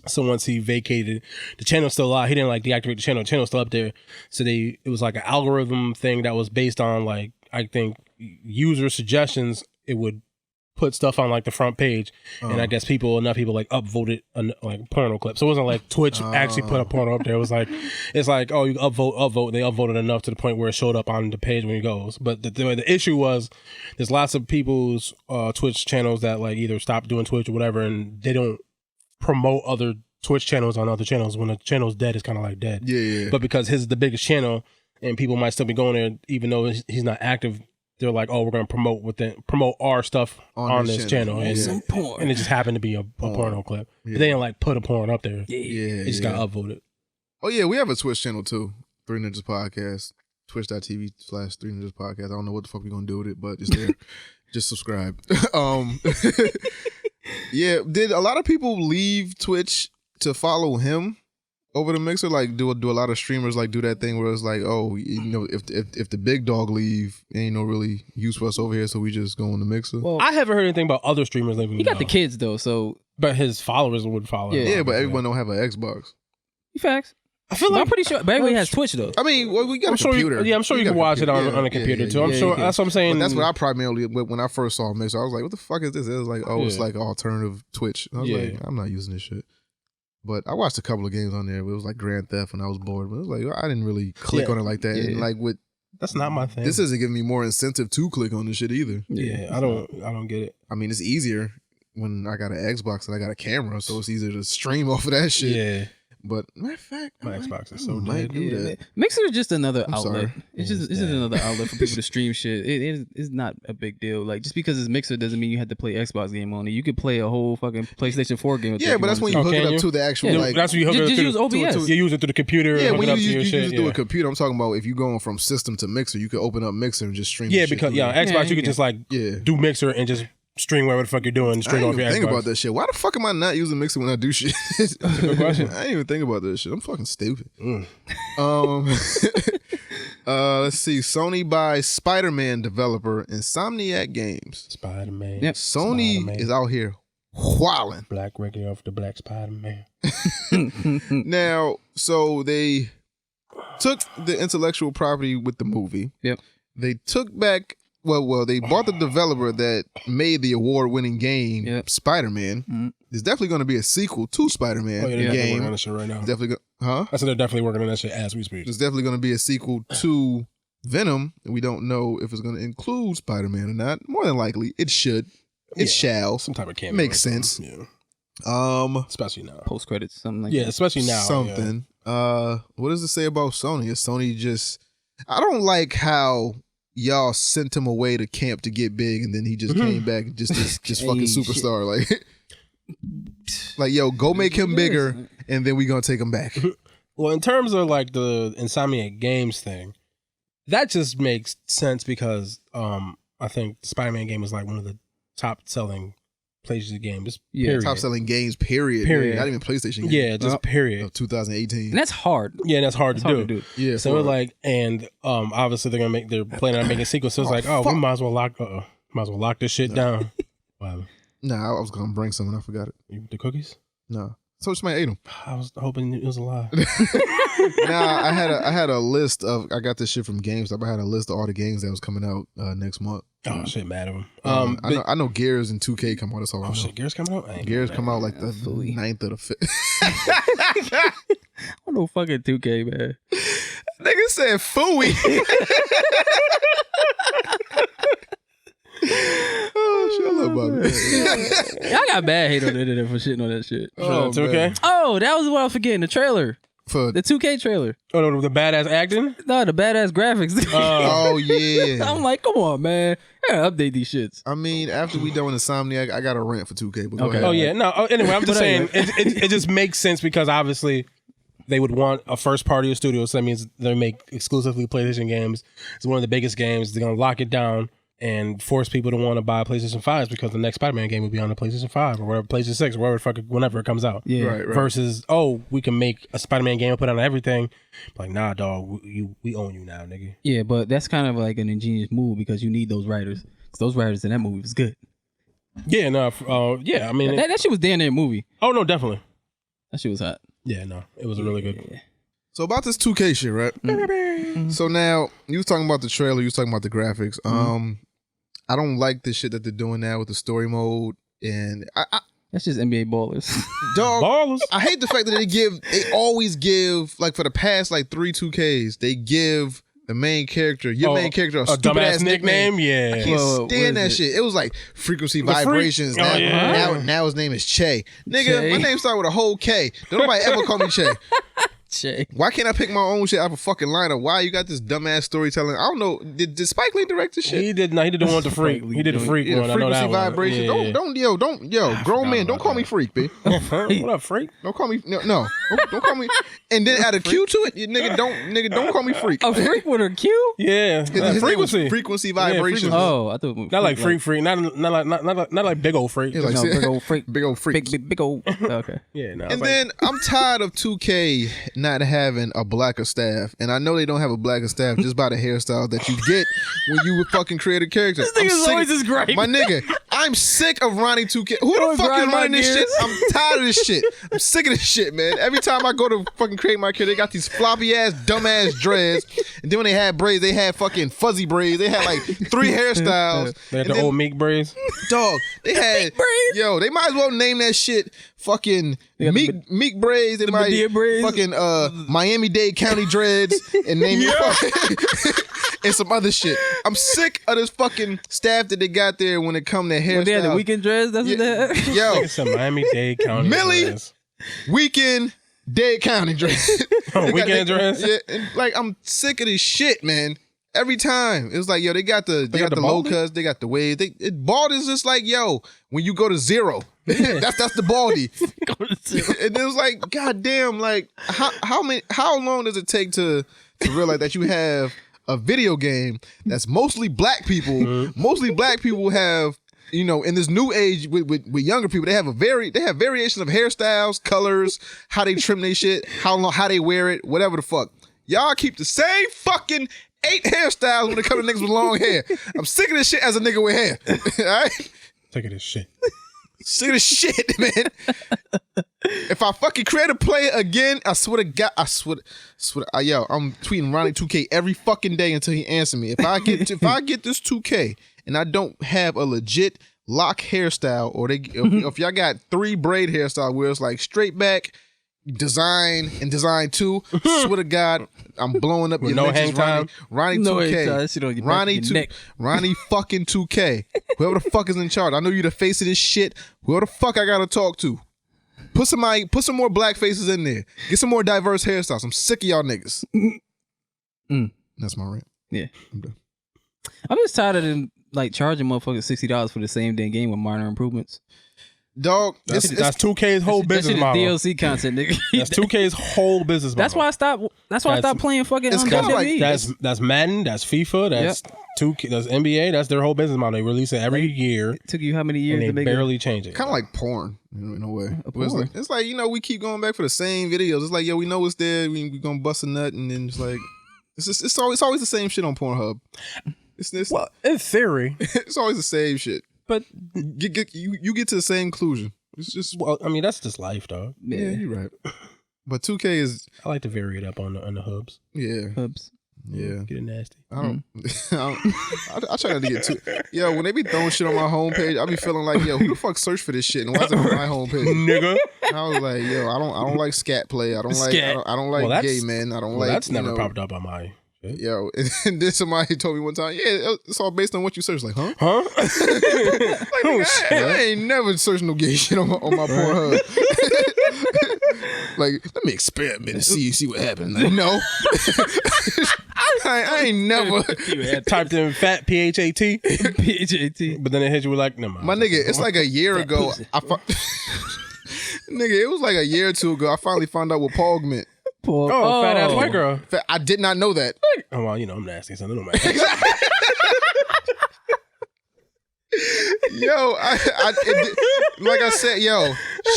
Speaker 9: So once he vacated, the channel's still alive. He didn't like deactivate the channel. The channel's still up there. So it was like an algorithm thing that was based on like, I think, user suggestions. It would put stuff on like the front page, and I guess enough people like upvoted like porno clips. So it wasn't like Twitch actually put a porno up there. It was like, it's like, oh, you upvote. They upvoted enough to the point where it showed up on the page when it goes. But the issue was, there's lots of people's Twitch channels that like either stop doing Twitch or whatever, and they don't promote other Twitch channels on other channels. When a channel's dead, it's kind of like dead.
Speaker 6: Yeah.
Speaker 9: But because his is the biggest channel, and people might still be going there even though he's not active, they're like, oh, we're going to promote our stuff on this channel. And,
Speaker 10: Some porn.
Speaker 9: and it just happened to be a porno clip.
Speaker 6: Yeah.
Speaker 9: They didn't like put a porn up there.
Speaker 6: Yeah.
Speaker 9: It just got upvoted.
Speaker 6: Oh yeah, we have a Twitch channel too. 3 Ninjas Podcast. Twitch.tv/3 Ninjas Podcast. I don't know what the fuck we're gonna do with it, but it's there. Just subscribe. Yeah, did a lot of people leave Twitch to follow him over the Mixer? Like, do a lot of streamers like do that thing where it's like, oh, you know, if the big dog leave, ain't no really use for us over here, so we just go on the Mixer.
Speaker 10: Well,
Speaker 9: I haven't heard anything about other streamers leaving.
Speaker 10: he got the kids though, so
Speaker 9: But his followers would follow.
Speaker 10: Yeah.
Speaker 6: yeah, but everyone don't have an Xbox.
Speaker 10: facts.
Speaker 9: I feel
Speaker 10: But
Speaker 9: like
Speaker 10: I'm pretty sure. But everybody has Twitch though.
Speaker 6: I mean, well, we got
Speaker 9: I'm
Speaker 6: a
Speaker 9: sure
Speaker 6: computer.
Speaker 9: I'm sure you
Speaker 6: got
Speaker 9: can
Speaker 6: a
Speaker 9: watch it
Speaker 6: computer.
Speaker 9: on a computer too. I'm
Speaker 10: yeah,
Speaker 9: sure.
Speaker 10: you can.
Speaker 9: That's what I'm saying.
Speaker 6: But that's what I primarily, when I first saw Mixer, I was like, what the fuck is this? It was like, oh, it's
Speaker 9: Yeah.
Speaker 6: like alternative Twitch. I was
Speaker 9: Yeah.
Speaker 6: like, I'm not using this shit. But I watched a couple of games on there. It was like Grand Theft, and I was bored. But it was like, I didn't really click
Speaker 9: Yeah.
Speaker 6: on it like that. And
Speaker 10: Yeah.
Speaker 6: like with
Speaker 9: That's not my thing.
Speaker 6: this isn't giving me more incentive to click on this shit either.
Speaker 9: Yeah, I don't get it.
Speaker 6: I mean, it's easier when I got an Xbox and I got a camera, so it's easier to stream off of that shit.
Speaker 9: Yeah,
Speaker 6: But matter of fact,
Speaker 9: my Xbox is so
Speaker 6: might
Speaker 9: dead.
Speaker 6: do
Speaker 10: Yeah,
Speaker 6: that.
Speaker 10: Mixer is just another
Speaker 6: I'm
Speaker 10: outlet.
Speaker 6: sorry.
Speaker 10: It's just another outlet for people to stream shit. It's not a big deal. Like just because it's Mixer doesn't mean you have to play Xbox game on it. You could play a whole fucking PlayStation 4 game. With
Speaker 6: Yeah, but that's when you hook it up to the actual like.
Speaker 9: That's when you hook it up
Speaker 10: just
Speaker 9: to
Speaker 10: use
Speaker 9: the,
Speaker 10: OBS.
Speaker 9: You use it through the computer.
Speaker 6: Yeah,
Speaker 9: and hook
Speaker 6: when
Speaker 9: it up
Speaker 6: you
Speaker 9: to your
Speaker 6: use
Speaker 9: shit.
Speaker 6: it through
Speaker 9: Yeah.
Speaker 6: a computer, I'm talking about if you going from system to Mixer, you could open up Mixer and just stream.
Speaker 9: Yeah,
Speaker 6: the shit
Speaker 9: because
Speaker 6: through
Speaker 9: yeah,
Speaker 6: there.
Speaker 9: Xbox you
Speaker 10: you
Speaker 9: could just like
Speaker 6: Yeah.
Speaker 9: do Mixer and just string whatever the fuck you're doing.
Speaker 6: I
Speaker 9: String
Speaker 6: didn't
Speaker 9: off your
Speaker 6: even think
Speaker 9: Xbox.
Speaker 6: about that shit. Why the fuck am I not using Mixer when I do shit? That's
Speaker 9: a good question.
Speaker 6: I didn't even think about this shit. I'm fucking stupid.
Speaker 9: Mm.
Speaker 6: Let's see. Sony buys Spider-Man developer Insomniac Games.
Speaker 9: Spider-Man.
Speaker 10: Yep.
Speaker 6: Sony
Speaker 9: Spider-Man.
Speaker 6: is out here wilding.
Speaker 9: Black regular off the Black Spider-Man.
Speaker 6: Now, so they took the intellectual property with the movie.
Speaker 10: Yep.
Speaker 6: They took back. Well, they bought the developer that made the award-winning game,
Speaker 10: Yep.
Speaker 6: Spider-Man.
Speaker 10: Mhm.
Speaker 6: There's definitely going to be a sequel to Spider-Man
Speaker 9: Oh yeah, they're definitely
Speaker 6: game.
Speaker 9: working on that shit right now.
Speaker 6: Definitely, huh?
Speaker 9: I said they're definitely working on that shit as we speak.
Speaker 6: There's definitely going to be a sequel to Venom, and we don't know if it's going to include Spider-Man or not. More than likely, it should. It shall.
Speaker 9: Some type of cameo.
Speaker 6: Makes
Speaker 9: or something.
Speaker 6: sense.
Speaker 9: Yeah. Especially now.
Speaker 10: Post credits, something like
Speaker 9: Yeah,
Speaker 10: that.
Speaker 9: especially now.
Speaker 6: Something. What does it say about Sony? Is Sony just? I don't like how y'all sent him away to camp to get big, and then he just came back just fucking superstar. Like yo, go make him bigger, and then we gonna take him back.
Speaker 9: Well, in terms of like the Insomniac Games thing, that just makes sense because I think the Spider-Man game was like one of the top selling PlayStation games.
Speaker 6: Yeah, top selling games. Period. Not even PlayStation games.
Speaker 9: Yeah, just period.
Speaker 6: Of 2018.
Speaker 10: And that's hard.
Speaker 9: Yeah, that's hard to do.
Speaker 6: Yeah.
Speaker 9: So we're like, and obviously they're planning on making sequels. So it's like, we might as well lock this shit down. Wow.
Speaker 6: Nah, I was gonna bring something. I forgot it.
Speaker 9: The cookies?
Speaker 6: No. So somebody ate them.
Speaker 9: I was hoping it was a lie.
Speaker 6: Nah, I had a list of. I got this shit from GameStop. I had a list of all the games that was coming out next month.
Speaker 9: Oh shit, mad at them.
Speaker 6: I know Gears and 2K come out. That's all I know.
Speaker 9: Shit, Gears coming out.
Speaker 6: Gears come out like the 9th or the 5th.
Speaker 10: I don't know fucking 2K, man.
Speaker 6: Nigga said fooey. Oh shit, I love Bobby.
Speaker 10: I got bad hate on the internet for shitting on that shit.
Speaker 9: Oh, 2K?
Speaker 10: Oh, that was what I was forgetting. The trailer.
Speaker 6: For
Speaker 10: the 2K trailer.
Speaker 9: Oh, no, the badass acting?
Speaker 10: No, the badass graphics.
Speaker 6: Oh yeah.
Speaker 10: I'm like, come on, man. I gotta update these shits.
Speaker 6: I mean, after we done with Insomniac, I got a rant for 2K. But go ahead.
Speaker 9: Oh yeah. No. Anyway, I'm just saying it just makes sense because obviously they would want a first party studio, so that means they make exclusively PlayStation games. It's one of the biggest games. They're gonna lock it down and force people to want to buy PlayStation 5s because the next Spider-Man game will be on the PlayStation 5 or whatever, PlayStation 6 or whatever the fuck, whenever it comes out.
Speaker 10: Yeah.
Speaker 6: Right.
Speaker 9: Versus, we can make a Spider-Man game and put it on everything. Like, nah, dog, we own you now, nigga.
Speaker 10: Yeah, but that's kind of like an ingenious move because you need those writers. Because those writers in that movie was good.
Speaker 9: Yeah, no, yeah, I mean...
Speaker 10: That shit was damn near movie.
Speaker 9: Oh, no, definitely.
Speaker 10: That shit was hot.
Speaker 9: Yeah, no, it was really good.
Speaker 10: Yeah.
Speaker 6: So about this 2K shit, right? Mm-hmm. So now, you was talking about the trailer, you was talking about the graphics. I don't like the shit that they're doing now with the story mode, and
Speaker 10: that's just NBA ballers.
Speaker 6: Dog,
Speaker 9: ballers.
Speaker 6: I hate the fact that they always give, like for the past like 3 2Ks, they give the main character, main character, a stupid ass nickname.
Speaker 9: Yeah,
Speaker 6: I can't stand that shit. It was like frequency vibrations. Now his name is Che. Nigga, my name started with a whole K. Don't nobody ever call me Che. Why can't I pick my own shit out of a fucking lineup? Why you got this dumbass storytelling? I don't know. Did Spike Lee direct this shit?
Speaker 9: He did not. He didn't want the freak. He did the freak one. I know that
Speaker 6: vibration.
Speaker 9: One.
Speaker 6: Don't grown man. Don't call me freak, B.
Speaker 9: What up, freak?
Speaker 6: Don't call me no. Don't call me. And then add a Q to it, don't call me freak.
Speaker 10: A freak with a Q?
Speaker 9: Yeah,
Speaker 6: frequency vibrations.
Speaker 10: Oh, I thought
Speaker 9: not like freak. Not like big old freak.
Speaker 6: Like,
Speaker 10: big old freak.
Speaker 6: Big old freak.
Speaker 10: Big old. Okay.
Speaker 9: Yeah. No,
Speaker 6: and then I'm tired of 2K not having a blacker staff, and I know they don't have a blacker staff just by the hairstyle that you get when you would fucking create a character.
Speaker 10: This nigga's always is great.
Speaker 6: My nigga, I'm sick of Ronnie 2K. Who the fuck is running this shit? I'm tired of this shit. I'm sick of this shit, man. Every time I go to fucking create my character, they got these floppy ass, dumb ass dreads, and then when they had braids, they had fucking fuzzy braids. They had like 3 hairstyles.
Speaker 9: They had the old Meek braids.
Speaker 6: Dog, they had yo. They might as well name that shit fucking Meek braids. They might fucking Miami-Dade County dreads and name it and some other shit. I'm sick of this fucking staff that they got there when it come to hairstyle.
Speaker 10: When they had the weekend dreads, that's what they had.
Speaker 6: Yo,
Speaker 9: it's a Miami-Dade County
Speaker 6: Millie weekend Dade County dreads.
Speaker 9: Weekend dreads.
Speaker 6: Yeah, and like I'm sick of this shit, man. Every time it was like, yo, they got the low cuts, they got the wave. Bald is just like, yo, when you go to zero, that's the baldy. And it was like, goddamn, like how long does it take to realize that you have a video game that's mostly black people? Mm-hmm. Mostly black people have, in this new age with younger people, they have variations of hairstyles, colors, how they trim their shit, how they wear it, whatever the fuck. Y'all keep the same fucking 8 hairstyles when it comes to niggas with long hair. I'm sick of this shit as a nigga with hair. All right?
Speaker 9: Sick of this shit.
Speaker 6: Sick of this shit, man. If I fucking create a player again, I swear to God, I'm tweeting Ronnie 2K every fucking day until he answers me. If I get this 2K and I don't have a legit lock hairstyle, or if y'all got 3 braid hairstyle where it's like straight back, design and design 2, swear to God, I'm blowing up your mentions, Ronnie 2K. Ronnie fucking 2K. Whoever the fuck is in charge. I know you the face of this shit. Whoever the fuck I gotta talk to. Put some more black faces in there. Get some more diverse hairstyles. I'm sick of y'all niggas. That's my rant.
Speaker 10: Yeah.
Speaker 6: I'm done.
Speaker 10: I'm just tired of them like charging motherfuckers $60 for the same damn game with minor improvements.
Speaker 6: Dog,
Speaker 9: that's 2K's whole business model.
Speaker 10: DLC content, nigga.
Speaker 9: That's 2K's whole business model.
Speaker 10: That's why I stopped. That's why I stopped playing fucking WWE.
Speaker 9: That's Madden. That's FIFA. That's 2K. That's NBA. That's their whole business model. They release it every year.
Speaker 10: It took you how many years
Speaker 9: and
Speaker 10: to make
Speaker 9: barely change it?
Speaker 6: Kind of like porn in a way.
Speaker 10: Porn.
Speaker 6: It's like we keep going back for the same videos. It's like we know it's there. We gonna bust a nut, and then it's like it's always the same shit on Pornhub.
Speaker 9: Well, in theory,
Speaker 6: it's always the same shit.
Speaker 9: But
Speaker 6: you get to the same conclusion. It's just
Speaker 9: that's just life, dog.
Speaker 6: Yeah, you're right. But 2K is.
Speaker 9: I like to vary it up on the hubs.
Speaker 6: Yeah,
Speaker 10: hubs.
Speaker 6: Yeah,
Speaker 9: get it nasty.
Speaker 6: I don't. I try not to get too. Yo, when they be throwing shit on my homepage, I be feeling like, who the fuck searched for this shit and why is it on my homepage,
Speaker 9: nigga?
Speaker 6: I was like, I don't like scat play. I don't like gay men. I don't like.
Speaker 9: That's never popped up on my.
Speaker 6: Yo, and then somebody told me one time, it's all based on what you search. Like, huh? I ain't never searched no gay shit on my Pornhub. Like, let me experiment and see what happens. Like, no, I ain't never
Speaker 9: typed in fat PHAT, but then it hit you with like, no,
Speaker 6: my nigga. It's like a year ago. Nigga, it was like a year or two ago. I finally found out what Pog meant.
Speaker 9: Fat ass white girl.
Speaker 6: I did not know that.
Speaker 9: Oh well, I'm nasty, so it don't matter.
Speaker 6: Yo, like I said,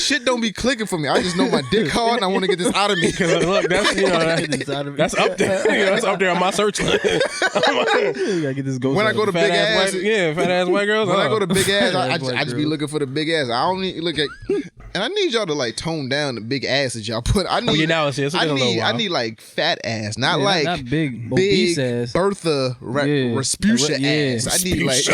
Speaker 6: shit don't be clicking for me. I just know my dick hard and I want to get this out of me.
Speaker 9: Look, that's that's up there. That's up there on my search list.
Speaker 10: You gotta get this
Speaker 6: when I go to big ass,
Speaker 9: fat ass white girls.
Speaker 6: When I go to big ass, I just be looking for the big ass. I don't need look at, and I need y'all to like tone down the big ass that y'all put. I need like fat ass, not
Speaker 10: big obese ass.
Speaker 6: Bertha Rasputia ass. I need like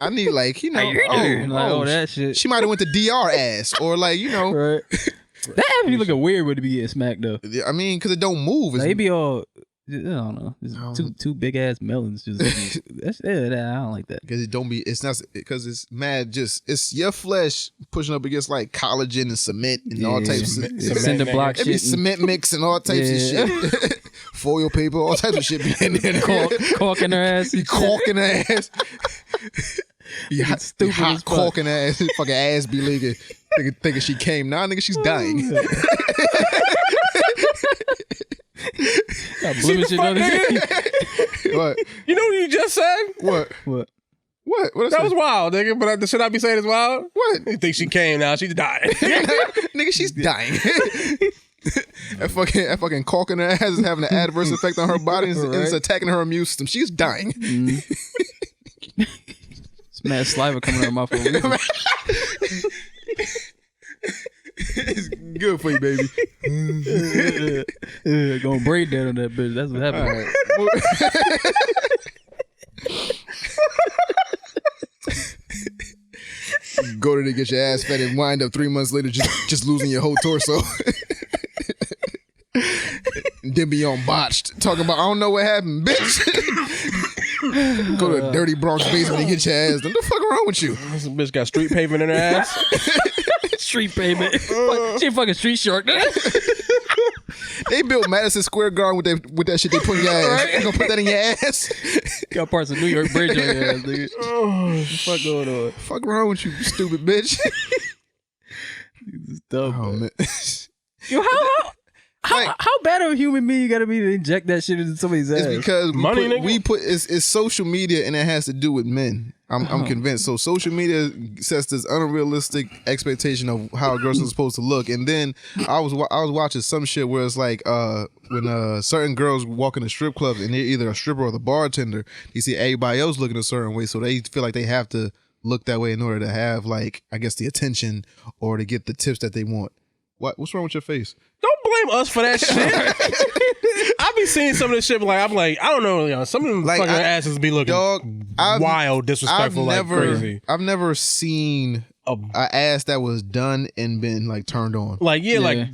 Speaker 6: I need like
Speaker 10: that shit.
Speaker 6: She might have went to DR ass or like
Speaker 10: right. That actually looking weird when to be getting smacked though.
Speaker 6: I mean, because it don't move.
Speaker 10: They be all. I don't know. Two big ass melons. Just I don't like that
Speaker 6: because it don't be. It's not because it's mad. Just it's your flesh pushing up against like collagen and cement and all types of
Speaker 10: cinder block shit.
Speaker 6: It be cement mix and all types of shit. Foil paper, all types of shit be in there.
Speaker 10: Corking her ass.
Speaker 6: Be corking her ass. Stupid hot corking ass. Fucking ass be leaking. Thinking she came. Nah, nigga, she's dying.
Speaker 10: What?
Speaker 6: You
Speaker 9: know what you just said?
Speaker 6: What?
Speaker 9: That was wild, nigga. But should I be saying it's wild?
Speaker 6: What?
Speaker 9: You think she came now? She's dying.
Speaker 6: Nigga, she's dying. That fucking caulking her ass is having an adverse effect on her body and it's attacking her immune system. She's dying.
Speaker 10: It's mad saliva coming out of my mouth.
Speaker 6: It's good for you, baby.
Speaker 10: Gonna braid that on that bitch. That's what happened.
Speaker 6: Right. Go to get your ass fed and wind up 3 months later just losing your whole torso. Then be on botched. Talking about, I don't know what happened, bitch. Go to a dirty Bronx basement and get your ass. What the fuck wrong with you?
Speaker 9: This bitch got street pavement in her ass.
Speaker 10: Street pavement. She a fucking street shark.
Speaker 6: They built Madison Square Garden with that shit they put in your ass. Right? You gonna put that in your ass?
Speaker 10: Got parts of New York Bridge on your ass, nigga. What the fuck going on?
Speaker 6: Fuck wrong with you, stupid bitch?
Speaker 10: This is dumb, man. Yo, how bad of a human being you gotta be to inject that shit into somebody's ass?
Speaker 6: It's because it's social media and it has to do with men. I'm convinced. So social media sets this unrealistic expectation of how a girl's supposed to look. And then I was watching some shit where it's like when certain girls walk into strip clubs and they're either a stripper or the bartender, you see everybody else looking a certain way, so they feel like they have to look that way in order to have, like, I guess, the attention or to get the tips that they want. What's wrong with your face?
Speaker 9: Don't blame us for that shit. I be seeing some of this shit, I'm like, I don't know, some of them fucking asses be looking wild, disrespectful, crazy.
Speaker 6: I've never seen ass that was done and been like turned on.
Speaker 9: Like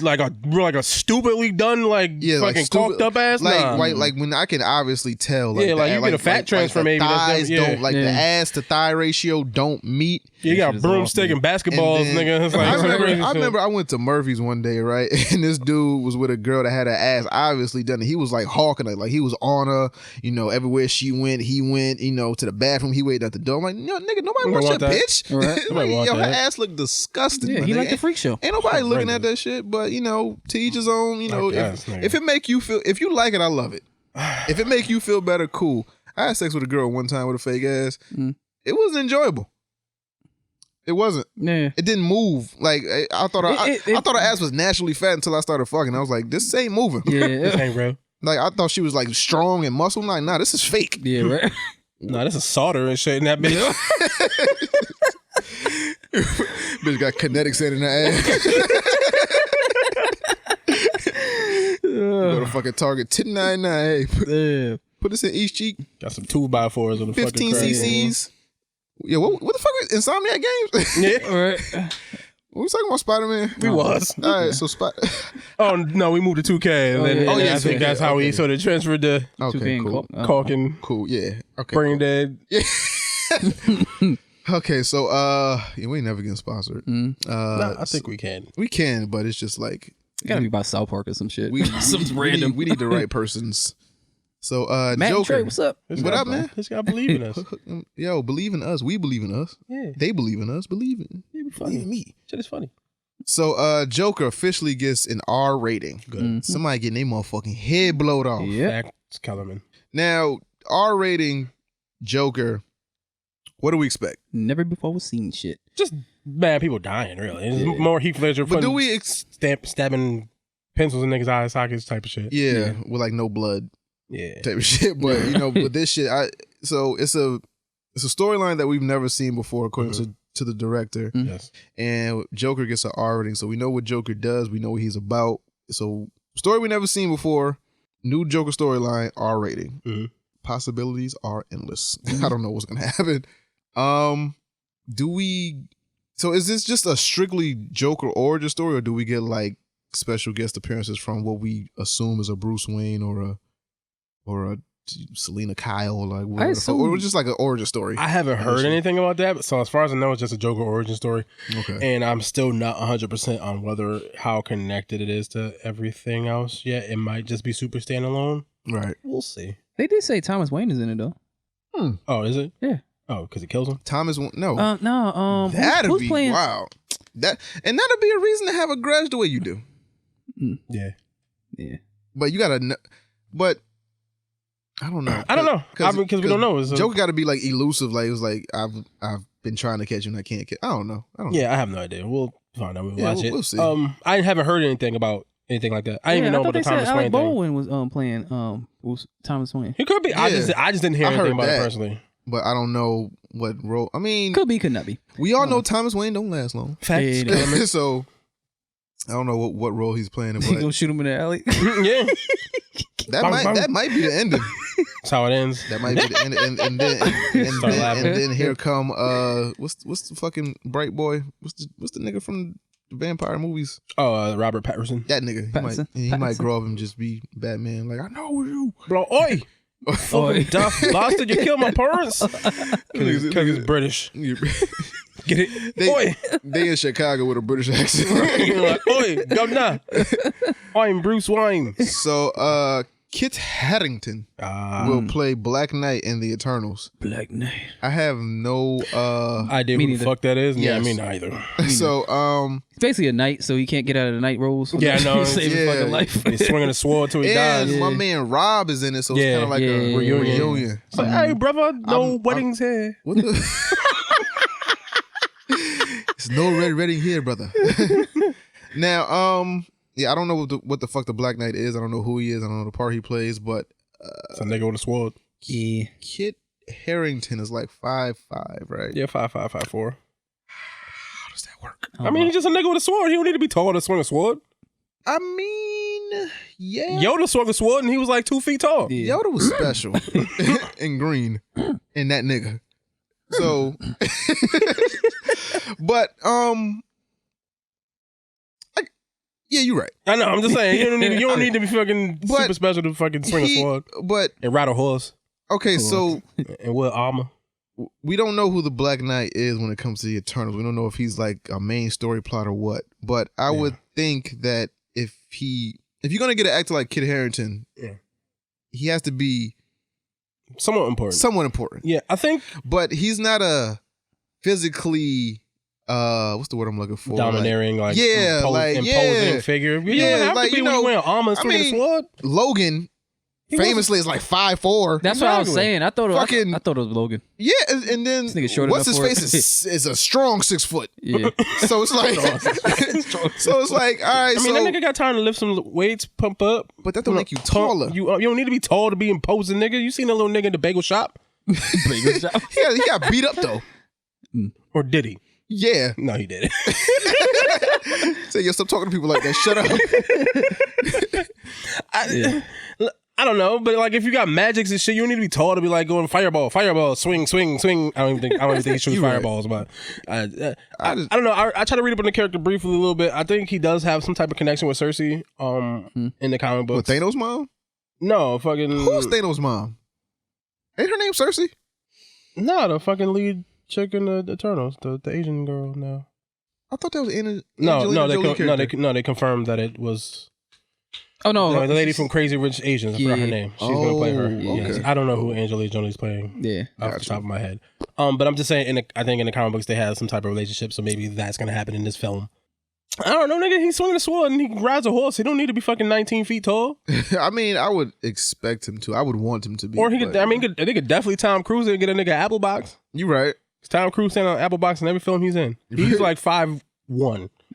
Speaker 9: like a stupidly done fucking cocked up ass.
Speaker 6: Like when I can obviously tell. Like,
Speaker 9: like you get a fat transfer maybe.
Speaker 6: The thighs don't
Speaker 9: the
Speaker 6: ass to thigh ratio don't meet.
Speaker 9: You got broomstick and basketballs, nigga. It's like,
Speaker 6: I remember I went to Murphy's one day, right, and this dude was with a girl that had her ass obviously done. He was like hawking her, like he was on her. Everywhere she went, he went. To the bathroom, he waited at the door. I'm like, nigga, nobody wants your bitch. Right. Her ass looked disgusting.
Speaker 10: Yeah, he like the freak show.
Speaker 6: Ain't nobody looking at that shit, but to each his own. If it make you feel, if you like it, I love it. If it make you feel better, cool. I had sex with a girl one time with a fake ass. It wasn't enjoyable. It wasn't. Yeah. It didn't move. Like I thought her ass was naturally fat until I started fucking. I was like, this ain't moving.
Speaker 10: Yeah,
Speaker 9: this ain't real.
Speaker 6: Like I thought she was like strong and muscle. I'm like, nah, this is fake.
Speaker 10: Yeah, right.
Speaker 9: Nah, this is solder and shit in that bitch.
Speaker 6: Bitch got kinetics in her ass. Go to fucking Target, $10.99. Hey, put this in each cheek.
Speaker 9: Got some 2x4s on the
Speaker 6: 15
Speaker 9: fucking
Speaker 6: cc's. Yeah, what the fuck is Insomniac Games?
Speaker 9: Yeah,
Speaker 6: right. We was talking about Spider-Man.
Speaker 9: We was.
Speaker 6: All right, so
Speaker 9: Oh no, we moved to 2K. And then I think that's how we sort of transferred to
Speaker 6: 2K. Cool.
Speaker 9: Caulking.
Speaker 6: Cool. Yeah. Okay.
Speaker 9: Brain Dead.
Speaker 6: Yeah. Okay, so we ain't never getting sponsored.
Speaker 9: I think we can.
Speaker 6: We can, but it's just like
Speaker 10: it gotta be by South Park or some shit.
Speaker 6: Something random. We need the right persons. So
Speaker 10: Matt
Speaker 6: Joker,
Speaker 10: Trey, what's up?
Speaker 6: What up, man?
Speaker 9: This guy believe in us.
Speaker 6: Yo, believe in us. We believe in us.
Speaker 9: Yeah.
Speaker 6: They believe in us. Believe in.
Speaker 9: Yeah, be funny.
Speaker 6: Me.
Speaker 9: Shit is funny.
Speaker 6: So Joker officially gets an R rating.
Speaker 9: Good.
Speaker 6: Somebody getting their motherfucking head blowed off.
Speaker 10: Yeah.
Speaker 9: Facts, Kellerman.
Speaker 6: Now, R rating Joker. What do we expect?
Speaker 10: Never before seen shit.
Speaker 9: Just bad people dying, really. It's more Heath Ledger.
Speaker 6: But do we
Speaker 9: stabbing pencils in niggas' eye sockets type of shit?
Speaker 6: Yeah, with like no blood.
Speaker 9: Yeah,
Speaker 6: type of shit. But with this shit, so it's a storyline that we've never seen before, according to the director.
Speaker 9: Yes,
Speaker 6: and Joker gets an R rating, so we know what Joker does. We know what he's about. So story we never seen before. New Joker storyline, R rating. Possibilities are endless. I don't know what's gonna happen. So is this just a strictly Joker origin story, or do we get like special guest appearances from what we assume is a Bruce Wayne or a Selena Kyle, or like whatever, or just like an origin story?
Speaker 9: I haven't heard anything about that, so as far as I know, it's just a Joker origin story.
Speaker 6: Okay,
Speaker 9: and I'm still not 100% on how connected it is to everything else yet. It might just be super standalone.
Speaker 6: Right,
Speaker 9: we'll see.
Speaker 10: They did say Thomas Wayne is in it though.
Speaker 9: Oh, is it?
Speaker 10: Yeah.
Speaker 9: Oh, because it kills him.
Speaker 6: Thomas, no,
Speaker 10: no.
Speaker 6: That'd
Speaker 10: who's
Speaker 6: be
Speaker 10: playing?
Speaker 6: wow. That'd be a reason to have a grudge the way you do.
Speaker 9: Yeah.
Speaker 6: But you gotta, but I don't know.
Speaker 9: Because we don't know.
Speaker 6: Joker got to be like elusive. Like it was like I've been trying to catch you and I can't catch. I don't know.
Speaker 9: Yeah, I have no idea. We'll find out when we watch it.
Speaker 6: We'll see.
Speaker 9: I haven't heard anything about anything like that. I didn't even know about the Thomas Wayne thing.
Speaker 10: Baldwin was playing was Thomas Wayne.
Speaker 9: He could be. Yeah. I just didn't hear anything about it personally.
Speaker 6: But I don't know what role. I mean,
Speaker 10: could be, could not be.
Speaker 6: We all know Thomas Wayne don't last long.
Speaker 10: Facts.
Speaker 6: So I don't know what role he's playing.
Speaker 10: He gonna shoot him in the alley.
Speaker 9: Yeah.
Speaker 6: That might be the ending.
Speaker 9: That's how it ends.
Speaker 6: That might be the ending. And then here come what's the fucking bright boy? What's the nigga from the vampire movies?
Speaker 9: Oh, Robert Pattinson.
Speaker 6: That nigga. He might grow up and just be Batman. Like, I know you.
Speaker 9: Bro, oi. Fucking Duff bastard, you killed my parents. Because he's British. Get it?
Speaker 6: They in Chicago with a British accent.
Speaker 9: Like, oi, governor. I'm Bruce Wayne.
Speaker 6: So, Kit Harington will play Black Knight in the Eternals.
Speaker 10: Black Knight.
Speaker 6: I have no
Speaker 9: idea who the fuck that is.
Speaker 6: Yes.
Speaker 9: Yeah, me neither.
Speaker 6: So
Speaker 10: it's basically a knight, so he can't get out of the night roles.
Speaker 9: Yeah, no,
Speaker 10: save his fucking life.
Speaker 9: He's swinging a sword till he dies.
Speaker 6: My man Rob is in it, so it's kind of like a reunion.
Speaker 9: It's like, hey, brother, no weddings here.
Speaker 6: What the? It's no red wedding here, brother. Now, yeah, I don't know what the fuck the Black Knight is. I don't know who he is. I don't know the part he plays, but
Speaker 9: it's a nigga with a sword.
Speaker 10: Yeah.
Speaker 6: Kit Harington is like 5'5", right?
Speaker 9: Yeah, 5'5", 5'4".
Speaker 6: How does that work?
Speaker 9: I mean, he's just a nigga with a sword. He don't need to be tall to swing a sword.
Speaker 6: I mean, yeah.
Speaker 9: Yoda swung a sword and he was like 2 feet tall.
Speaker 6: Yeah. Yoda was special and green, and that nigga. So But yeah, you're right.
Speaker 9: I know. I'm just saying you don't need to be fucking super special to fucking swing a sword.
Speaker 6: But
Speaker 9: and ride a horse.
Speaker 6: Okay, so
Speaker 9: and wear armor.
Speaker 6: We don't know who the Black Knight is when it comes to the Eternals. We don't know if he's like a main story plot or what. But I would think that if you're gonna get an actor like Kit Harington, he has to be
Speaker 9: somewhat important. Yeah, I think.
Speaker 6: But he's not a physically what's the word I'm looking for?
Speaker 9: Domineering,
Speaker 6: imposing
Speaker 9: figure. You don't have to be when you wear armor and swinging a sword.
Speaker 6: Logan famously is like 5'4".
Speaker 10: That's what I was saying. I thought it was Logan.
Speaker 6: Yeah, and then what's his face is a strong 6 foot.
Speaker 10: Yeah.
Speaker 6: So it's like all right.
Speaker 9: I mean, that nigga got time to lift some weights, pump up.
Speaker 6: But that don't make you taller.
Speaker 9: You don't need to be tall to be imposing, nigga. You seen that little nigga in the bagel shop?
Speaker 10: Bagel shop.
Speaker 6: He got beat up though.
Speaker 9: Or did he?
Speaker 6: Yeah.
Speaker 9: No, he didn't.
Speaker 6: Say, yo, stop talking to people like that. Shut up.
Speaker 9: I don't know, but like if you got magics and shit, you don't need to be tall to be like going fireball, swing. I don't even think he shoots fireballs, but I don't know. I try to read up on the character briefly a little bit. I think he does have some type of connection with Cersei in the comic books.
Speaker 6: With Thanos' mom?
Speaker 9: No, fucking
Speaker 6: who's Thanos' mom? Ain't her name Cersei?
Speaker 9: No, the fucking lead chick in the Eternals, the Asian girl now.
Speaker 6: I thought that was
Speaker 9: they confirmed that it was.
Speaker 10: Oh no,
Speaker 9: the lady from Crazy Rich Asians. I forgot her name. She's gonna play her.
Speaker 6: Okay.
Speaker 9: Yes. I don't know who Angelina Jolie's playing.
Speaker 10: Yeah,
Speaker 9: off the top of my head. But I'm just saying. I think in the comic books they have some type of relationship, so maybe that's gonna happen in this film. I don't know, nigga. He's swinging a sword and he rides a horse. He don't need to be fucking 19 feet tall.
Speaker 6: I mean, I would expect him to. I would want him to be.
Speaker 9: Or he could. I mean, they could definitely Tom Cruise and get a nigga Apple Box.
Speaker 6: You right.
Speaker 9: Tom Cruise standing on Apple Box in every film he's in. He's like 5'1".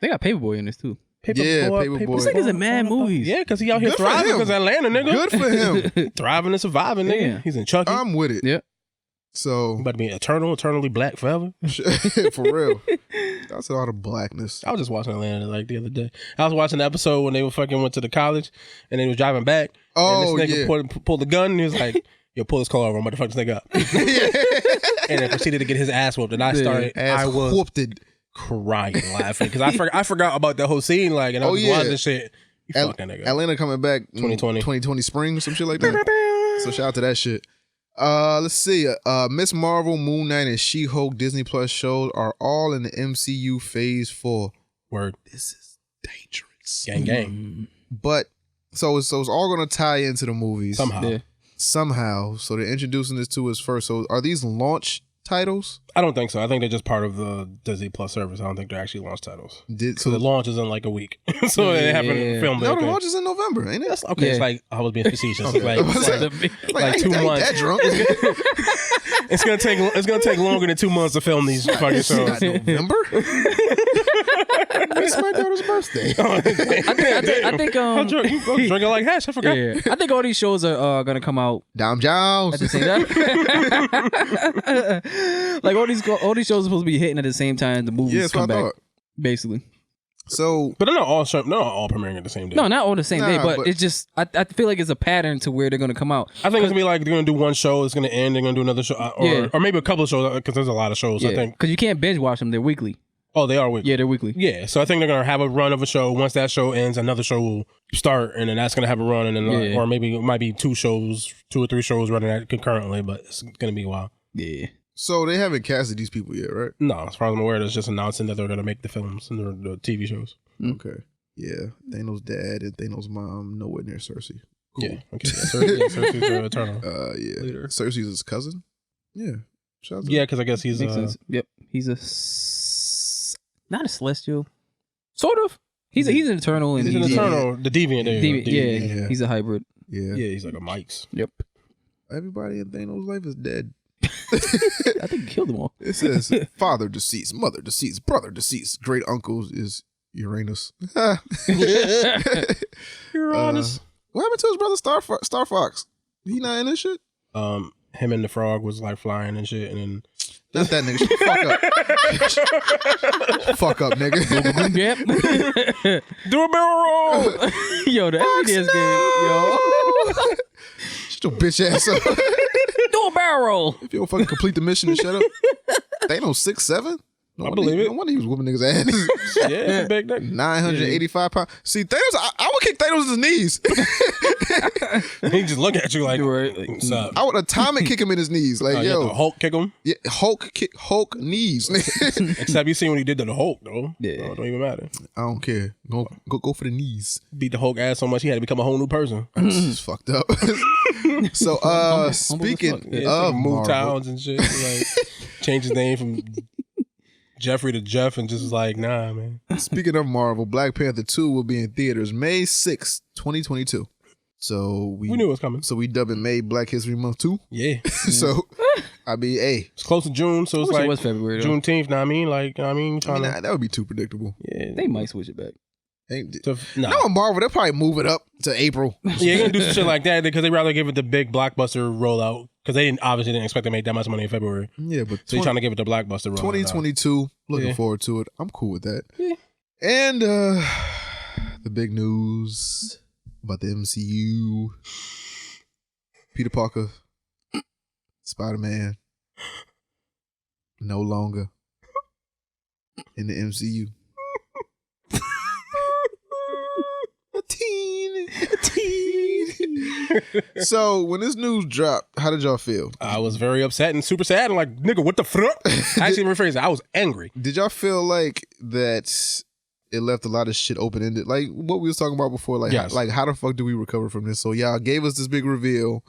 Speaker 10: They got Paperboy in this too.
Speaker 6: Paperboy.
Speaker 10: This nigga's in mad movies.
Speaker 9: Yeah, because he out here thriving because Atlanta, nigga.
Speaker 6: Good for him.
Speaker 9: Thriving and surviving, nigga.
Speaker 10: Yeah.
Speaker 9: He's in Chucky.
Speaker 6: I'm with it.
Speaker 10: Yeah.
Speaker 6: So
Speaker 9: about to be eternally black forever.
Speaker 6: For real. That's a lot of blackness.
Speaker 9: I was just watching Atlanta like the other day. I was watching the episode when they went to the college and they was driving back.
Speaker 6: Oh,
Speaker 9: and this nigga pulled the gun and he was like, yo, pull this car over. I'm about to fuck this nigga up. And then proceeded to get his ass whooped. And I was
Speaker 6: whooped it.
Speaker 9: Crying laughing because I forgot about the whole scene and I was watching this shit. You fucking nigga.
Speaker 6: Atlanta coming back 2020 spring, some shit like that. So shout out to that shit. Let's see. Miss Marvel, Moon Knight, and She-Hulk Disney Plus shows are all in the MCU Phase 4.
Speaker 9: Word.
Speaker 6: This is dangerous.
Speaker 9: Gang.
Speaker 6: But so it's all gonna tie into the movies somehow. So they're introducing this to us first. So are these launch titles?
Speaker 9: I don't think so. I think they're just part of the Disney Plus service. I don't think they're actually launch titles. So the launch is in like a week. So they haven't filmed it.
Speaker 6: No, the launch is in November, ain't it?
Speaker 9: Okay, it's like I was being facetious. It's like 2 months.
Speaker 6: That drunk.
Speaker 9: It's gonna take longer than 2 months to film these fucking shows.
Speaker 6: November? It's my daughter's birthday.
Speaker 10: I think
Speaker 9: I'm drinking like hash. I forgot.
Speaker 10: Yeah. I think all these shows are gonna come out
Speaker 6: Dom Jones
Speaker 10: at the same time. Like all these shows are supposed to be hitting at the same time. The movies come back, basically.
Speaker 6: So,
Speaker 9: but they're not all premiering at the same day.
Speaker 10: No, not all the same day. But it's just I feel like it's a pattern to where they're gonna come out.
Speaker 9: I think it's gonna be like they're gonna do one show, it's gonna end, they're gonna do another show, or maybe a couple of shows because there's a lot of shows. I think
Speaker 10: because you can't binge watch them; they're weekly.
Speaker 9: Oh, they are weekly.
Speaker 10: Yeah, they're weekly.
Speaker 9: Yeah, so I think they're gonna have a run of a show. Once that show ends, another show will start, and then that's gonna have a run, and then or maybe it might be 2 or 3 shows running concurrently, but it's gonna be a while.
Speaker 10: Yeah.
Speaker 6: So they haven't casted these people yet, right?
Speaker 9: No, as far as I'm aware, it's just announcing that they're gonna make the films and the TV shows.
Speaker 6: Okay. Yeah. Thanos' dad and Thanos' mom nowhere near Cersei. Cool.
Speaker 9: Yeah. Okay. Cersei's Eternal.
Speaker 6: Yeah.
Speaker 9: Later.
Speaker 6: Cersei's his cousin. Yeah.
Speaker 9: Yeah, because I guess he's
Speaker 10: Yep. He's not a celestial. Sort of. He's an Eternal. And
Speaker 9: he's an Eternal. The Deviant.
Speaker 10: Yeah. He's a hybrid.
Speaker 6: Yeah.
Speaker 9: Yeah. He's like a Mike's.
Speaker 10: Yep.
Speaker 6: Everybody in Thanos' life is dead.
Speaker 10: I think he killed them all.
Speaker 6: It says father deceased, mother deceased, brother deceased, great uncle is Uranus.
Speaker 9: Uranus.
Speaker 6: What happened to his brother Star Fox? He not in this shit?
Speaker 9: Him and the frog was like flying and shit, and then
Speaker 6: not that nigga. Fuck up, nigga.
Speaker 10: Yep.
Speaker 9: Do a barrel roll.
Speaker 10: Yo, that is good. Yo.
Speaker 6: Shut your bitch ass up.
Speaker 10: Do a barrel roll.
Speaker 6: If you don't fucking complete the mission and shut up. Thanos 6'7"? No
Speaker 9: I
Speaker 6: wonder
Speaker 9: believe
Speaker 6: he,
Speaker 9: it.
Speaker 6: No wonder he was whooping niggas' ass.
Speaker 9: Yeah, big nigga.
Speaker 6: 985 pounds. See, Thanos, I would kick Thanos in his knees.
Speaker 9: He just look at you like, what's up?
Speaker 6: I would atomic kick him in his knees. Like,
Speaker 9: You
Speaker 6: yo.
Speaker 9: have to Hulk kick him?
Speaker 6: Yeah, Hulk knees.
Speaker 9: Except you seen what he did to the Hulk, though. Yeah. Don't even matter.
Speaker 6: I don't care. Go for the knees.
Speaker 9: Beat the Hulk ass so much he had to become a whole new person.
Speaker 6: This is fucked up. So, speaking of
Speaker 9: move
Speaker 6: Marvel,
Speaker 9: towns and shit, like change his name from Jeffrey to Jeff and just like, nah, man.
Speaker 6: Speaking of Marvel, Black Panther 2 will be in theaters May 6th, 2022. So we
Speaker 9: knew it was coming.
Speaker 6: So we dub it May Black History Month 2.
Speaker 9: Yeah.
Speaker 6: So I mean, hey,
Speaker 9: it's close to June, so it's
Speaker 10: wish it
Speaker 9: like
Speaker 10: was February, though.
Speaker 9: Juneteenth. Know what I mean, like, I mean,
Speaker 6: that would be too predictable.
Speaker 9: Yeah,
Speaker 10: They might switch it back.
Speaker 6: No, Marvel, they'll probably move it up to April.
Speaker 9: Yeah, you're gonna do some shit like that because they rather give it the big blockbuster rollout because they obviously didn't expect to make that much money in February.
Speaker 6: Yeah, but
Speaker 9: so you're trying to give it the blockbuster rollout.
Speaker 6: 2022, looking
Speaker 9: Yeah.
Speaker 6: forward to it. I'm cool with that.
Speaker 9: Yeah.
Speaker 6: And the big news about the MCU: Peter Parker, Spider-Man, no longer in the MCU. So when this news dropped, how did y'all feel?
Speaker 9: I was very upset and super sad and like, nigga, what the fuck? Actually, rephrase it. I was angry.
Speaker 6: Did y'all feel like that it left a lot of shit open ended? Like what we was talking about before. Like,
Speaker 9: Yes.
Speaker 6: how the fuck do we recover from this? So y'all gave us this big reveal.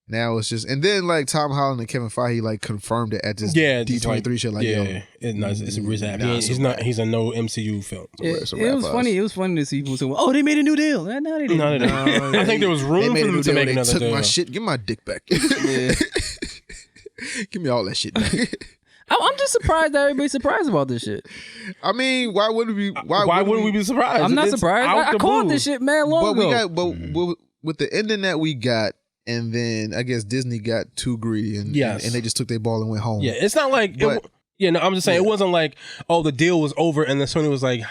Speaker 6: Now it's just, and then like Tom Holland and Kevin Feige like confirmed it at this D23 shit. Like,
Speaker 9: yeah,
Speaker 6: yo,
Speaker 9: it's a he's not. He's a no MCU film.
Speaker 10: It was funny. It was funny to see people say, "Oh, they made a new deal." No, they didn't.
Speaker 9: No, they didn't. I think there was room for them to make another
Speaker 6: took
Speaker 9: deal.
Speaker 6: my shit. Give my dick back.
Speaker 10: Yeah.
Speaker 6: Give me all that shit back.
Speaker 10: I'm just surprised that everybody's surprised about this shit.
Speaker 6: I mean, why wouldn't we?
Speaker 9: Why wouldn't we be surprised?
Speaker 10: I'm not
Speaker 9: It's
Speaker 10: surprised.
Speaker 9: out
Speaker 10: I
Speaker 9: the
Speaker 10: called
Speaker 9: blue.
Speaker 10: this shit mad long ago.
Speaker 6: But with the ending that we got, and then I guess Disney got too greedy and
Speaker 9: Yes.
Speaker 6: and they just took their ball and went home.
Speaker 9: Yeah, it's not like.
Speaker 6: But-
Speaker 9: I'm just saying it wasn't like, oh, the deal was over and then Sony was like,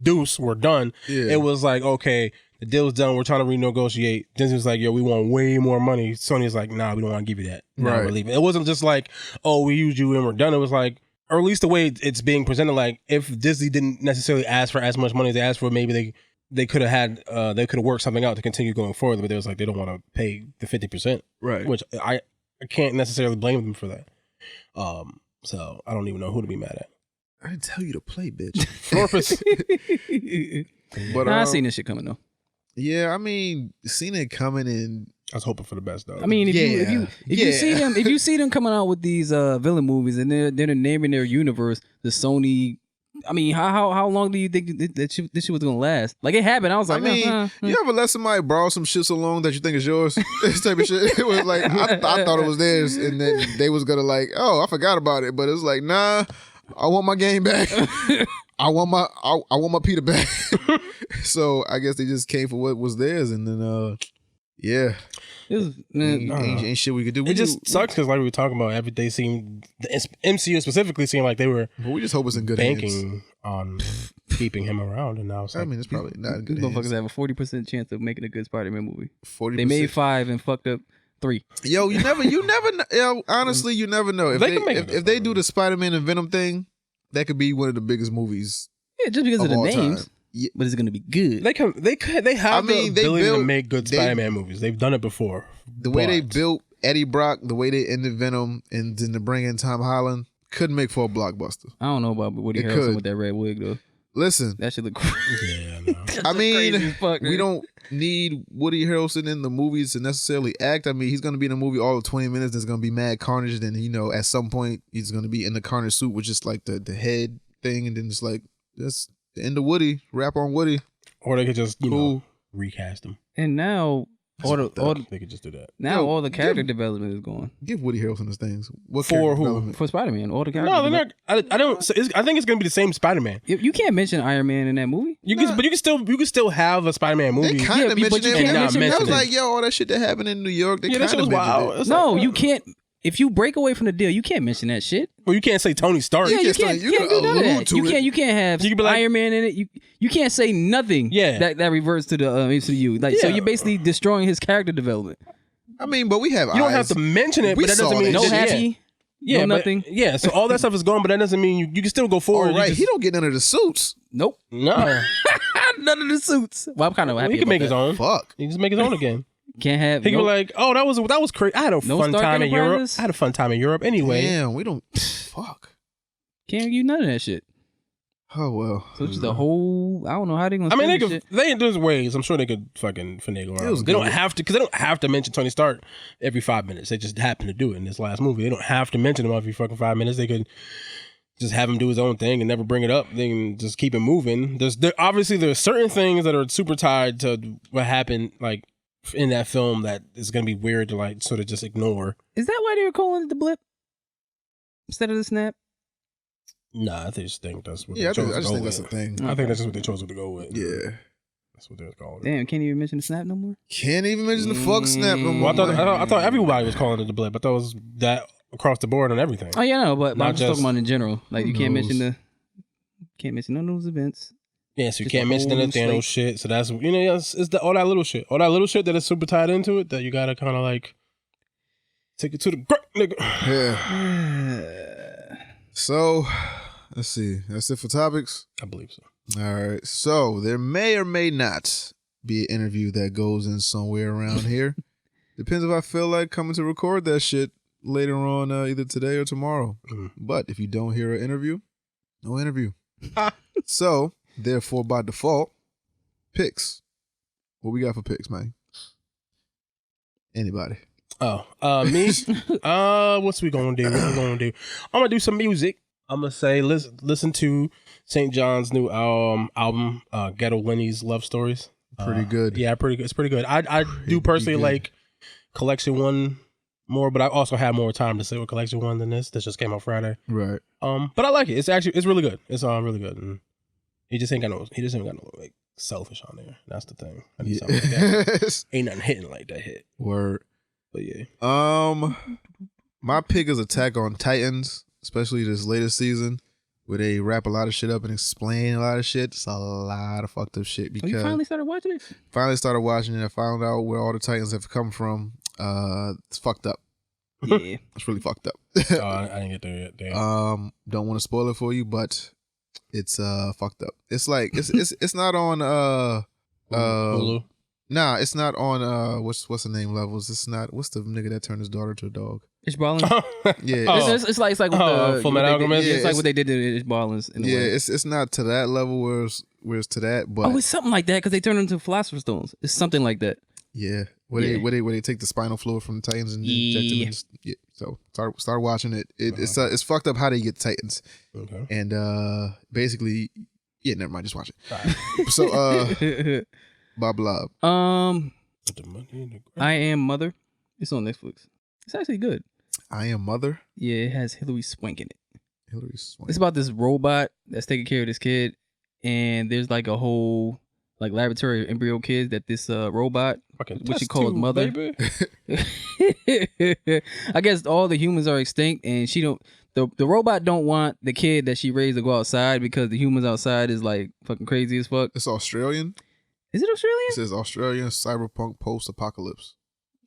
Speaker 9: deuce, we're done.
Speaker 6: Yeah.
Speaker 9: It was like, okay, the deal's done. We're trying to renegotiate. Disney was like, yo, we want way more money. Sony's like, nah, we don't want to give you that. Nah,
Speaker 6: Right.
Speaker 9: we're leaving. It wasn't just like, oh, we used you and we're done. It was like, or at least the way it's being presented, like if Disney didn't necessarily ask for as much money as they asked for, maybe they could have had they could have worked something out to continue going forward, but they was like they don't want to pay the 50%,
Speaker 6: Right.
Speaker 9: Which I can't necessarily blame them for that. So I don't even know who to be mad at.
Speaker 6: I didn't tell you to play, bitch.
Speaker 9: Purpose.
Speaker 6: But
Speaker 10: I seen this shit coming though.
Speaker 6: yeah, I mean, seen it coming in.
Speaker 9: I was hoping for the best though.
Speaker 10: I mean, if you see them coming out with these villain movies and they're naming their universe the Sony. I mean, how long do you think this shit was gonna last? Like it happened. I was like,
Speaker 6: you ever let somebody borrow some shit so long that you think it's yours? This type of shit. It was like I thought it was theirs, and then they was gonna like, oh, I forgot about it, but it's like, nah, I want my game back. I want my Peter back. So I guess they just came for what was theirs, and then yeah.
Speaker 10: It was,
Speaker 6: ain't shit we could do.
Speaker 9: It just sucks because like we were talking about, every day seemed the MCU specifically seemed like they were.
Speaker 6: But we just hope it's in good
Speaker 9: banking
Speaker 6: hands.
Speaker 9: on keeping him around, and now it's like,
Speaker 6: I mean, it's probably not in good
Speaker 10: These
Speaker 6: hands.
Speaker 10: motherfuckers have a 40% chance of making a good Spider-Man movie.
Speaker 6: 40%.
Speaker 10: They made 5 and fucked up 3.
Speaker 6: Yo, you never know. Yo, honestly, you never know. If
Speaker 9: They can make it
Speaker 6: if they do the Spider-Man and Venom thing, that could be one of the biggest movies.
Speaker 10: Yeah, just because of the
Speaker 6: all
Speaker 10: names.
Speaker 6: time. Yeah.
Speaker 10: But it's gonna be good.
Speaker 9: they have the ability to make good
Speaker 6: they-
Speaker 9: Spider-Man movies. They've done it before.
Speaker 6: The way they built Eddie Brock, the way they ended Venom, and then to bring in Tom Holland, could make for a blockbuster.
Speaker 10: I don't know about Woody
Speaker 6: It
Speaker 10: Harrelson
Speaker 6: could.
Speaker 10: with that red wig though.
Speaker 6: Listen,
Speaker 10: That should look crazy.
Speaker 9: Yeah, no.
Speaker 6: I mean,
Speaker 10: crazy as fuck,
Speaker 6: we
Speaker 10: man.
Speaker 6: don't need Woody Harrelson in the movies to necessarily act. I mean, he's going to be in the movie all of 20 minutes. There's going to be mad carnage. Then, at some point, he's going to be in the carnage suit with just like the head thing. And then just like, that's the end of Woody. Rap on Woody.
Speaker 9: Or they could just recast him.
Speaker 10: And now
Speaker 9: They could just do that.
Speaker 10: now all the character development is gone.
Speaker 6: Give Woody Harrelson his things. What
Speaker 9: For
Speaker 6: character
Speaker 9: who?
Speaker 6: development?
Speaker 10: For Spider-Man, all the characters.
Speaker 9: No, they're not. I don't. So I think it's gonna be the same Spider-Man.
Speaker 10: You can't mention Iron Man in that movie.
Speaker 9: But you can still have a Spider-Man movie.
Speaker 6: They kind of
Speaker 10: but
Speaker 6: mentioned
Speaker 10: you
Speaker 6: it.
Speaker 10: can't
Speaker 6: And
Speaker 10: mention
Speaker 6: I was
Speaker 10: it.
Speaker 6: like, yo, all that shit that happened in New York, they
Speaker 9: Yeah, that
Speaker 6: kind
Speaker 9: shit
Speaker 6: of
Speaker 9: was
Speaker 6: mentioned
Speaker 9: wild.
Speaker 6: it.
Speaker 9: It's
Speaker 10: No,
Speaker 9: like,
Speaker 10: you can't. If you break away from the deal, you can't mention that shit.
Speaker 9: Well, you can't say Tony Stark.
Speaker 10: Yeah, you
Speaker 6: can't
Speaker 10: can't.
Speaker 6: say-
Speaker 10: You
Speaker 6: you
Speaker 10: can't
Speaker 6: can
Speaker 10: do none of
Speaker 6: allude
Speaker 10: that.
Speaker 6: to
Speaker 10: You
Speaker 6: it.
Speaker 10: can't. You can't have
Speaker 9: You can be like-
Speaker 10: Iron Man in it. You can't say nothing.
Speaker 9: Yeah.
Speaker 10: That reverts to the MCU. Like so,
Speaker 9: Yeah.
Speaker 10: you're basically destroying his character development.
Speaker 6: I mean, but we have
Speaker 9: You don't have to mention it,
Speaker 6: We
Speaker 9: but that
Speaker 6: saw
Speaker 9: doesn't mean
Speaker 6: that
Speaker 10: No
Speaker 6: shit.
Speaker 10: Happy.
Speaker 9: Yeah,
Speaker 10: no
Speaker 9: but-
Speaker 10: nothing.
Speaker 9: Yeah, so all that stuff is gone, but that doesn't mean you can still go forward.
Speaker 6: Oh, right.
Speaker 9: You
Speaker 6: He don't get none of the suits.
Speaker 10: Nope.
Speaker 9: No.
Speaker 10: None of the suits. Well, I'm kind of happy
Speaker 9: He can
Speaker 10: about
Speaker 9: make his
Speaker 10: that.
Speaker 9: own.
Speaker 6: Fuck.
Speaker 9: He can just make his own again.
Speaker 10: Can't have.
Speaker 9: He can
Speaker 10: nope.
Speaker 9: be like, oh, that was crazy. I had a
Speaker 10: No
Speaker 9: fun
Speaker 10: Stark
Speaker 9: time in Europe.
Speaker 10: Enterprises?
Speaker 9: I had a fun time in Europe anyway.
Speaker 6: Damn, we don't. Fuck.
Speaker 10: Can't use none of that shit.
Speaker 6: Oh, well.
Speaker 10: So it's just a whole. I don't know how they gonna.
Speaker 9: I mean, they
Speaker 10: spend
Speaker 9: could.
Speaker 10: this shit.
Speaker 9: There's ways. I'm sure they could fucking finagle
Speaker 6: was
Speaker 9: around. They don't
Speaker 6: good.
Speaker 9: have to, because they don't have to mention Tony Stark every 5 minutes. They just happen to do it in this last movie. They don't have to mention him every fucking 5 minutes. They could just have him do his own thing and never bring it up. They can just keep it moving. Obviously there's certain things that are super tied to what happened like in that film that is gonna be weird to like sort of just ignore.
Speaker 10: Is that why they were calling it the blip instead of the snap?
Speaker 9: Nah, I just think that's what.
Speaker 6: Yeah, I
Speaker 9: they chose
Speaker 6: just
Speaker 9: to
Speaker 6: think
Speaker 9: go
Speaker 6: that's the
Speaker 9: with.
Speaker 6: thing.
Speaker 9: I think that's just what they chose to go with.
Speaker 6: Yeah.
Speaker 9: That's what they're calling it.
Speaker 10: Damn, can't even mention the snap no more.
Speaker 6: Can't even mention the fuck snap no more.
Speaker 9: Well, I thought everybody was calling it the blip. I thought it was that across the board on everything.
Speaker 10: Oh yeah, no, but
Speaker 9: Not
Speaker 10: I'm just talking
Speaker 9: just-
Speaker 10: about in general. Like you
Speaker 9: Who
Speaker 10: can't
Speaker 9: knows?
Speaker 10: mention none of those events.
Speaker 9: Yeah, so you
Speaker 10: Just a
Speaker 9: can't mention
Speaker 10: whole
Speaker 9: the
Speaker 10: new
Speaker 9: Thanos
Speaker 10: slate.
Speaker 9: shit. So that's it's all that little shit, that is super tied into it that you gotta kind of like take it to the great nigga.
Speaker 6: Yeah. So, let's see. That's it for topics?
Speaker 9: I believe so.
Speaker 6: All right. So, there may or may not be an interview that goes in somewhere around here. Depends if I feel like coming to record that shit later on, either today or tomorrow. But if you don't hear an interview, no interview. So, therefore, by default, picks. What we got for picks, man? Anybody?
Speaker 9: Oh, me? What's we gonna do? I'm gonna do some music. I'm gonna say listen to St. John's new album, Ghetto Lenny's Love Stories.
Speaker 6: Pretty good.
Speaker 9: Yeah, pretty good. It's pretty good. I do personally
Speaker 6: good.
Speaker 9: like Collection 1 more, but I also have more time to sit with Collection 1 than this. This just came out Friday.
Speaker 6: Right.
Speaker 9: But I like it. It's really good. It's really good. And he just ain't got no like selfish on there. That's the thing. I need something like that. Ain't nothing hitting like that hit.
Speaker 6: Word.
Speaker 9: But yeah.
Speaker 6: My pick is Attack on Titans, especially this latest season, where they wrap a lot of shit up and explain a lot of shit. It's a lot of fucked up shit because
Speaker 10: You finally started watching it?
Speaker 6: finally started watching it. I found out where all the Titans have come from. It's fucked up.
Speaker 10: Yeah.
Speaker 6: It's really fucked up.
Speaker 9: Oh, I didn't get there yet. Damn.
Speaker 6: Don't want to spoil it for you, but it's fucked up. It's like it's not on
Speaker 9: Hulu.
Speaker 6: Nah, it's not on what's the name levels. It's not what's the nigga that turned his daughter to a dog.
Speaker 10: Ish Ballin.
Speaker 6: Yeah.
Speaker 10: It's like what the
Speaker 9: Full
Speaker 10: what
Speaker 9: Metal
Speaker 10: they did-
Speaker 9: Alchemist?
Speaker 10: yeah, it's like
Speaker 6: it's-
Speaker 10: what they did to Ish Ballin.
Speaker 6: Yeah, it's not to that level where it's to that, but
Speaker 10: Oh, it's something like that because they turn into Philosopher's Stones. It's something like that.
Speaker 6: yeah, where they take the spinal fluid from the Titans and inject them. Yeah, so start watching it. It's fucked up how they get Titans,
Speaker 9: Okay.
Speaker 6: and basically, yeah, never mind, just watch it. So blah blah.
Speaker 9: Put the money in the ground.
Speaker 10: I Am Mother. It's on Netflix. It's actually good.
Speaker 6: I Am Mother.
Speaker 10: Yeah, it has Hilary Swank in it.
Speaker 6: Hilary Swank.
Speaker 10: It's about this robot that's taking care of this kid, and there's like a whole like laboratory of embryo kids that this robot,
Speaker 9: Fucking
Speaker 10: which she
Speaker 9: test
Speaker 10: calls
Speaker 9: tube,
Speaker 10: mother.
Speaker 9: baby.
Speaker 10: I guess all the humans are extinct, and she don't. The robot don't want the kid that she raised to go outside because the humans outside is like fucking crazy as fuck.
Speaker 6: It's Australian.
Speaker 10: Is it Australian?
Speaker 6: It says Australian cyberpunk post-apocalypse.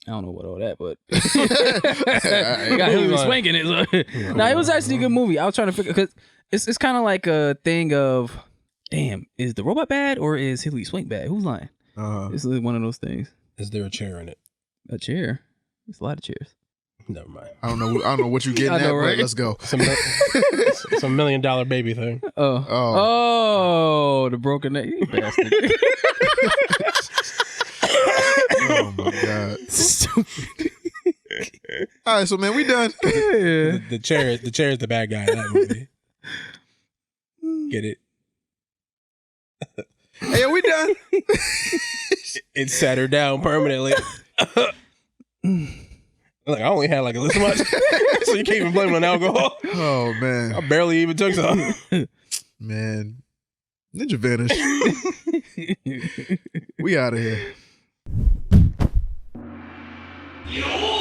Speaker 10: I don't know about all that, but it got Hilary Swank in it. So. No, it was actually a good movie. I was trying to figure because it's kind of like a thing of, damn, is the robot bad or is Hilary Swank bad? Who's lying? This is one of those things.
Speaker 9: Is there a chair in it?
Speaker 10: A chair? There's a lot of chairs.
Speaker 9: Never mind.
Speaker 6: I don't know what you're getting
Speaker 10: I know,
Speaker 6: at,
Speaker 10: right?
Speaker 6: but let's go.
Speaker 9: It's a $1 million baby thing.
Speaker 10: Oh, the broken neck. You bastard.
Speaker 6: Oh my god. All right, so man, we done.
Speaker 9: The chair is the bad guy in that movie. Get it?
Speaker 6: Hey, we done.
Speaker 9: It sat her down permanently. Like I only had like this much, so you can't even blame it on alcohol.
Speaker 6: Oh man,
Speaker 9: I barely even took some.
Speaker 6: Man, Ninja vanished. We out of here.
Speaker 7: Yo!